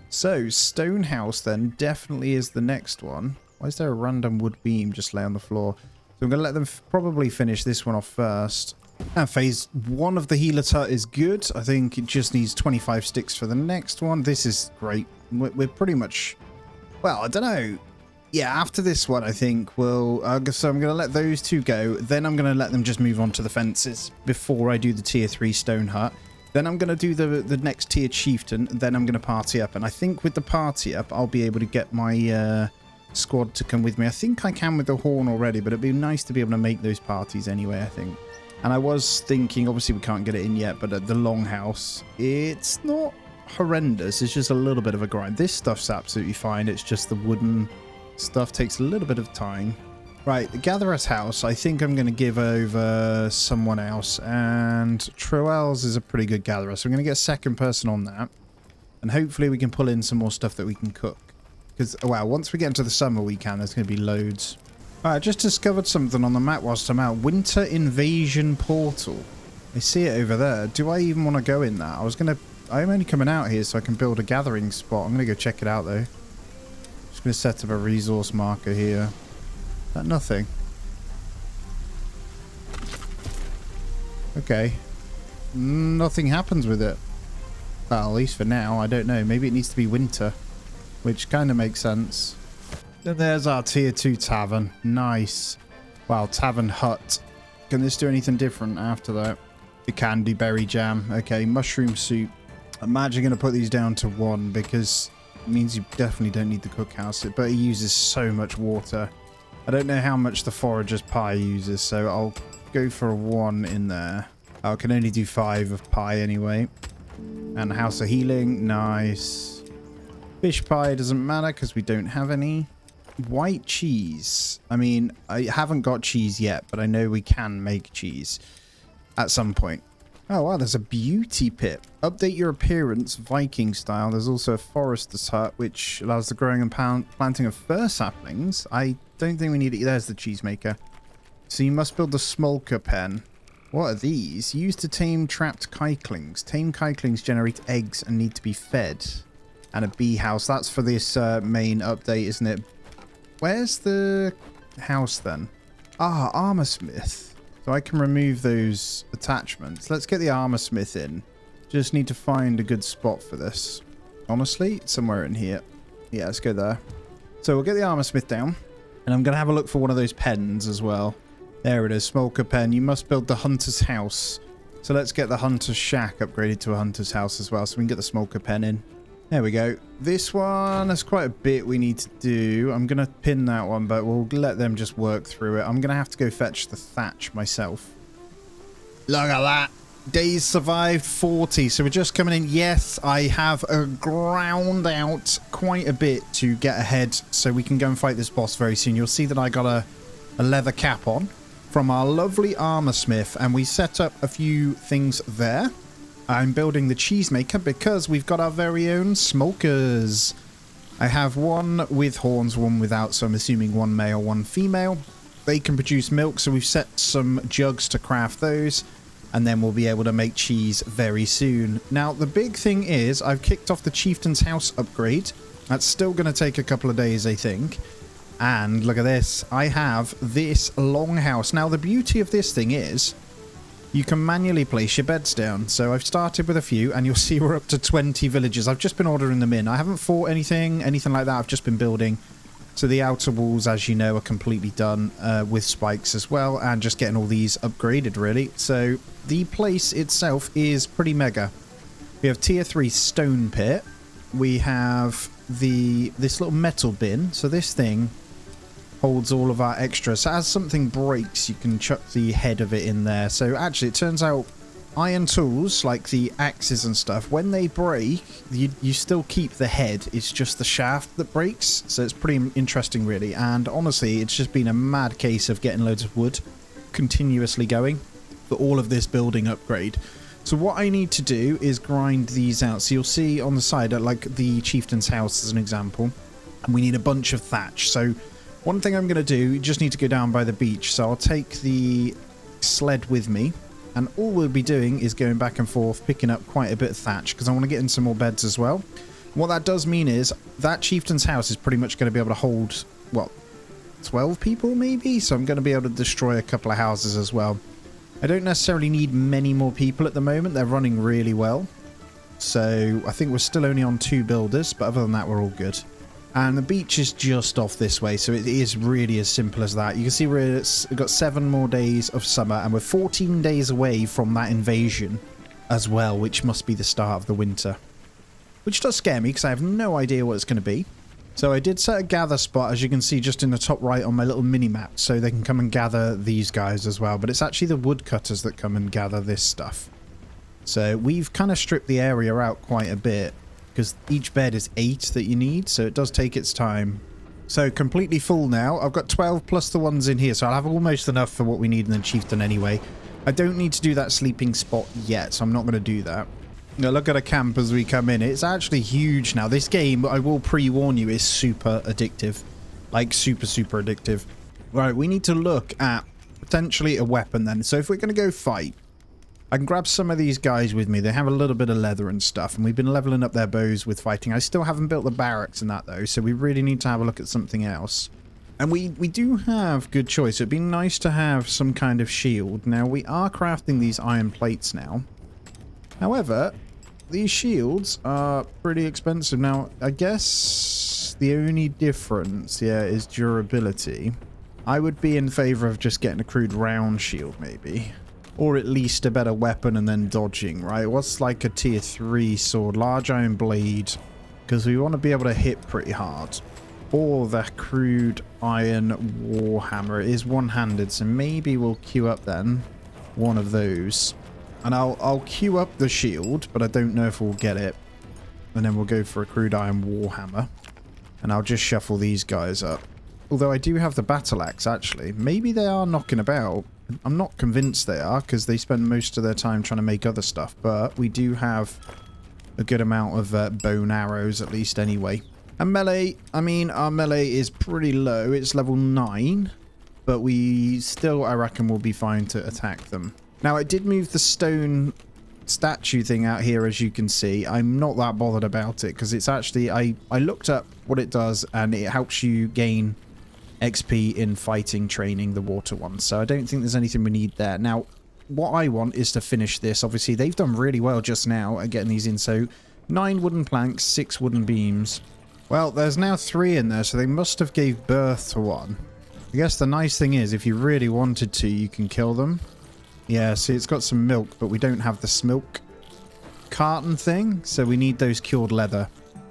So, Stone House then definitely is the next one. Why is there a random wood beam just lay on the floor? So I'm going to let them probably finish this one off first. And phase 1 of the healer's hut is good. I think it just needs 25 sticks for the next one. This is great. We're pretty much... Well, I don't know. Yeah, after this one, I think we'll... so I'm going to let those two go. Then I'm going to let them just move on to the fences before I do the tier 3 stone hut. Then I'm going to do the next tier chieftain. Then I'm going to party up. And I think with the party up, I'll be able to get my squad to come with me. I think I can with the horn already, but it'd be nice to be able to make those parties anyway, I think. And I was thinking, obviously we can't get it in yet, but at the longhouse, it's not horrendous. It's just a little bit of a grind. This stuff's absolutely fine. It's just the wooden stuff takes a little bit of time. Right, the Gatherer's house, I think I'm going to give over someone else. And Troel's is a pretty good gatherer, so I'm going to get a second person on that. And hopefully we can pull in some more stuff that we can cook. Because, wow, once we get into the summer we can, there's going to be loads. Alright, I just discovered something on the map whilst I'm out. Winter Invasion Portal. I see it over there. Do I even want to go in that? I'm only coming out here so I can build a gathering spot. I'm going to go check it out though. Just going to set up a resource marker here. Is that nothing? Okay. Nothing happens with it. Well, at least for now. I don't know. Maybe it needs to be winter. Which kind of makes sense. Then there's our tier 2 tavern. Nice. Wow, tavern hut. Can this do anything different after that? It can do berry jam. Okay, mushroom soup. I'm actually going to put these down to 1 because it means you definitely don't need the cookhouse. But it uses so much water. I don't know how much the forager's pie uses, so I'll go for a 1 in there. I can only do 5 of pie anyway. And House of Healing. Nice. Fish pie doesn't matter because we don't have any. White cheese. I mean, I haven't got cheese yet, but I know we can make cheese at some point. Oh, wow, there's a beauty pit. Update your appearance, Viking style. There's also a forester's hut, which allows the growing and planting of fir saplings. I don't think we need it. There's the cheesemaker. So you must build the smolker pen. What are these? Used to tame trapped kikelings. Tame kikelings generate eggs and need to be fed. And a bee house. That's for this main update, isn't it? Where's the house then? Ah, armor smith. So I can remove those attachments. Let's get the armor smith in. Just need to find a good spot for this. Honestly, somewhere in here. Yeah, let's go there. So we'll get the armor smith down. And I'm going to have a look for one of those pens as well. There it is, smolker pen. You must build the hunter's house. So let's get the hunter's shack upgraded to a hunter's house as well. So we can get the smolker pen in. There we go. This one, there's quite a bit we need to do. I'm going to pin that one, but we'll let them just work through it. I'm going to have to go fetch the thatch myself. Look at that. Days survived 40. So we're just coming in. Yes, I have ground out quite a bit to get ahead so we can go and fight this boss very soon. You'll see that I got a leather cap on from our lovely armor smith, and we set up a few things there. I'm building the cheesemaker because we've got our very own smokers. I have one with horns, one without, so I'm assuming one male, one female. They can produce milk, so we've set some jugs to craft those, and then we'll be able to make cheese very soon. Now, the big thing is I've kicked off the Chieftain's House upgrade. That's still going to take a couple of days, I think. And look at this. I have this longhouse. Now, the beauty of this thing is you can manually place your beds down. So I've started with a few, and you'll see we're up to 20 villagers. I've just been ordering them in. I haven't fought anything like that. I've just been building. So the outer walls, as you know, are completely done with spikes as well, and just getting all these upgraded, really. So the place itself is pretty mega. We have tier 3 stone pit. We have this little metal bin. So this thing holds all of our extras. So as something breaks, you can chuck the head of it in there. So actually, it turns out iron tools, like the axes and stuff, when they break, you still keep the head. It's just the shaft that breaks. So it's pretty interesting, really. And honestly, it's just been a mad case of getting loads of wood continuously going for all of this building upgrade. So what I need to do is grind these out. So you'll see on the side, like the chieftain's house as an example, and we need a bunch of thatch. So one thing I'm going to do, you just need to go down by the beach. So I'll take the sled with me, and all we'll be doing is going back and forth, picking up quite a bit of thatch, because I want to get in some more beds as well. What that does mean is that chieftain's house is pretty much going to be able to hold, what, 12 people maybe? So I'm going to be able to destroy a couple of houses as well. I don't necessarily need many more people at the moment. They're running really well. So I think we're still only on 2 builders, but other than that, we're all good. And the beach is just off this way, so it is really as simple as that. You can see we've got 7 more days of summer, and we're 14 days away from that invasion as well, which must be the start of the winter. Which does scare me, because I have no idea what it's going to be. So I did set a gather spot, as you can see, just in the top right on my little mini-map, so they can come and gather these guys as well. But it's actually the woodcutters that come and gather this stuff. So we've kind of stripped the area out quite a bit, because each bed is 8 that you need, so it does take its time. So completely full now. I've got 12 plus the ones in here, so I'll have almost enough for what we need in the chieftain anyway. I don't need to do that sleeping spot yet, so I'm not going to do that. Now look at a camp as we come in. It's actually huge now. This game, I will pre-warn you, is super addictive. Like super addictive. Right, we need to look at potentially a weapon then. So if we're going to go fight, I can grab some of these guys with me. They have a little bit of leather and stuff, and we've been leveling up their bows with fighting. I still haven't built the barracks and that though, so we really need to have a look at something else. And we do have good choice. It'd be nice to have some kind of shield. Now, we are crafting these iron plates now. However, these shields are pretty expensive. Now, I guess the only difference, yeah, is durability. I would be in favor of just getting a crude round shield, maybe. Or at least a better weapon and then dodging, right? What's like a tier 3 sword? Large iron blade. Because we want to be able to hit pretty hard. Or the crude iron warhammer. It is one-handed, so maybe we'll queue up then one of those. And I'll queue up the shield, but I don't know if we'll get it. And then we'll go for a crude iron warhammer. And I'll just shuffle these guys up. Although I do have the battle axe, actually. Maybe they are knocking about. I'm not convinced they are, because they spend most of their time trying to make other stuff. But we do have a good amount of bow and arrows, at least anyway. And melee, I mean, our melee is pretty low. It's level 9. But we still, I reckon, will be fine to attack them. Now, I did move the stone statue thing out here, as you can see. I'm not that bothered about it, because it's actually... I looked up what it does, and it helps you gain XP in fighting training, the water one. So I don't think there's anything we need there. Now, what I want is to finish this. Obviously, they've done really well just now at getting these in. So 9 wooden planks, 6 wooden beams. Well, there's now 3 in there, so they must have gave birth to one. I guess the nice thing is, if you really wanted to, you can kill them. Yeah, see, it's got some milk, but we don't have the smilk carton thing, so we need those cured leather.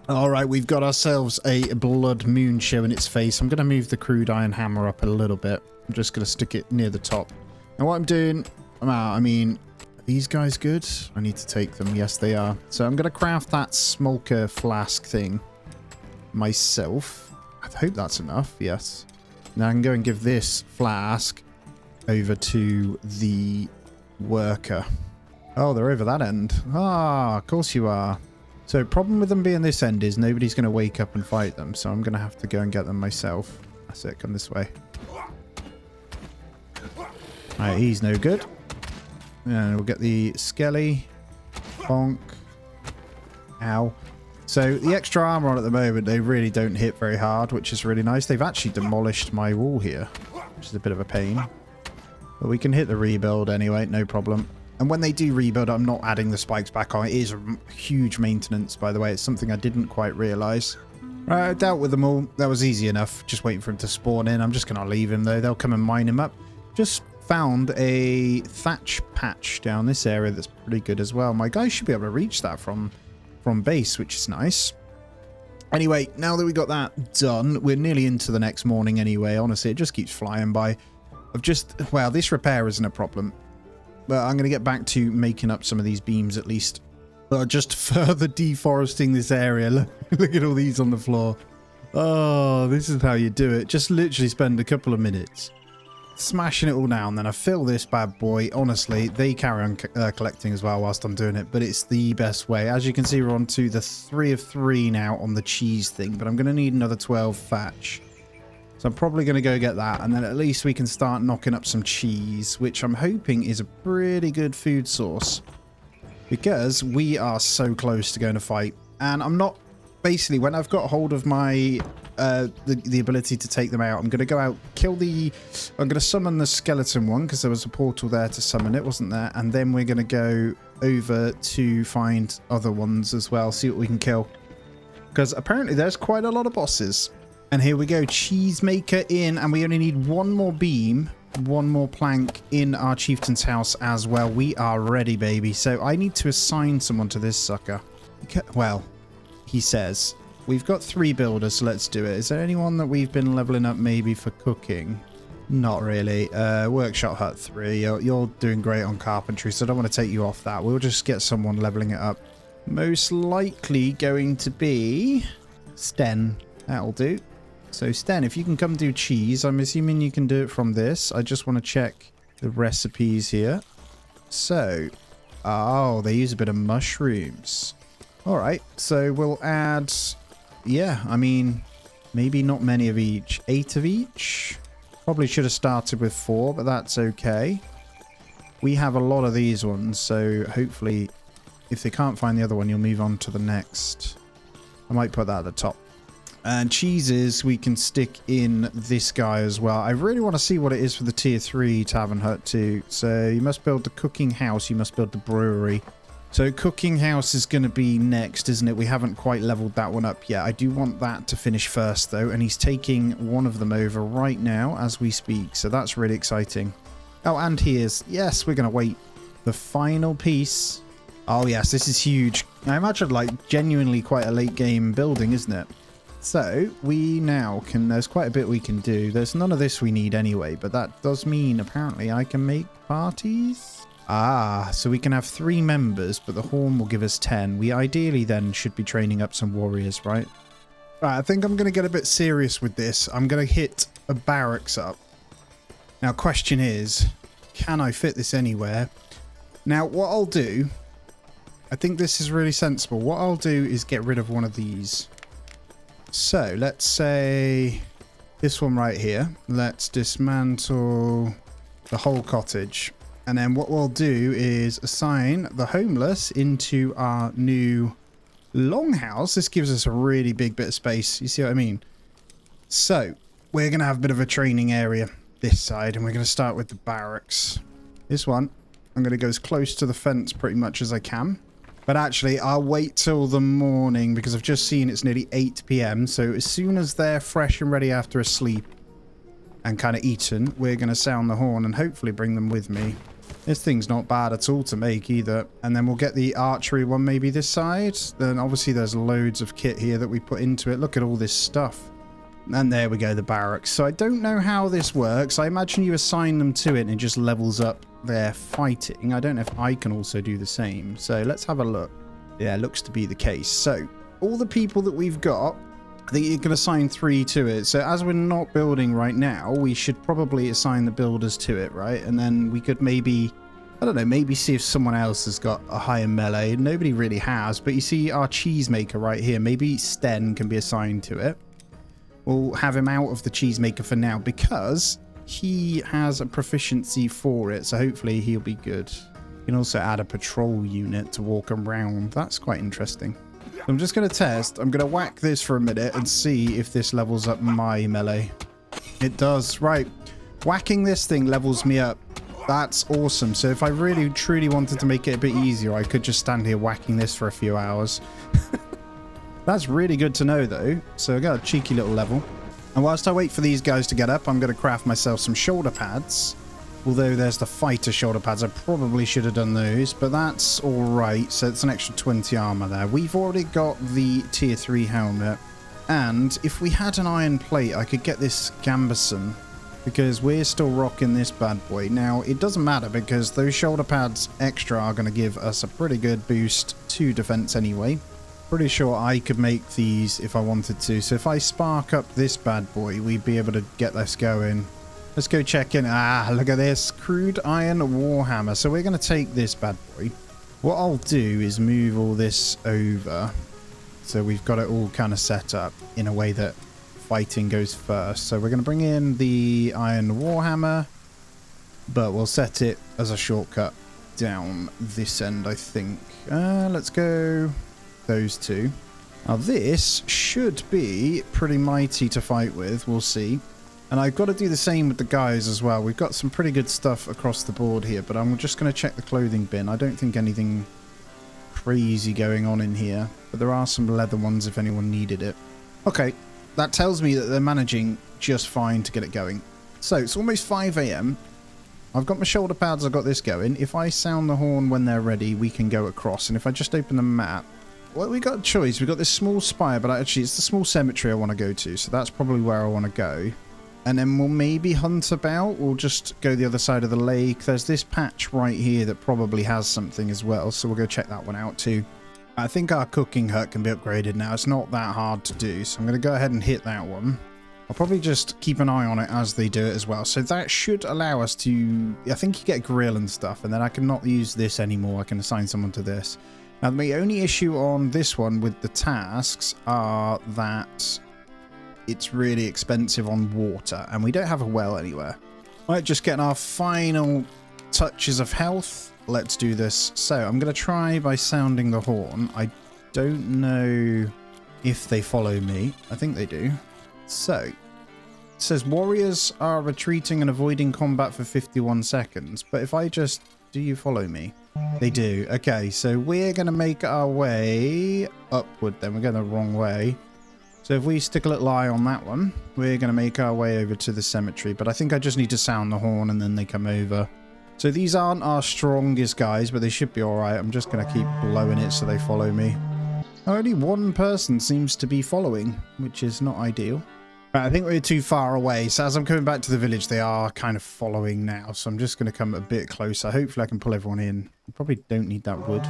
All right, we've got ourselves a blood moon showing its face. I'm going to move the crude iron hammer up a little bit. I'm just going to stick it near the top. Now, what I'm doing... I mean, are these guys good? I need to take them. Yes, they are. So I'm going to craft that smolker flask thing myself. I hope that's enough. Yes. Now I can go and give this flask over to the worker. Oh, they're over that end. Ah, of course you are. So problem with them being this end is nobody's going to wake up and fight them. So I'm going to have to go and get them myself. That's it. Come this way. Alright, he's no good. And we'll get the skelly. Bonk. Ow. So the extra armor on at the moment, they really don't hit very hard, which is really nice. They've actually demolished my wall here, which is a bit of a pain. But we can hit the rebuild anyway, no problem. And when they do rebuild, I'm not adding the spikes back on. It is a huge maintenance, by the way. It's something I didn't quite realise. Right, I dealt with them all. That was easy enough. Just waiting for him to spawn in. I'm just going to leave him, though. They'll come and mine him up. Just found a thatch patch down this area that's pretty good as well. My guys should be able to reach that from base, which is nice. Anyway, now that we got that done, we're nearly into the next morning anyway. Honestly, it just keeps flying by. Well, this repair isn't a problem, but I'm going to get back to making up some of these beams at least. But just further deforesting this area. Look at all these on the floor. Oh, this is how you do it. Just literally spend a couple of minutes smashing it all down. Then I fill this bad boy. Honestly, they carry on collecting as well whilst I'm doing it, but it's the best way. As you can see, we're on to the 3 of 3 now on the cheese thing, but I'm going to need another 12 thatch. So I'm probably going to go get that, and then at least we can start knocking up some cheese, which I'm hoping is a pretty good food source, because we are so close to going to fight. And I'm not... Basically, when I've got hold of my the ability to take them out, I'm going to go out, kill the... I'm going to summon the skeleton one, because there was a portal there to summon it, wasn't there? And then we're going to go over to find other ones as well, see what we can kill. Because apparently there's quite a lot of bosses. And here we go, cheesemaker in, and we only need one more beam, one more plank in our chieftain's house as well. We are ready, baby. So I need to assign someone to this sucker. Well... He says, we've got 3 builders, so let's do it. Is there anyone that we've been leveling up maybe for cooking? Not really. Workshop hut 3. You're doing great on carpentry, so I don't want to take you off that. We'll just get someone leveling it up. Most likely going to be Sten. That'll do. So Sten, if you can come do cheese, I'm assuming you can do it from this. I just want to check the recipes here. So, oh, they use a bit of mushrooms. All right, so we'll add, yeah, I mean, maybe not many of each. 8 of each. Probably should have started with 4, but that's okay. We have a lot of these ones, so hopefully if they can't find the other one, you'll move on to the next. I might put that at the top. And cheeses, we can stick in this guy as well. I really want to see what it is for the tier 3 tavern hut too. So you must build the cooking house, you must build the brewery. So cooking house is going to be next, isn't it? We haven't quite leveled that one up yet. I do want that to finish first, though. And he's taking one of them over right now as we speak. So that's really exciting. Oh, and here's... Yes, we're going to wait. The final piece. Oh, yes, this is huge. I imagine, like, genuinely quite a late game building, isn't it? So we now can... There's quite a bit we can do. There's none of this we need anyway. But that does mean, apparently, I can make parties... Ah, so we can have 3 members, but the horn will give us 10. We ideally then should be training up some warriors, right? Right, I think I'm going to get a bit serious with this. I'm going to hit a barracks up. Now, question is, can I fit this anywhere? Now, what I'll do, I think this is really sensible. What I'll do is get rid of one of these. So, let's say this one right here. Let's dismantle the whole cottage. And then what we'll do is assign the homeless into our new longhouse. This gives us a really big bit of space. You see what I mean? So we're going to have a bit of a training area this side. And we're going to start with the barracks. This one, I'm going to go as close to the fence pretty much as I can. But actually, I'll wait till the morning because I've just seen it's nearly 8 p.m. So as soon as they're fresh and ready after a sleep and kind of eaten, we're going to sound the horn and hopefully bring them with me. This thing's not bad at all to make either. And then we'll get the archery one maybe this side. Then obviously there's loads of kit here that we put into it. Look at all this stuff. And there we go, the barracks. So I don't know how this works. I imagine you assign them to it and it just levels up their fighting. I don't know if I can also do the same. So let's have a look. Yeah, looks to be the case. So all the people that we've got, I think you can assign 3 to it. So as we're not building right now, we should probably assign the builders to it, right? And then we could maybe, I don't know, maybe see if someone else has got a higher melee. Nobody really has, but you see our cheesemaker right here. Maybe Sten can be assigned to it. We'll have him out of the cheesemaker for now because he has a proficiency for it. So hopefully he'll be good. You can also add a patrol unit to walk around. That's quite interesting. I'm just going to test. I'm going to whack this for a minute and see if this levels up my melee. It does. Right. Whacking this thing levels me up. That's awesome. So if I really, truly wanted to make it a bit easier, I could just stand here whacking this for a few hours. That's really good to know, though. So I got a cheeky little level. And whilst I wait for these guys to get up, I'm going to craft myself some shoulder pads. Although there's the fighter shoulder pads, I probably should have done those, but that's all right. So it's an extra 20 armor there. We've already got the tier 3 helmet, and if we had an iron plate, I could get this gambeson, because we're still rocking this bad boy. Now, it doesn't matter because those shoulder pads extra are going to give us a pretty good boost to defense anyway. Pretty sure I could make these if I wanted to. So if I spark up this bad boy, we'd be able to get this going. Let's go check in. Ah, look at this. Crude iron warhammer. So we're going to take this bad boy. What I'll do is move all this over. So we've got it all kind of set up in a way that fighting goes first. So we're going to bring in the iron warhammer. But we'll set it as a shortcut down this end, I think. Let's go those two. Now this should be pretty mighty to fight with. We'll see. And I've got to do the same with the guys as well. We've got some pretty good stuff across the board here, but I'm just going to check the clothing bin. I don't think anything crazy going on in here, but there are some leather ones if anyone needed it. Okay, that tells me that they're managing just fine to get it going. So it's almost 5 AM. I've got my shoulder pads, I've got this going. If I sound the horn when they're ready, we can go across. And if I just open the map, well, we got a choice. We've got this small spire, but actually it's the small cemetery I want to go to, so that's probably where I want to go. And then we'll maybe hunt about. We'll just go the other side of the lake. There's this patch right here that probably has something as well. So we'll go check that one out too. I think our cooking hut can be upgraded now. It's not that hard to do. So I'm going to go ahead and hit that one. I'll probably just keep an eye on it as they do it as well. So that should allow us to... I think you get a grill and stuff. And then I can not use this anymore. I can assign someone to this. Now the only issue on this one with the tasks are that... it's really expensive on water, and we don't have a well anywhere. Right, just getting our final touches of health. Let's do this. So I'm going to try by sounding the horn. I don't know if they follow me. I think they do. So it says warriors are retreating and avoiding combat for 51 seconds. But if I just... do you follow me? They do. Okay, so we're going to make our way upward then. We're going the wrong way. So if we stick a little eye on that one, we're going to make our way over to the cemetery. But I think I just need to sound the horn and then they come over. So these aren't our strongest guys, but they should be all right. I'm just going to keep blowing it so they follow me. Only one person seems to be following, which is not ideal. Right, I think we're too far away. So as I'm coming back to the village, they are kind of following now. So I'm just going to come a bit closer. Hopefully I can pull everyone in. I probably don't need that wood.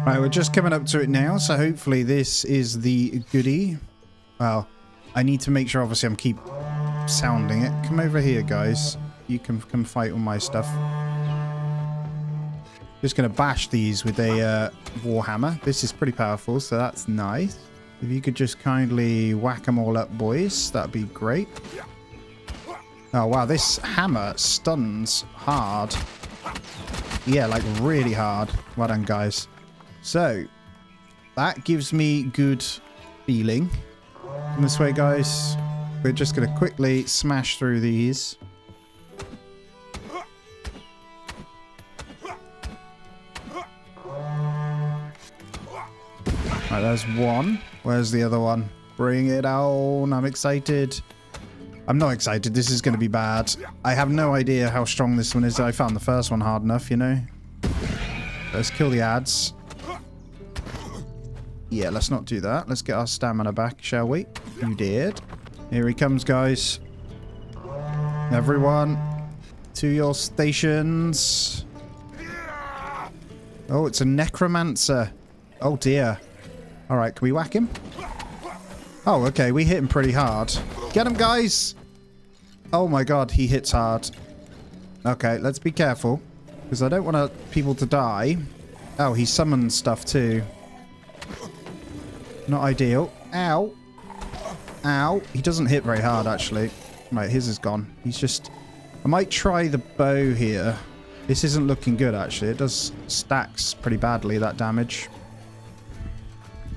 Right, we're just coming up to it now. So hopefully this is the goodie. Well, I need to make sure, obviously, I'm keep sounding it. Come over here, guys. You can come fight all my stuff. Just going to bash these with a warhammer. This is pretty powerful, so that's nice. If you could just kindly whack them all up, boys, that'd be great. Oh, wow, this hammer stuns hard. Yeah, like really hard. Well done, guys. So, that gives me good feeling. And this way, guys, we're just going to quickly smash through these. Right, there's one. Where's the other one? Bring it on. I'm excited. I'm not excited. This is going to be bad. I have no idea how strong this one is. I found the first one hard enough, you know. Let's kill the ads. Yeah, let's not do that. Let's get our stamina back, shall we? You did. Here he comes, guys. Everyone, to your stations. Oh, it's a necromancer. Oh, dear. All right, can we whack him? Oh, okay. We hit him pretty hard. Get him, guys. Oh, my God. He hits hard. Okay, let's be careful, because I don't want people to die. Oh, he summons stuff, too. Not ideal. Ow. Ow. He doesn't hit very hard, actually. Right, his is gone. He's just... I might try the bow here. This isn't looking good, actually. It does stacks pretty badly, that damage.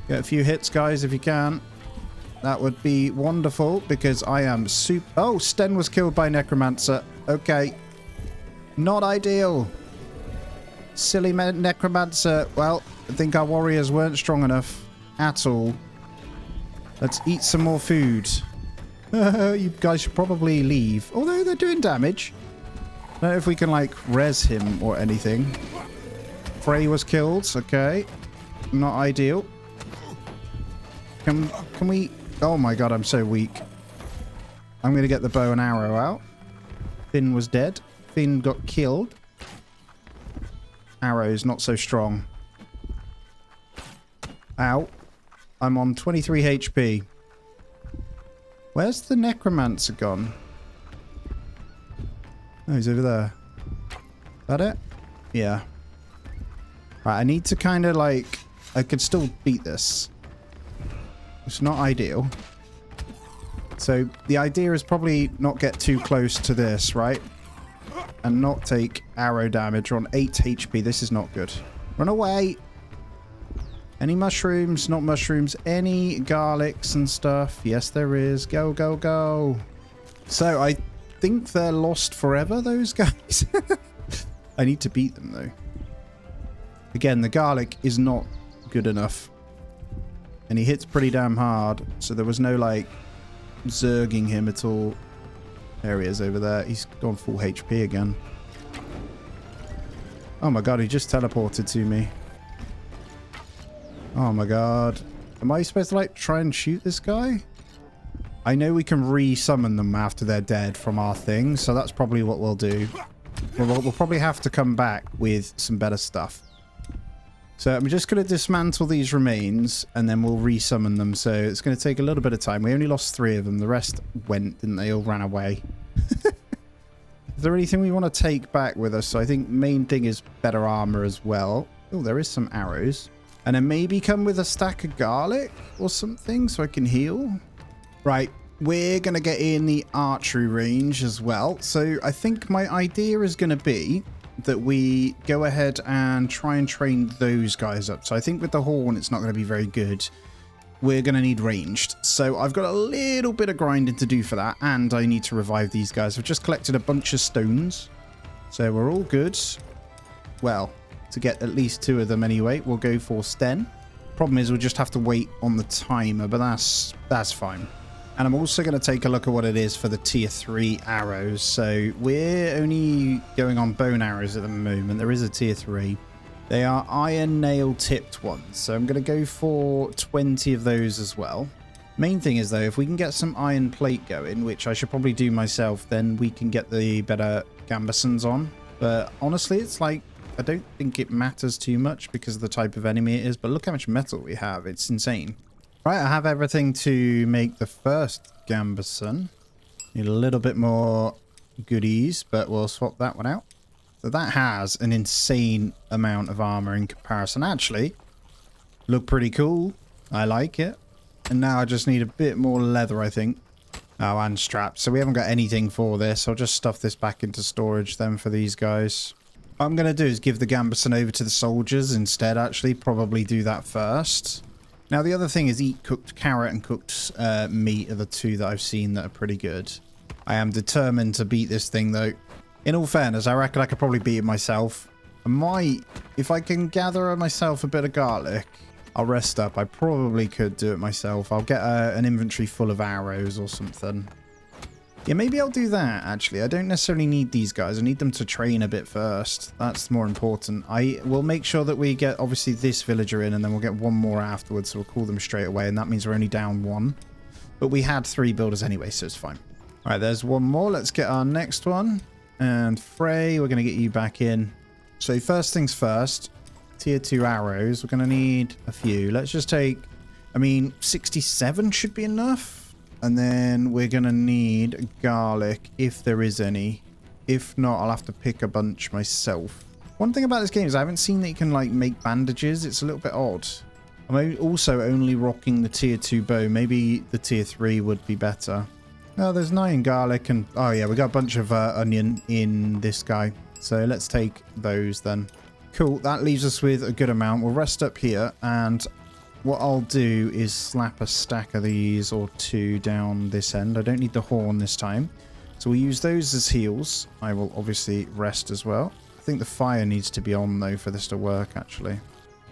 Get a few hits, guys, if you can. That would be wonderful, because I am super... Oh, Sten was killed by Necromancer. Okay. Not ideal. Silly Necromancer. Well, I think our warriors weren't strong enough at all. Let's eat some more food. You guys should probably leave. Although they're doing damage. I don't know if we can, like, res him or anything. Frey was killed. Okay. Not ideal. Can we... Oh my god, I'm so weak. I'm going to get the bow and arrow out. Finn was dead. Finn got killed. Arrow's not so strong. Ow. I'm on 23 HP. Where's the necromancer gone? Oh, he's over there. Is that it? Yeah. Right, I need to kind of like... I could still beat this. It's not ideal. So the idea is probably not get too close to this, right? And not take arrow damage. We're on 8 HP. This is not good. Run away. Any mushrooms? Not mushrooms. Any garlics and stuff? Yes, there is. Go, go, go. So I think they're lost forever, those guys. I need to beat them, though. Again, the garlic is not good enough. And he hits pretty damn hard. So there was no, like, zerging him at all. There he is over there. He's gone full HP again. Oh my god, he just teleported to me. Oh my god. Am I supposed to, like, try and shoot this guy? I know we can re-summon them after they're dead from our thing, so that's probably what we'll do. We'll probably have to come back with some better stuff. So I'm just going to dismantle these remains, and then we'll re-summon them. So it's going to take a little bit of time. We only lost 3 of them. The rest went, didn't they? All ran away. Is there anything we want to take back with us? So I think main thing is better armor as well. Oh, there is some arrows. And then maybe come with a stack of garlic or something so I can heal. Right, we're going to get in the archery range as well. So I think my idea is going to be that we go ahead and try and train those guys up. So I think with the horn, it's not going to be very good. We're going to need ranged. So I've got a little bit of grinding to do for that. And I need to revive these guys. I've just collected a bunch of stones. So we're all good. Well, to get at least 2 of them anyway, we'll go for Sten. Problem is we'll just have to wait on the timer, but that's fine. And I'm also going to take a look at what it is for the tier 3 arrows. So we're only going on bone arrows at the moment. There is a tier 3. They are iron nail tipped ones. So I'm going to go for 20 of those as well. Main thing is though, if we can get some iron plate going, which I should probably do myself, then we can get the better gambesons on. But honestly, it's like, I don't think it matters too much because of the type of enemy it is. But look how much metal we have. It's insane. Right, I have everything to make the first gambeson. Need a little bit more goodies, but we'll swap that one out. So that has an insane amount of armor in comparison. Actually, look pretty cool. I like it. And now I just need a bit more leather, I think. Oh, and straps. So we haven't got anything for this. I'll just stuff this back into storage then for these guys. What I'm going to do is give the gambeson over to the soldiers instead, actually. Probably do that first. Now, the other thing is eat cooked carrot and cooked meat are the 2 that I've seen that are pretty good. I am determined to beat this thing, though. In all fairness, I reckon I could probably beat it myself. I might, if I can gather myself a bit of garlic, I'll rest up. I probably could do it myself. I'll get an inventory full of arrows or something. Yeah, maybe I'll do that, actually. I don't necessarily need these guys. I need them to train a bit first. That's more important. I will make sure that we get, obviously, this villager in, and then we'll get 1 more afterwards, so we'll call them straight away, and that means we're only down 1. But we had 3 builders anyway, so it's fine. All right, there's 1 more. Let's get our next one. And Frey, we're going to get you back in. So first things first, tier 2 arrows. We're going to need a few. Let's just take, 67 should be enough. And then we're going to need garlic, if there is any. If not, I'll have to pick a bunch myself. One thing about this game is I haven't seen that you can, like, make bandages. It's a little bit odd. I'm also only rocking the tier 2 bow. Maybe the tier 3 would be better. Oh, there's 9 garlic and... Oh, yeah, we got a bunch of onion in this guy. So let's take those then. Cool, that leaves us with a good amount. We'll rest up here and... What I'll do is slap a stack of these or 2 down this end. I don't need the horn this time. So we'll use those as heals. I will obviously rest as well. I think the fire needs to be on though for this to work actually.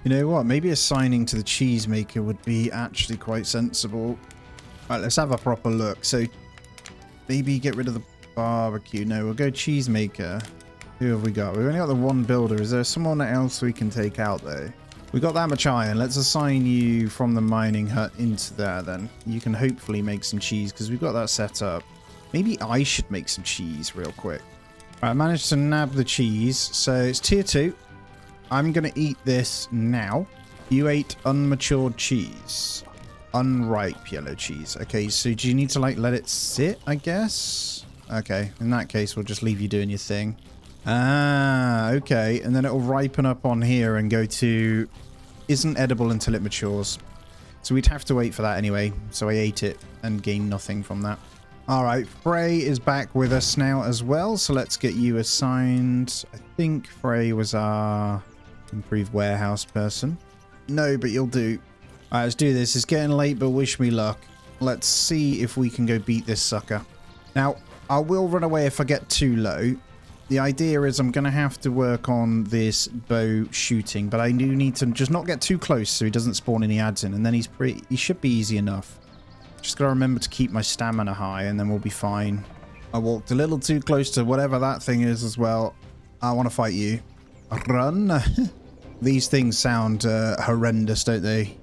You know what? Maybe assigning to the cheesemaker would be actually quite sensible. Alright, let's have a proper look. So maybe get rid of the barbecue. No, we'll go cheesemaker. Who have we got? We've only got the one builder. Is there someone else we can take out, though? We got that much iron. Let's assign you from the mining hut into there, then. You can hopefully make some cheese, because we've got that set up. Maybe I should make some cheese real quick. Right, I managed to nab the cheese. So it's tier 2. I'm going to eat this now. You ate unmatured cheese. Unripe yellow cheese. Okay, so do you need to, like, let it sit, I guess? Okay, in that case, we'll just leave you doing your thing. Ah, okay. And then it'll ripen up on here and go to... Isn't edible until it matures. So we'd have to wait for that anyway. So I ate it and gained nothing from that. Alright, Frey is back with us now as well. So let's get you assigned. I think Frey was our improved warehouse person. No, but you'll do. Alright, let's do this. It's getting late, but wish me luck. Let's see if we can go beat this sucker. Now, I will run away if I get too low. The idea is I'm going to have to work on this bow shooting, but I do need to just not get too close so he doesn't spawn any ads in, and then he should be easy enough. Just got to remember to keep my stamina high, and then we'll be fine. I walked a little too close to whatever that thing is as well. I want to fight you. Run. These things sound horrendous, don't they?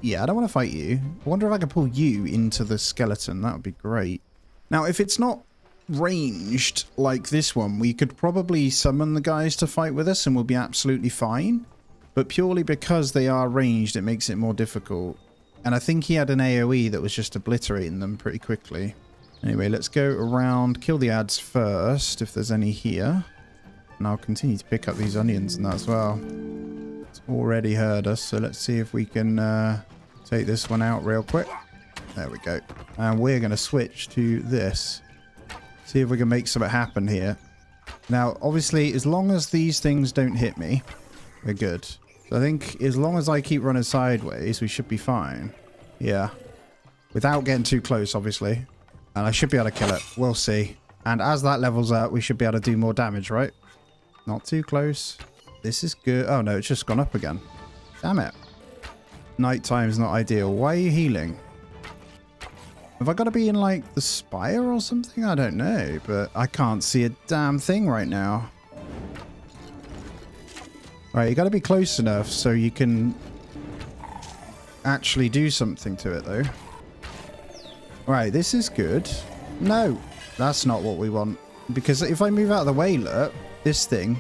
Yeah, I don't want to fight you. I wonder if I can pull you into the skeleton. That would be great. Now, if it's not ranged like this one, we could probably summon the guys to fight with us and we'll be absolutely fine. But purely because they are ranged, it makes it more difficult. And I think he had an AoE that was just obliterating them pretty quickly. Anyway, let's go around, kill the ads first, if there's any here. And I'll continue to pick up these onions and that as well. It's already heard us, so let's see if we can take this one out real quick. There we go. And we're going to switch to this. See if we can make something happen here. Now, obviously, as long as these things don't hit me, we're good. So I think as long as I keep running sideways, we should be fine. Yeah. Without getting too close, obviously. And I should be able to kill it. We'll see. And as that levels up, we should be able to do more damage, right? Not too close. This is good. Oh, no, it's just gone up again. Damn it. Nighttime is not ideal. Why are you healing? Have I got to be in, like, the spire or something? I don't know, but I can't see a damn thing right now. Right, you got to be close enough so you can actually do something to it, though. Right, this is good. No, that's not what we want. Because if I move out of the way, look, this thing...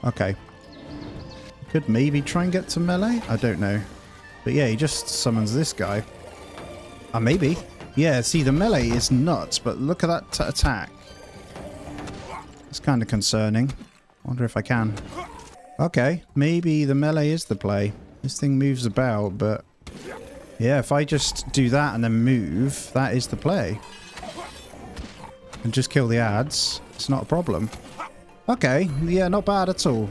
Okay. Could maybe try and get to melee? I don't know. But yeah, he just summons this guy. Maybe. Yeah, see, the melee is nuts, but look at that attack. It's kind of concerning. Wonder if I can. Okay, maybe the melee is the play. This thing moves about, but... Yeah, if I just do that and then move, that is the play. And just kill the ads. It's not a problem. Okay, yeah, not bad at all.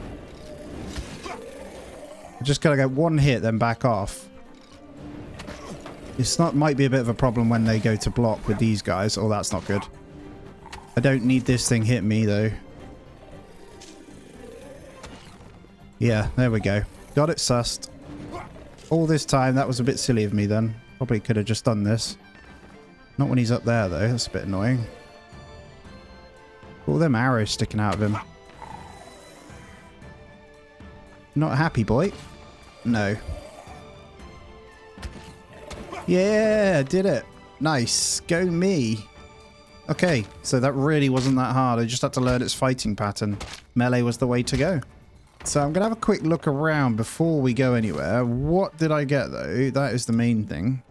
I just gotta get one hit, then back off. It's not, might be a bit of a problem when they go to block with these guys. Oh, that's not good. I don't need this thing hit me, though. Yeah, there we go. Got it sussed. All this time, that was a bit silly of me then. Probably could have just done this. Not when he's up there, though. That's a bit annoying. All them arrows sticking out of him. Not a happy boy? No. Yeah, did it. Nice. Go me. Okay, so that really wasn't that hard. I just had to learn its fighting pattern. Melee was the way to go. So I'm going to have a quick look around before we go anywhere. What did I get, though? That is the main thing.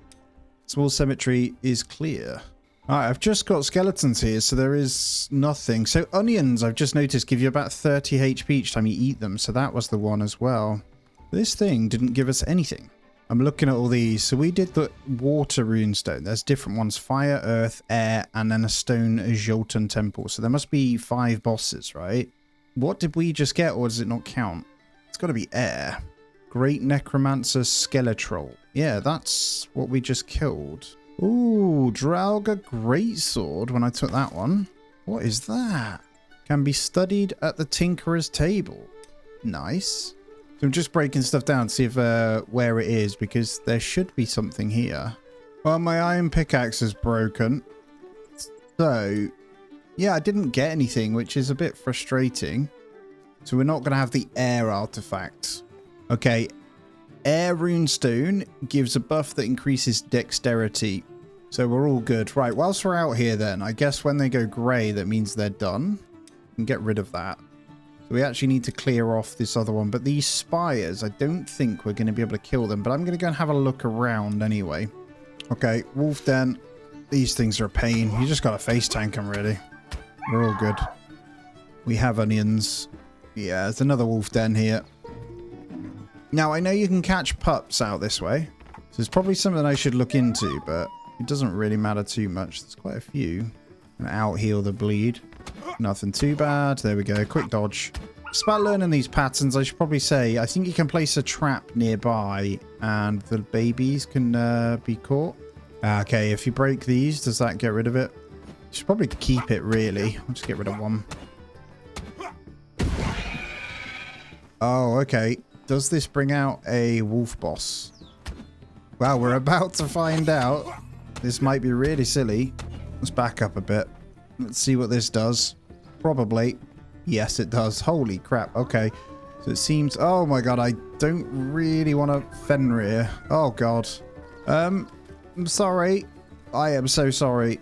Small cemetery is clear. Alright, I've just got skeletons here, so there is nothing. So onions, I've just noticed, give you about 30 HP each time you eat them. So that was the one as well. This thing didn't give us anything. I'm looking at all these. So we did the water runestone. There's different ones. Fire, earth, air, and then a stone Jotun temple. So there must be 5 bosses, right? What did we just get, or does it not count? It's got to be air. Great Necromancer Skeletroll. Yeah, that's what we just killed. Ooh, Draugr Greatsword when I took that one. What is that? Can be studied at the Tinkerer's table. Nice. So I'm just breaking stuff down to see if where it is, because there should be something here. Well, my iron pickaxe is broken. So, Yeah, I didn't get anything, which is a bit frustrating. So we're not going to have the air artifact. Okay. Air runestone gives a buff that increases dexterity. So we're all good. Right, whilst we're out here then, I guess when they go grey, that means they're done. We can get rid of that. So we actually need to clear off this other one. But these spires, I don't think we're going to be able to kill them. But I'm going to go and have a look around anyway. Okay, wolf den. These things are a pain. You just got to face tank them, really. We're all good. We have onions. Yeah, there's another wolf den here. Now, I know you can catch pups out this way. So it's probably something I should look into, but it doesn't really matter too much. There's quite a few. And out heal the bleed. Nothing too bad. There we go. Quick dodge. It's about learning these patterns. I should probably say, I think you can place a trap nearby and the babies can be caught. Okay, if you break these, does that get rid of it? You should probably keep it, really. I'll just get rid of one. Oh, okay. Does this bring out a wolf boss? Well, we're about to find out. This might be really silly. Let's back up a bit. Let's see what this does. Probably. Yes, it does. Holy crap. Okay. So it seems... Oh my god, I don't really want to Fenrir. Oh god. I'm sorry. I am so sorry.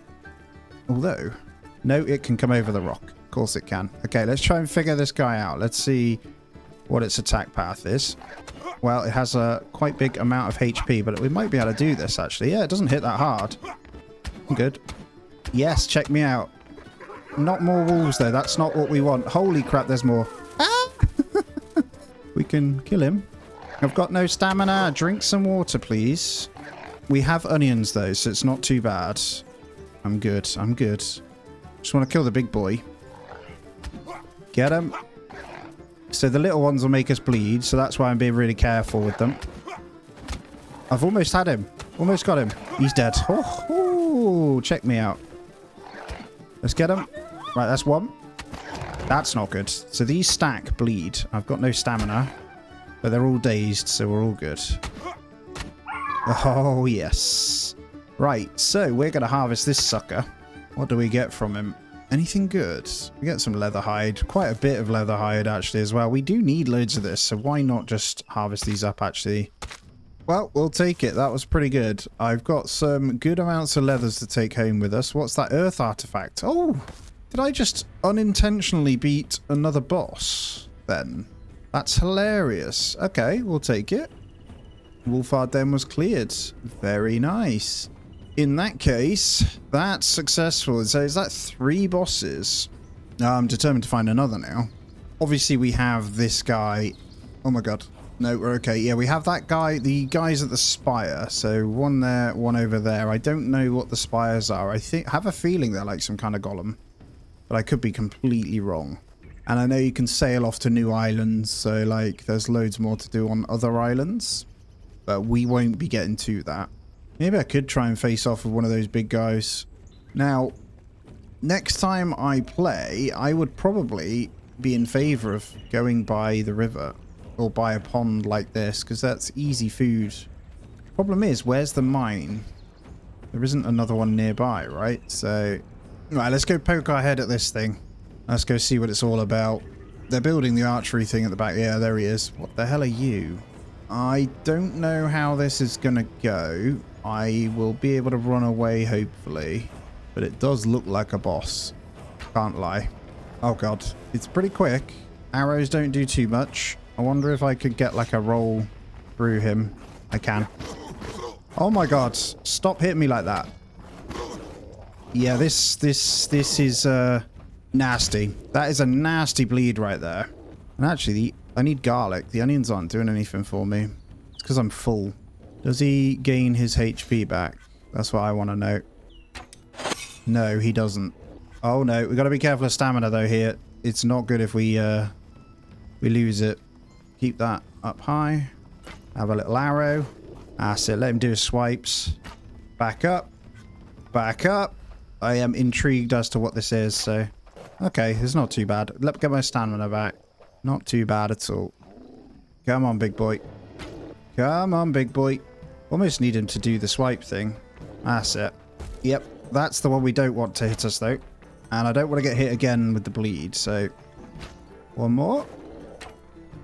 Although... No, it can come over the rock. Of course it can. Okay, let's try and figure this guy out. Let's see what its attack path is. Well, it has a quite big amount of HP, but we might be able to do this, actually. Yeah, it doesn't hit that hard. I'm good. Yes, check me out. Not more wolves, though. That's not what we want. Holy crap, there's more. Ah! We can kill him. I've got no stamina. Drink some water, please. We have onions, though, so it's not too bad. I'm good. I'm good. Just want to kill the big boy. Get him. So the little ones will make us bleed, so that's why I'm being really careful with them. I've almost had him. Almost got him. He's dead. Oh, check me out. Let's get him. Right, that's one. That's not good. So these stack bleed. I've got no stamina, but they're all dazed, so we're all good. Oh, yes. Right, so we're going to harvest this sucker. What do we get from him? Anything good? We get some leather hide. Quite a bit of leather hide, actually, as well. We do need loads of this, so why not just harvest these up, actually? Well, we'll take it. That was pretty good. I've got some good amounts of leathers to take home with us. What's that earth artifact? Oh, did I just unintentionally beat another boss then? That's hilarious. Okay, we'll take it. Wolfhard Den was cleared. Very nice. In that case, that's successful. So is that 3 bosses? I'm determined to find another now. Obviously, we have this guy. Oh my god. No, we're okay. Yeah, we have that guy, the guys at the spire. So one there, one over there. I don't know what the spires are. I have a feeling they're like some kind of golem. But I could be completely wrong. And I know you can sail off to new islands. So like there's loads more to do on other islands. But we won't be getting to that. Maybe I could try and face off with one of those big guys. Now, next time I play, I would probably be in favor of going by the river or by a pond like this, because that's easy food. Problem is, where's the mine? There isn't another one nearby, right? So, right, let's go poke our head at this thing. Let's go see what it's all about. They're building the archery thing at the back. Yeah, there he is. What the hell are you? I don't know how this is going to go. I will be able to run away, hopefully. But it does look like a boss. Can't lie. Oh, God. It's pretty quick. Arrows don't do too much. I wonder if I could get, like, a roll through him. I can. Oh, my God. Stop hitting me like that. Yeah, this is, nasty. That is a nasty bleed right there. And actually, I need garlic. The onions aren't doing anything for me. It's because I'm full. Does he gain his HP back? That's what I want to know. No, he doesn't. Oh no, we got to be careful of stamina though here. It's not good if we lose it. Keep that up high. Have a little arrow. That's it. Let him do his swipes. Back up. Back up. I am intrigued as to what this is, so... Okay, it's not too bad. Let me get my stamina back. Not too bad at all. Come on, big boy. Come on, big boy. Almost need him to do the swipe thing. That's it. Yep, that's the one we don't want to hit us, though. And I don't want to get hit again with the bleed, so... One more.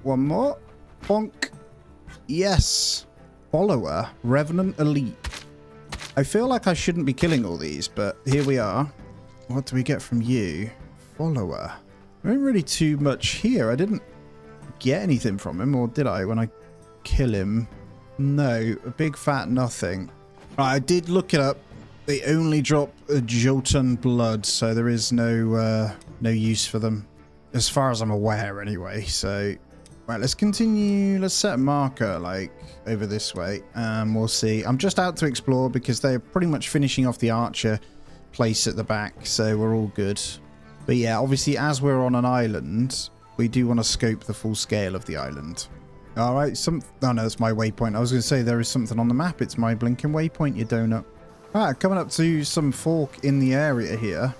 One more. Bonk. Yes. Follower. Revenant Elite. I feel like I shouldn't be killing all these, but here we are. What do we get from you? Follower. There ain't really too much here. I didn't get anything from him, or did I when I kill him? No. A big fat nothing. Right, I did look it up. They only drop a Jotun blood, so there is no use for them. As far as I'm aware, anyway. So, right, let's continue. Let's set a marker, like, over this way. We'll see. I'm just out to explore because they're pretty much finishing off the archer place at the back, so we're all good. But yeah, obviously, as we're on an island, we do want to scope the full scale of the island. All right, oh no, that's my waypoint. I was going to say there is something on the map. It's my blinking waypoint, you donut. All right, coming up to some fork in the area here.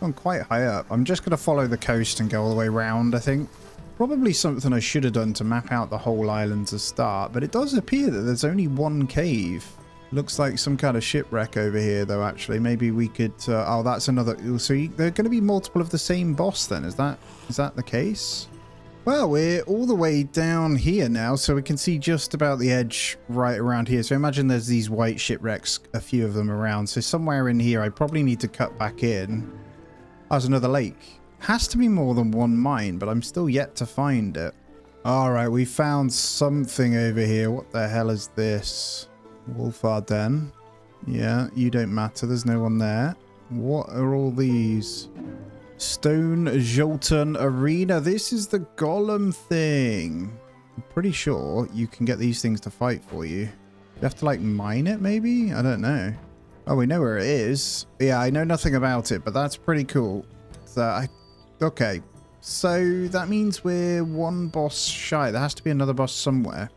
I'm quite high up. I'm just going to follow the coast and go all the way around, I think. Probably something I should have done to map out the whole island to start, but it does appear that there's only one cave. Looks like some kind of shipwreck over here, though, actually. Maybe we could... oh, that's another... So there are going to be multiple of the same boss, then. Is that the case? Well, we're all the way down here now, so we can see just about the edge right around here. So imagine there's these white shipwrecks, a few of them around. So somewhere in here, I probably need to cut back in. Oh, there's another lake. Has to be more than one mine, but I'm still yet to find it. All right, we found something over here. What the hell is this? Wolfar Den. Yeah, you don't matter. There's no one there. What are all these? Stone Jolton Arena. This is the golem thing. I'm pretty sure you can get these things to fight for you. You have to, like, mine it, maybe? I don't know. Oh, we know where it is. Yeah, I know nothing about it, but that's pretty cool. Okay, so that means we're one boss shy. There has to be another boss somewhere.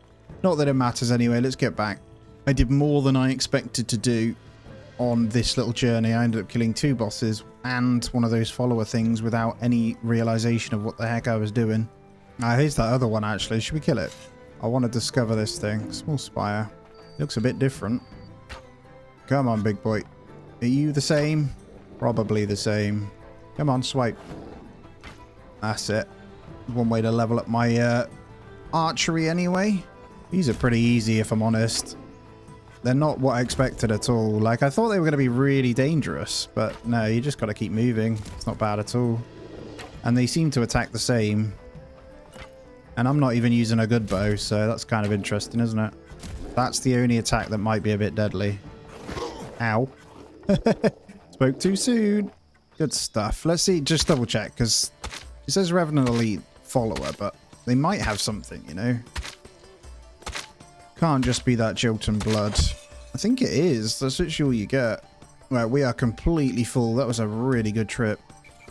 Not that it matters anyway. Let's get back. I did more than I expected to do on this little journey. I ended up killing 2 bosses and one of those follower things without any realization of what the heck I was doing. Here's that other one, actually. Should we kill it? I want to discover this thing. Small spire. Looks a bit different. Come on, big boy. Are you the same? Probably the same. Come on, swipe. That's it. One way to level up my archery anyway. These are pretty easy, if I'm honest. They're not what I expected at all. Like, I thought they were going to be really dangerous, but no, you just got to keep moving. It's not bad at all. And they seem to attack the same. And I'm not even using a good bow, so that's kind of interesting, isn't it? That's the only attack that might be a bit deadly. Ow. Spoke too soon. Good stuff. Let's see, just double check, because it says Revenant Elite follower, but they might have something, you know? Can't just be that Jotun blood. I think it is. That's literally all you get. Right, we are completely full. That was a really good trip.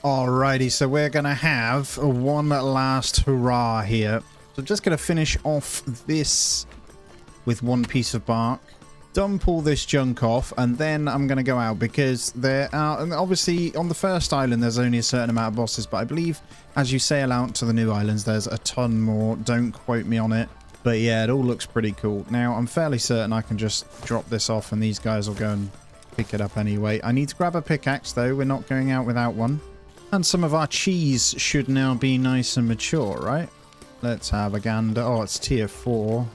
Alrighty, so we're going to have one last hurrah here. So I'm just going to finish off this with one piece of bark. Dump all this junk off, and then I'm going to go out because there are, and obviously on the first island there's only a certain amount of bosses, but I believe as you sail out to the new islands there's a ton more. Don't quote me on it, but yeah, it all looks pretty cool. Now I'm fairly certain I can just drop this off and these guys will go and pick it up anyway. I need to grab a pickaxe though. We're not going out without one, and some of our cheese should now be nice and mature, right? Let's have a gander. Oh, it's tier 4.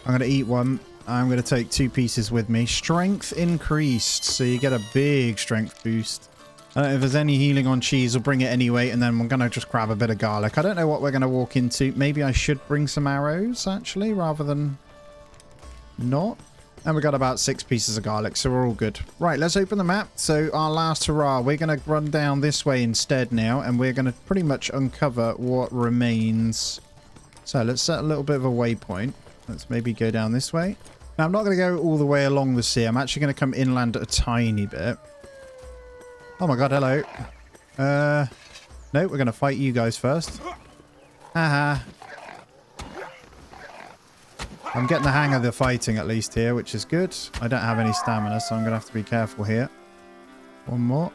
I'm going to eat one. I'm going to take 2 pieces with me. Strength increased, so you get a big strength boost. I don't know if there's any healing on cheese. We'll bring it anyway, and then we're going to just grab a bit of garlic. I don't know what we're going to walk into. Maybe I should bring some arrows, actually, rather than not. And we got about 6 pieces of garlic, so we're all good. Right, let's open the map. So our last hurrah, we're going to run down this way instead now, and we're going to pretty much uncover what remains. So let's set a little bit of a waypoint. Let's maybe go down this way. Now, I'm not going to go all the way along the sea. I'm actually going to come inland a tiny bit. Oh my god, hello. No, we're going to fight you guys first. Haha. I'm getting the hang of the fighting at least here, which is good. I don't have any stamina, so I'm going to have to be careful here. One more.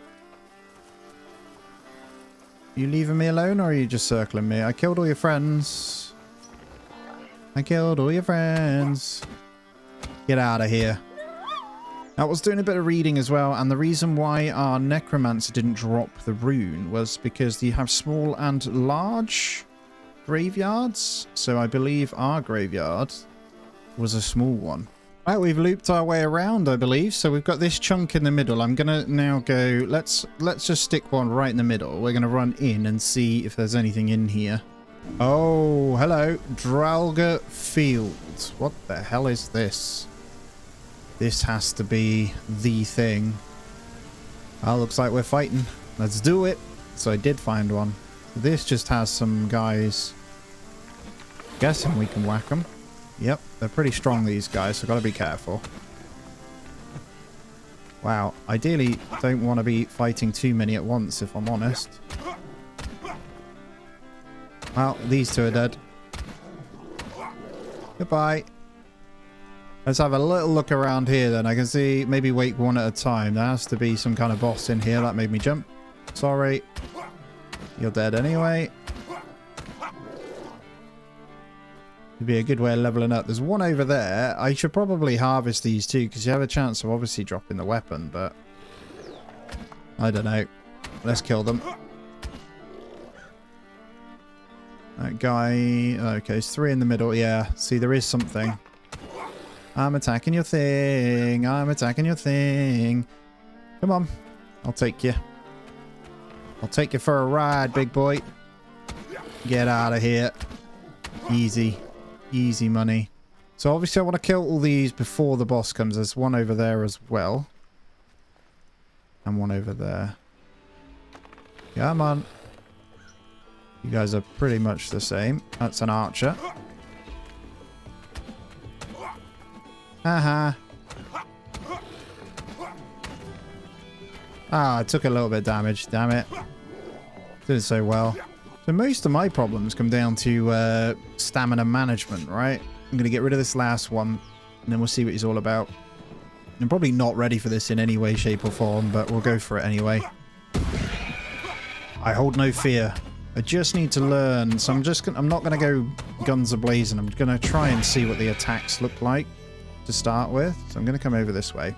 You leaving me alone, or are you just circling me? I killed all your friends. I killed all your friends. Get out of here. I was doing a bit of reading as well, and the reason why our necromancer didn't drop the rune was because you have small and large graveyards. So I believe our graveyard was a small one. Right, we've looped our way around, I believe. So we've got this chunk in the middle. I'm gonna now go. Let's just stick one right in the middle. We're gonna run in and see if there's anything in here. Oh, hello, Dralga Field. What the hell is this? This has to be the thing. Oh, looks like we're fighting. Let's do it. So I did find one. This just has some guys. Guessing we can whack them. Yep, they're pretty strong, these guys, so gotta be careful. Wow, ideally don't want to be fighting too many at once, if I'm honest. Well, these two are dead. Goodbye. Let's have a little look around here then. I can see maybe wake one at a time. There has to be some kind of boss in here. That made me jump. Sorry. You're dead anyway. It'd be a good way of leveling up. There's one over there. I should probably harvest these two because you have a chance of obviously dropping the weapon, but I don't know. Let's kill them. That guy. Okay, there's three in the middle. Yeah, see, there is something. I'm attacking your thing. I'm attacking your thing. Come on. I'll take you. I'll take you for a ride, big boy. Get out of here. Easy. Easy money. So obviously I want to kill all these before the boss comes. There's one over there as well. And one over there. Come on. You guys are pretty much the same. That's an archer. Haha. Ah, I took a little bit of damage. Damn it. Did so well. So most of my problems come down to stamina management, right? I'm going to get rid of this last one, and then we'll see what he's all about. I'm probably not ready for this in any way, shape, or form, but we'll go for it anyway. I hold no fear. I just need to learn, so I'm not going to go guns a-blazing. I'm going to try and see what the attacks look like to start with. So I'm going to come over this way.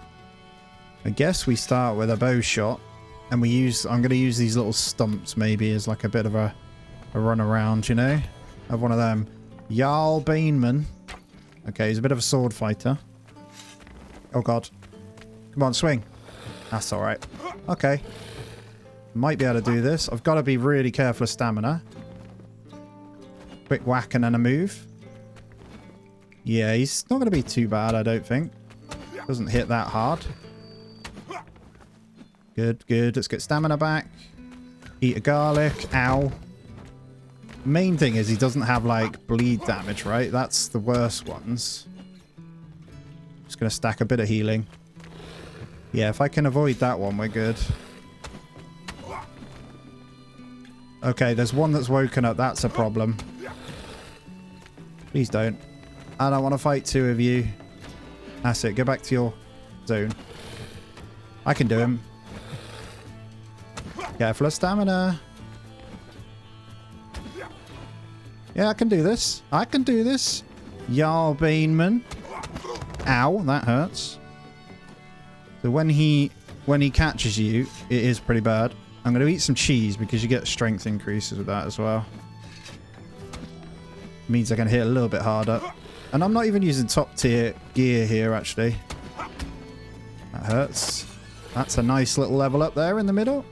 I guess we start with a bow shot, and I'm going to use these little stumps maybe as like a bit of a run around, you know? Have one of them. Jarl Baneman. Okay, he's a bit of a sword fighter. Oh god. Come on, swing. That's alright. Okay. Might be able to do this. I've got to be really careful of stamina. Quick whack and then a move. Yeah, he's not going to be too bad, I don't think. Doesn't hit that hard. Good, good. Let's get stamina back. Eat a garlic. Ow. Main thing is he doesn't have like bleed damage, right? That's the worst ones. Just gonna stack a bit of healing. Yeah, if I can avoid that one, we're good. Okay, there's one that's woken up. That's a problem. Please don't. I don't want to fight two of you. That's it. Go back to your zone. I can do him. Careful of stamina. Yeah, I can do this. I can do this. Jarl Baneman. Ow, that hurts. So when he catches you, it is pretty bad. I'm going to eat some cheese because you get strength increases with that as well. Means I can hit a little bit harder. And I'm not even using top tier gear here, actually. That hurts. That's a nice little level up there in the middle.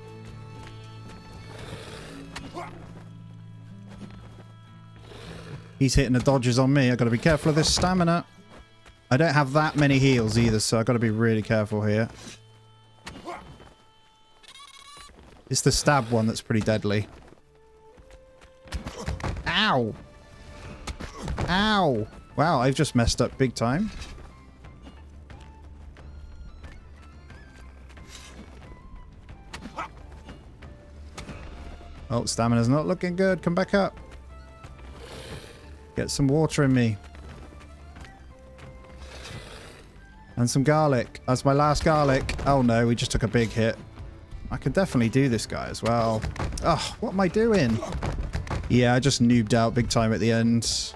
He's hitting the dodges on me. I've got to be careful of this stamina. I don't have that many heals either, so I've got to be really careful here. It's the stab one that's pretty deadly. Ow! Ow! Wow, I've just messed up big time. Oh, stamina's not looking good. Come back up. Get some water in me. And some garlic. That's my last garlic. Oh no, we just took a big hit. I can definitely do this guy as well. Oh, what am I doing? Yeah, I just noobed out big time at the end.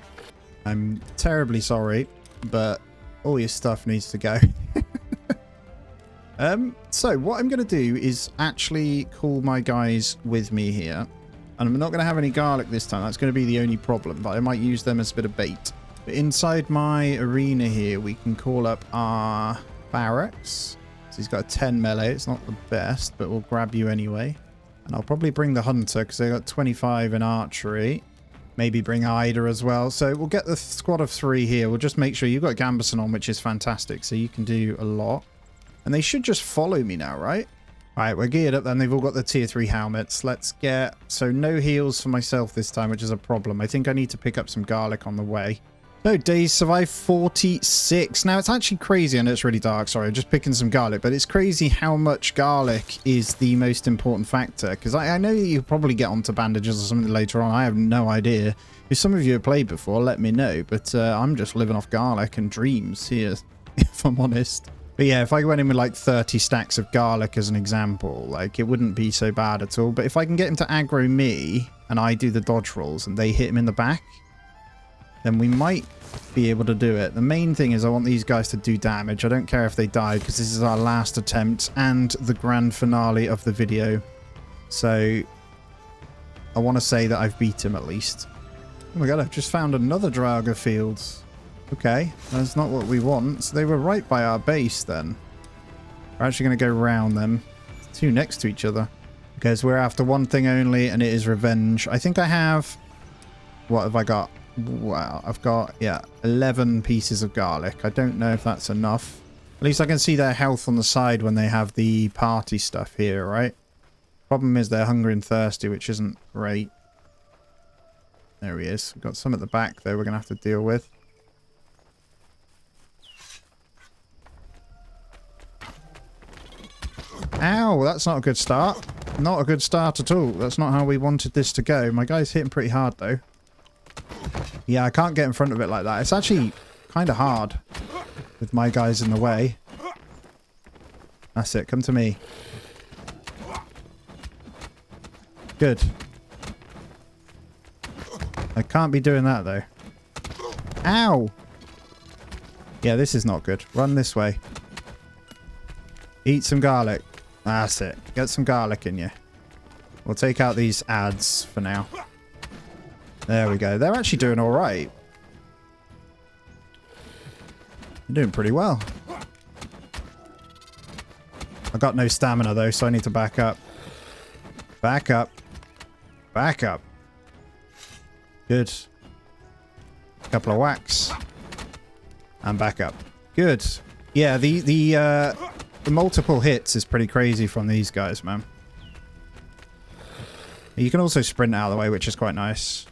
I'm terribly sorry, but all your stuff needs to go. So what I'm going to do is actually call my guys with me here. And I'm not going to have any garlic this time. That's going to be the only problem. But I might use them as a bit of bait. But inside my arena here, we can call up our barracks. So he's got a 10 melee. It's not the best, but we'll grab you anyway. And I'll probably bring the hunter because they got 25 in archery. Maybe bring Ida as well. So we'll get the squad of 3 here. We'll just make sure you've got Gambeson on, which is fantastic. So you can do a lot. And they should just follow me now, right? All right, we're geared up then. They've all got the tier 3 helmets. Let's get... So no heals for myself this time, which is a problem. I think I need to pick up some garlic on the way. No, days survive 46. Now, it's actually crazy. I know it's really dark. Sorry, I'm just picking some garlic. But it's crazy how much garlic is the most important factor. Because I know you probably get onto bandages or something later on. I have no idea. If some of you have played before, let me know. But I'm just living off garlic and dreams here, if I'm honest. But yeah, if I went in with like 30 stacks of garlic as an example, like it wouldn't be so bad at all. But if I can get him to aggro me and I do the dodge rolls and they hit him in the back, then we might be able to do it. The main thing is I want these guys to do damage. I don't care if they die because this is our last attempt and the grand finale of the video. So I want to say that I've beat him at least. Oh my god, I've just found another Draugr field. Okay, that's not what we want. So they were right by our base then. We're actually going to go round them. 2 next to each other. Because we're after one thing only, and it is revenge. I think I have... What have I got? Wow, I've got, yeah, 11 pieces of garlic. I don't know if that's enough. At least I can see their health on the side when they have the party stuff here, right? Problem is they're hungry and thirsty, which isn't great. There he is. We've got some at the back, though, we're going to have to deal with. Ow, that's not a good start. Not a good start at all. That's not how we wanted this to go. My guy's hitting pretty hard, though. Yeah, I can't get in front of it like that. It's actually kind of hard with my guys in the way. That's it. Come to me. Good. I can't be doing that, though. Ow! Yeah, this is not good. Run this way. Eat some garlic. That's it. Get some garlic in you. We'll take out these ads for now. There we go. They're actually doing all right. They're doing pretty well. I got no stamina, though, so I need to back up. Back up. Back up. Good. Couple of whacks. And back up. Good. Yeah, the multiple hits is pretty crazy from these guys, man. You can also sprint out of the way, which is quite nice.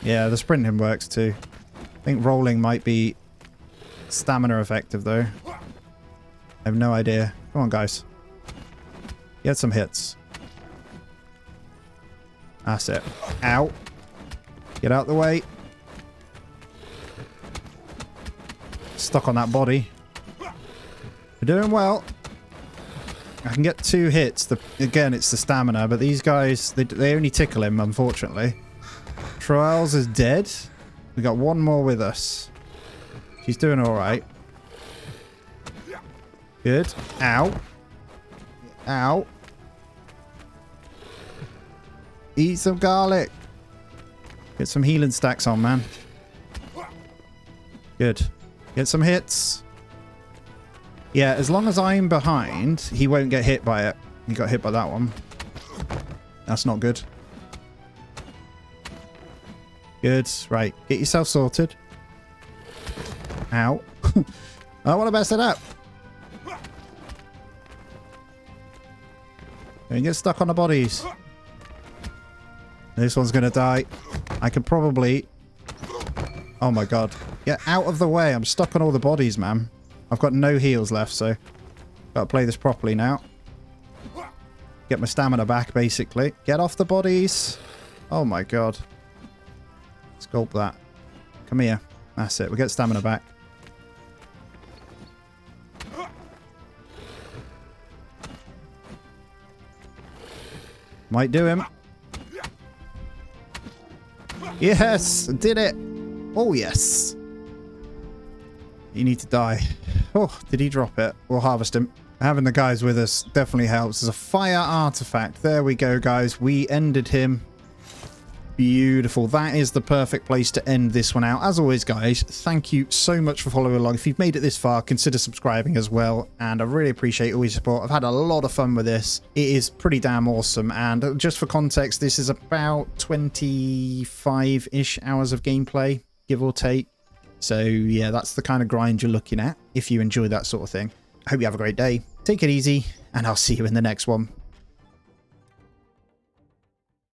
Yeah, the sprinting works too. I think rolling might be stamina effective, though. I have no idea. Come on, guys. Get some hits. That's it. Ow. Get out the way. Stuck on that body. We're doing well. I can get 2 hits. Again, it's the stamina, but these guys, they only tickle him, unfortunately. Trials is dead. We got 1 more with us. She's doing all right. Good. Ow. Ow. Eat some garlic. Get some healing stacks on, man. Good. Get some hits. Yeah, as long as I'm behind, he won't get hit by it. He got hit by that one. That's not good. Good. Right. Get yourself sorted. Ow. I don't want to mess it up. Don't get stuck on the bodies. This one's going to die. I could probably... Oh my god. Get out of the way. I'm stuck on all the bodies, man. I've got no heals left, so... Gotta play this properly now. Get my stamina back, basically. Get off the bodies. Oh my god. Sculpt that. Come here. That's it. We get stamina back. Might do him. Yes! Did it! Oh, yes! You need to die. Oh, did he drop it? We'll harvest him. Having the guys with us definitely helps. There's a fire artifact. There we go, guys. We ended him. Beautiful. That is the perfect place to end this one out. As always, guys, thank you so much for following along. If you've made it this far, consider subscribing as well. And I really appreciate all your support. I've had a lot of fun with this. It is pretty damn awesome. And just for context, this is about 25-ish hours of gameplay, give or take. So yeah, that's the kind of grind you're looking at if you enjoy that sort of thing. I hope you have a great day. Take it easy, and I'll see you in the next one.